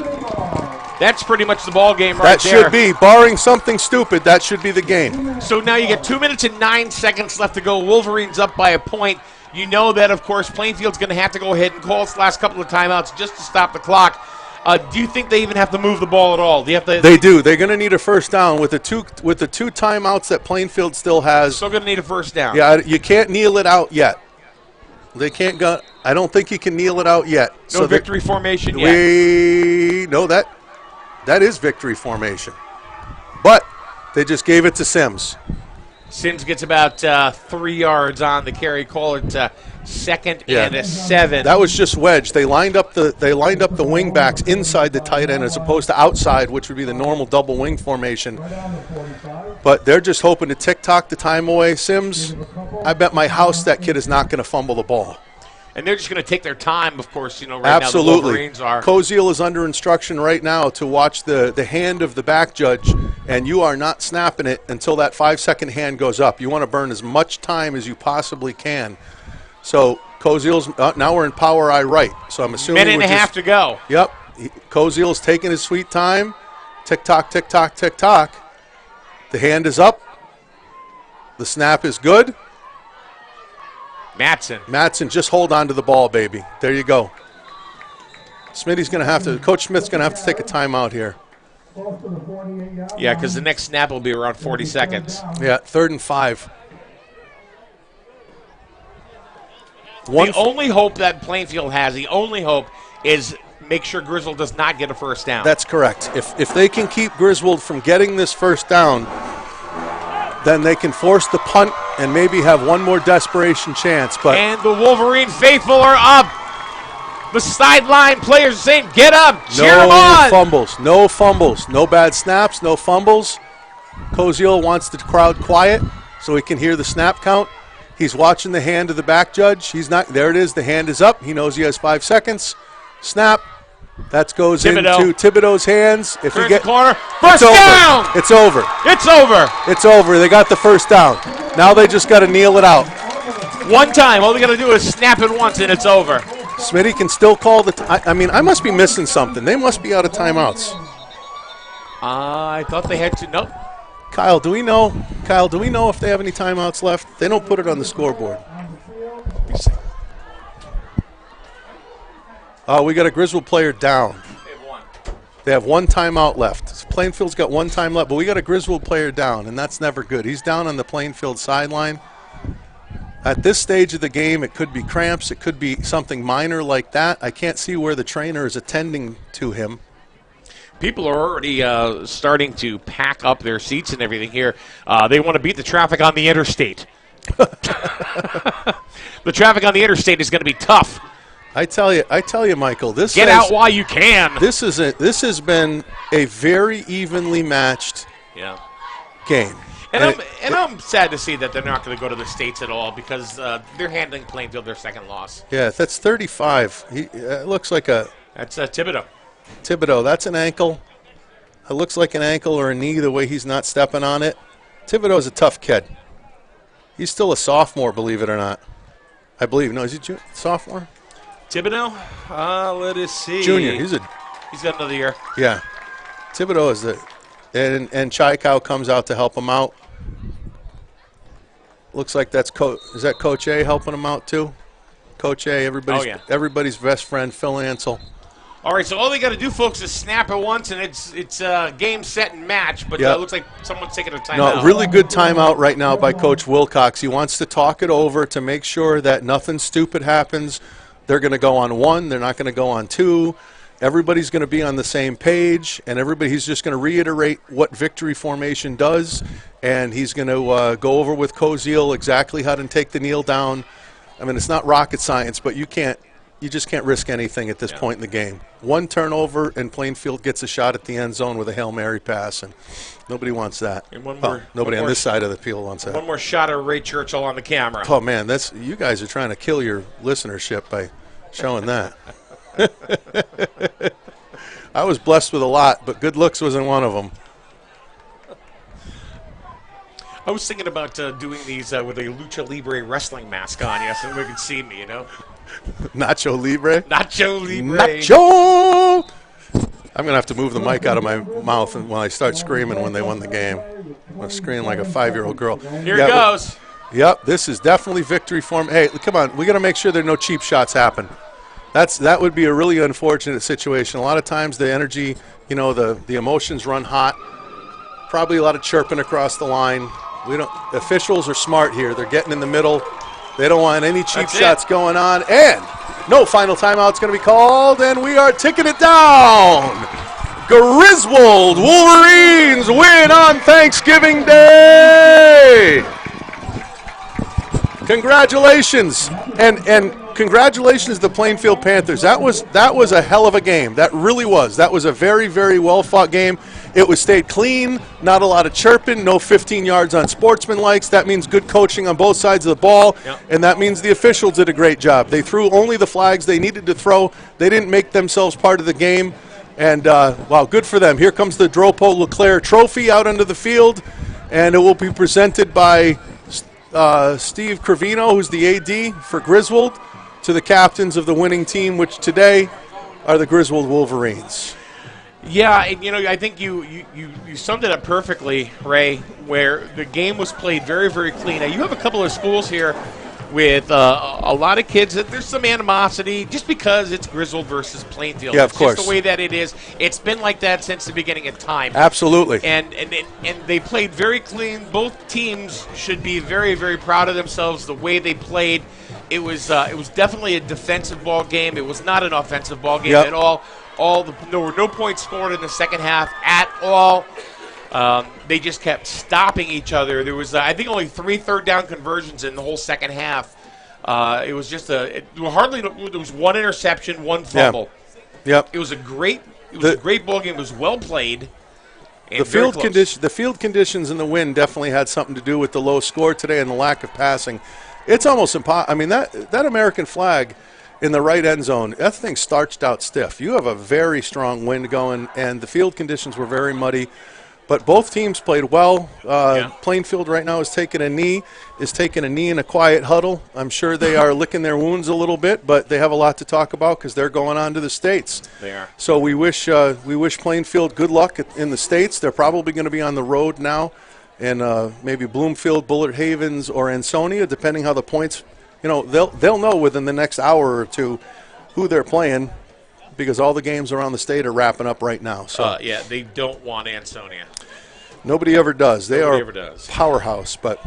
That's pretty much the ball game right That there. should be, barring something stupid, that should be the game. So now you get 2 minutes and 9 seconds left to go. Wolverines up by a point. You know that, of course, Plainfield's going to have to go ahead and call its last couple of timeouts just to stop the clock. Do you think they even have to move the ball at all? Do you have to? They do. They're going to need a first down with the two timeouts that Plainfield still has. Still going to need a first down. Yeah, you can't kneel it out yet. They can't go. I don't think you can kneel it out yet. No victory formation yet. No, that is victory formation. But they just gave it to Sims. Sims gets about 3 yards on the carry. Call it 2nd and a 7. That was just wedge. They lined up the wing backs inside the tight end as opposed to outside, which would be the normal double wing formation. But they're just hoping to tick-tock the time away. Sims, I bet my house that kid is not going to fumble the ball. And they're just going to take their time, of course, right Absolutely. now the Wolverines are. Koziel is under instruction right now to watch the hand of the back judge, and you are not snapping it until that 5-second hand goes up. You want to burn as much time as you possibly can. So Koziel's now we're in power eye right. So I'm assuming Minute and a half to go. Yep. Koziel's taking his sweet time. Tick-tock, tick-tock, tick-tock. The hand is up. The snap is good. Matson, just hold on to the ball, baby. There you go. Coach Smith's going to have to take a timeout here. Yeah, because the next snap will be around 40 seconds. Yeah, 3rd and 5. The only hope that Plainfield has, is make sure Griswold does not get a first down. That's correct. If they can keep Griswold from getting this first down, then they can force the punt and maybe have one more desperation chance. But and the Wolverine faithful are up. The sideline players are saying, get up, cheer them on. No fumbles, no bad snaps, no fumbles. Koziel wants the crowd quiet so he can hear the snap count. He's watching the hand of the back judge. He's not. There it is. The hand is up. He knows he has 5 seconds. Snap. That goes into Thibodeau's hands. If Turn you get the corner, first down. It's over. It's over. It's over. They got the first down. Now they just got to kneel it out. One time. All they got to do is snap it once, and it's over. Smitty can still call the. I must be missing something. They must be out of timeouts. I thought they had to. Nope. Kyle, do we know if they have any timeouts left? They don't put it on the scoreboard. We got a Griswold player down. They have one timeout left. Plainfield's got one time left, but we got a Griswold player down, and that's never good. He's down on the Plainfield sideline. At this stage of the game, it could be cramps. It could be something minor like that. I can't see where the trainer is attending to him. People are already starting to pack up their seats and everything here. They want to beat the traffic on the interstate. The traffic on the interstate is going to be tough. I tell you, Michael. Get out while you can. This has been a very evenly matched game. And I'm sad to see that they're not going to go to the States at all because they're handling Plainfield their second loss. Yeah, that's 35. It looks like a. That's Thibodeau. That's an ankle. It looks like an ankle or a knee the way he's not stepping on it. Thibodeau's a tough kid. He's still a sophomore, believe it or not. I believe. No, is he sophomore? Thibodeau? Let us see. Junior. He's got another year. Yeah. Thibodeau is and Chai Cow comes out to help him out. Looks like is that Coach A helping him out too? Coach A, everybody's best friend, Phil Ansel. All right, so all they got to do, folks, is snap it once, and it's game, set, and match. But it looks like someone's taking a timeout. No, really good timeout right now by Coach Wilcox. He wants to talk it over to make sure that nothing stupid happens. They're going to go on 1. They're not going to go on 2. Everybody's going to be on the same page, and he's just going to reiterate what victory formation does, and he's going to go over with Koziel exactly how to take the kneel down. I mean, it's not rocket science, but you just can't risk anything at this point in the game. One turnover and Plainfield gets a shot at the end zone with a Hail Mary pass, and nobody wants that. And nobody on this side of the field wants that. One more shot of Ray Churchill on the camera. Oh, man, you guys are trying to kill your listenership by showing that. I was blessed with a lot, but good looks wasn't one of them. I was thinking about doing these with a Lucha Libre wrestling mask on, so nobody could see me, Nacho Libre? Nacho Libre. Nacho! I'm going to have to move the mic out of my mouth when I start screaming when they won the game. I'm going to scream like a 5-year-old girl. Here it goes. Yep, this is definitely victory form. Hey, come on. We got to make sure there are no cheap shots happen. That would be a really unfortunate situation. A lot of times the energy, the emotions run hot. Probably a lot of chirping across the line. Officials are smart here. They're getting in the middle. They don't want any cheap shots going on. And no final timeout's going to be called, and we are ticking it down. Griswold Wolverines win on Thanksgiving Day. Congratulations. And congratulations to the Plainfield Panthers. That was a hell of a game. That really was. That was a very, very well-fought game. It was stayed clean, not a lot of chirping, no 15 yards on sportsmanlikes. That means good coaching on both sides of the ball, and that means the officials did a great job. They threw only the flags they needed to throw. They didn't make themselves part of the game, and, wow, good for them. Here comes the Dropo LeClaire Trophy out onto the field, and it will be presented by Steve Vino, who's the AD for Griswold, to the captains of the winning team, which today are the Griswold Wolverines. Yeah, and I think you summed it up perfectly, Ray, where the game was played very, very clean. Now, you have a couple of schools here with a lot of kids. There's some animosity just because it's Griswold versus Plainfield. Yeah, of course. It's just the way that it is. It's been like that since the beginning of time. Absolutely. And they played very clean. Both teams should be very, very proud of themselves, the way they played. It was definitely a defensive ball game. It was not an offensive ball game at all. There were no points scored in the second half at all. They just kept stopping each other. There was, I think, only 3 third-down conversions in the whole second half. It was just there was one interception, one fumble. Yep. It was a great ball game. It was well played. The field conditions and the wind definitely had something to do with the low score today and the lack of passing. It's almost impossible. I mean, that American flag in the right end zone, that thing starched out stiff. You have a very strong wind going, and the field conditions were very muddy. But both teams played well. Plainfield right now is taking a knee in a quiet huddle. I'm sure they are licking their wounds a little bit, but they have a lot to talk about because they're going on to the States. They are. So we wish Plainfield good luck in the States. They're probably going to be on the road now in maybe Bloomfield, Bullard Havens, or Ansonia, depending how the points. They'll know within the next hour or two who they're playing because all the games around the state are wrapping up right now. So they don't want Ansonia. Nobody ever does. Nobody ever does. Powerhouse, but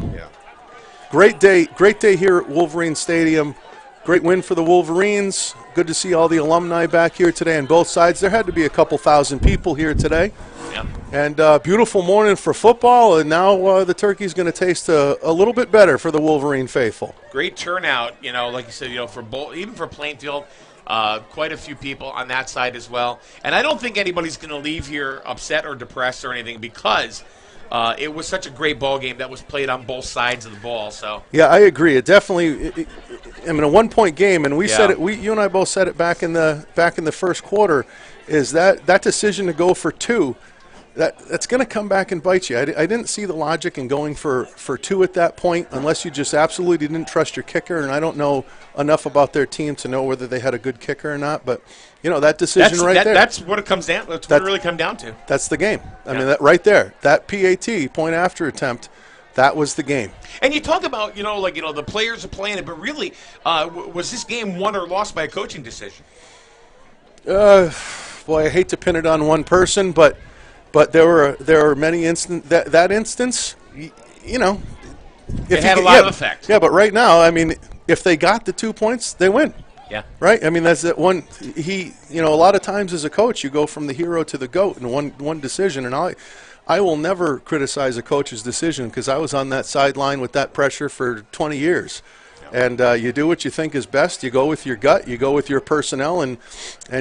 great day here at Wolverine Stadium. Great win for the Wolverines. Good to see all the alumni back here today on both sides. There had to be a couple thousand people here today. Yep. And beautiful morning for football, and now the turkey's going to taste a little bit better for the Wolverine faithful. Great turnout, like you said, for both, even for Plainfield, quite a few people on that side as well. And I don't think anybody's going to leave here upset or depressed or anything because it was such a great ball game that was played on both sides of the ball. So yeah, I agree. It definitely. I mean, a 1-point game, and we said it. You and I both said it back in the first quarter. Is that decision to go for 2? That's going to come back and bite you. I didn't see the logic in going for 2 at that point unless you just absolutely didn't trust your kicker, and I don't know enough about their team to know whether they had a good kicker or not. But, that decision there. That's what it comes down. That's what it really comes down to. That's the game. I mean, that right there, that PAT, point after attempt, that was the game. And you talk about, the players are playing it, but really, was this game won or lost by a coaching decision? Boy, I hate to pin it on one person, but there were many instances. That instance, it had a lot of effect. Yeah, but right now, I mean, if they got the 2 points, they win. Yeah. Right? I mean, that's that one. A lot of times as a coach, you go from the hero to the GOAT in one decision. And I will never criticize a coach's decision because I was on that sideline with that pressure for 20 years. And you do what you think is best. You go with your gut. You go with your personnel, and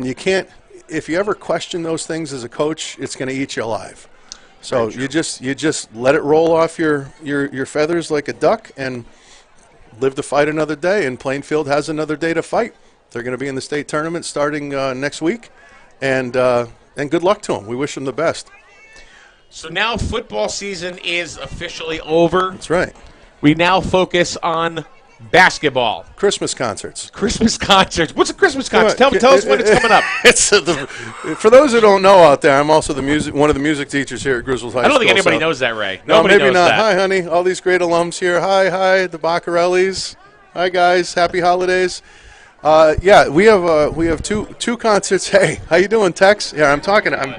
you can't. If you ever question those things as a coach, it's going to eat you alive. So you just let it roll off your feathers like a duck and live to fight another day. And Plainfield has another day to fight. They're going to be in the state tournament starting next week, and good luck to them. We wish them the best. So now football season is officially over. That's right. We now focus on basketball. Christmas concerts. Christmas concerts. What's a Christmas concert? Tell us when it's coming up. For those who don't know out there, I'm also one of the music teachers here at Griswold High School. I don't think anybody knows that, Ray. No, Nobody maybe knows not. that. Hi, honey. All these great alums here. Hi, the Baccarellis. Hi, guys. Happy holidays. We have two concerts. Hey, how you doing, Tex? Yeah, I'm talking. I'm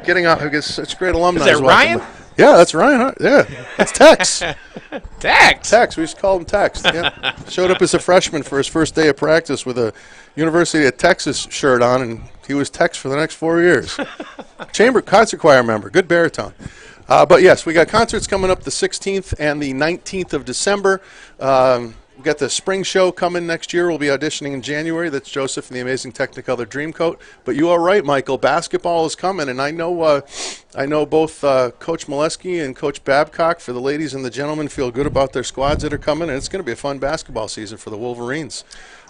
getting out. I guess such great alumni. Is that Ryan? Yeah, that's Ryan. Huh? Yeah, that's Tex. Tex. We used to call him Tex. Yeah. Showed up as a freshman for his first day of practice with a University of Texas shirt on, and he was Tex for the next 4 years. Chamber concert choir member, good baritone. But yes, we got concerts coming up the 16th and the 19th of December. We've got the spring show coming next year. We'll be auditioning in January. That's Joseph and the Amazing Technicolor Dreamcoat. But you are right, Michael. Basketball is coming, and I know both Coach Molesky and Coach Babcock, for the ladies and the gentlemen, feel good about their squads that are coming, and it's going to be a fun basketball season for the Wolverines.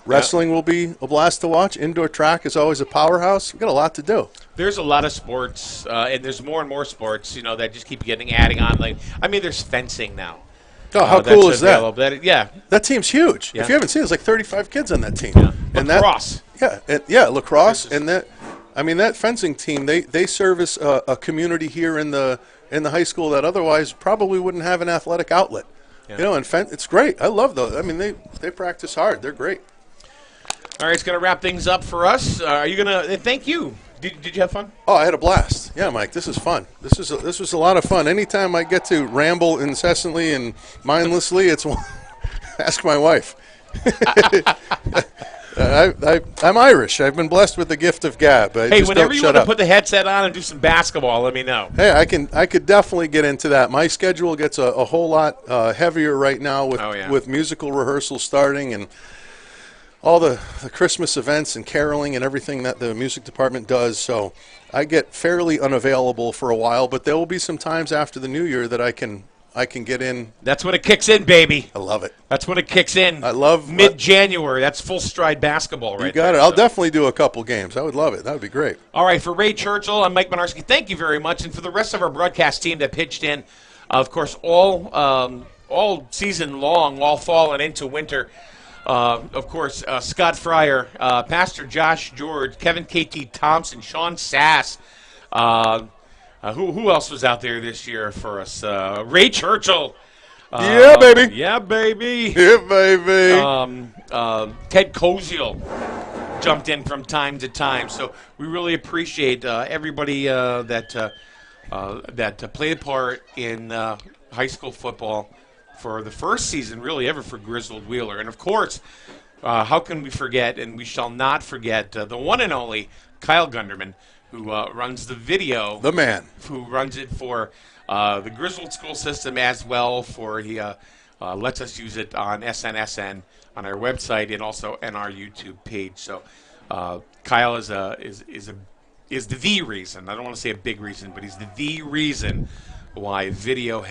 Wrestling will be a blast to watch. Indoor track is always a powerhouse. We've got a lot to do. There's a lot of sports, and there's more and more sports, that just keep adding on. There's fencing now. Oh, how cool is that? That team's huge. Yeah. If you haven't seen it, there's like 35 kids on that team. Yeah. And lacrosse. Lacrosse. And that fencing team, they service a community here in the high school that otherwise probably wouldn't have an athletic outlet. Yeah. And it's great. I love those. They practice hard. They're great. All right, it's going to wrap things up for us. Are you going to thank you? Did you have fun? Oh, I had a blast. Yeah, Mike, this is fun. This was a lot of fun. Anytime I get to ramble incessantly and mindlessly, it's ask my wife. I'm Irish. I've been blessed with the gift of gab. Whenever you want to put the headset on and do some basketball, let me know. Hey, I could definitely get into that. My schedule gets a whole lot heavier right now with musical rehearsals starting and all the Christmas events and caroling and everything that the music department does. So I get fairly unavailable for a while, but there will be some times after the new year that I can get in. That's when it kicks in, baby. I love it. That's when it kicks in. I love mid-January. That's full stride basketball right there. You got it. I'll definitely do a couple games. I would love it. That would be great. All right, for Ray Churchill, I'm Mike Bonarski. Thank you very much. And for the rest of our broadcast team that pitched in, of course, all season long, all fall and into winter, of course, Scott Fryer, Pastor Josh George, Kevin K.T. Thompson, Sean Sass. Who else was out there this year for us? Ray Churchill. Yeah, baby. Yeah, baby. Yeah, baby. Ted Koziel jumped in from time to time. So we really appreciate everybody that played a part in high school football for the first season, really, ever for Griswold Wheeler. And, of course, how can we forget, and we shall not forget, the one and only Kyle Gunderman, who runs the video. The man. Who runs it for the Griswold school system as well. He lets us use it on SNSN, on our website, and also on our YouTube page. So Kyle is the reason. I don't want to say a big reason, but he's the reason why video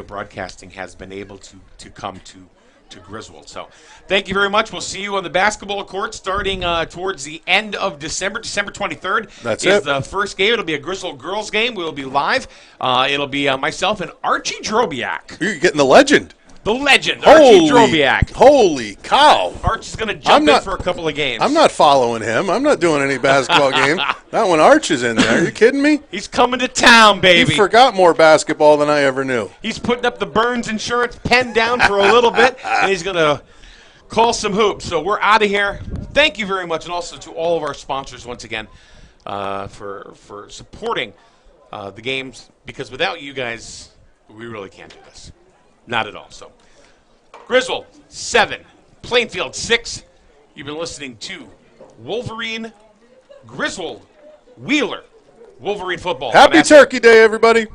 broadcasting has been able to come to Griswold. So thank you very much. We'll see you on the basketball court starting towards the end of December 23rd. That's is the first game. It'll be a Griswold girls game. We'll be live. It'll be myself and Archie Drobiak. You're getting the legend. The legend, Archie Drobiak. Holy cow. Archie's going to jump in for a couple of games. I'm not following him. I'm not doing any basketball game. Not when Arch is in there. Are you kidding me? He's coming to town, baby. He forgot more basketball than I ever knew. He's putting up the Burns Insurance pen down for a little bit, and he's going to call some hoops. So we're out of here. Thank you very much, and also to all of our sponsors once again for supporting the games, because without you guys, we really can't do this. Not at all. So Griswold 7, Plainfield 6. You've been listening to Wolverine, Griswold, Wheeler, Wolverine football. Happy Turkey Day, everybody.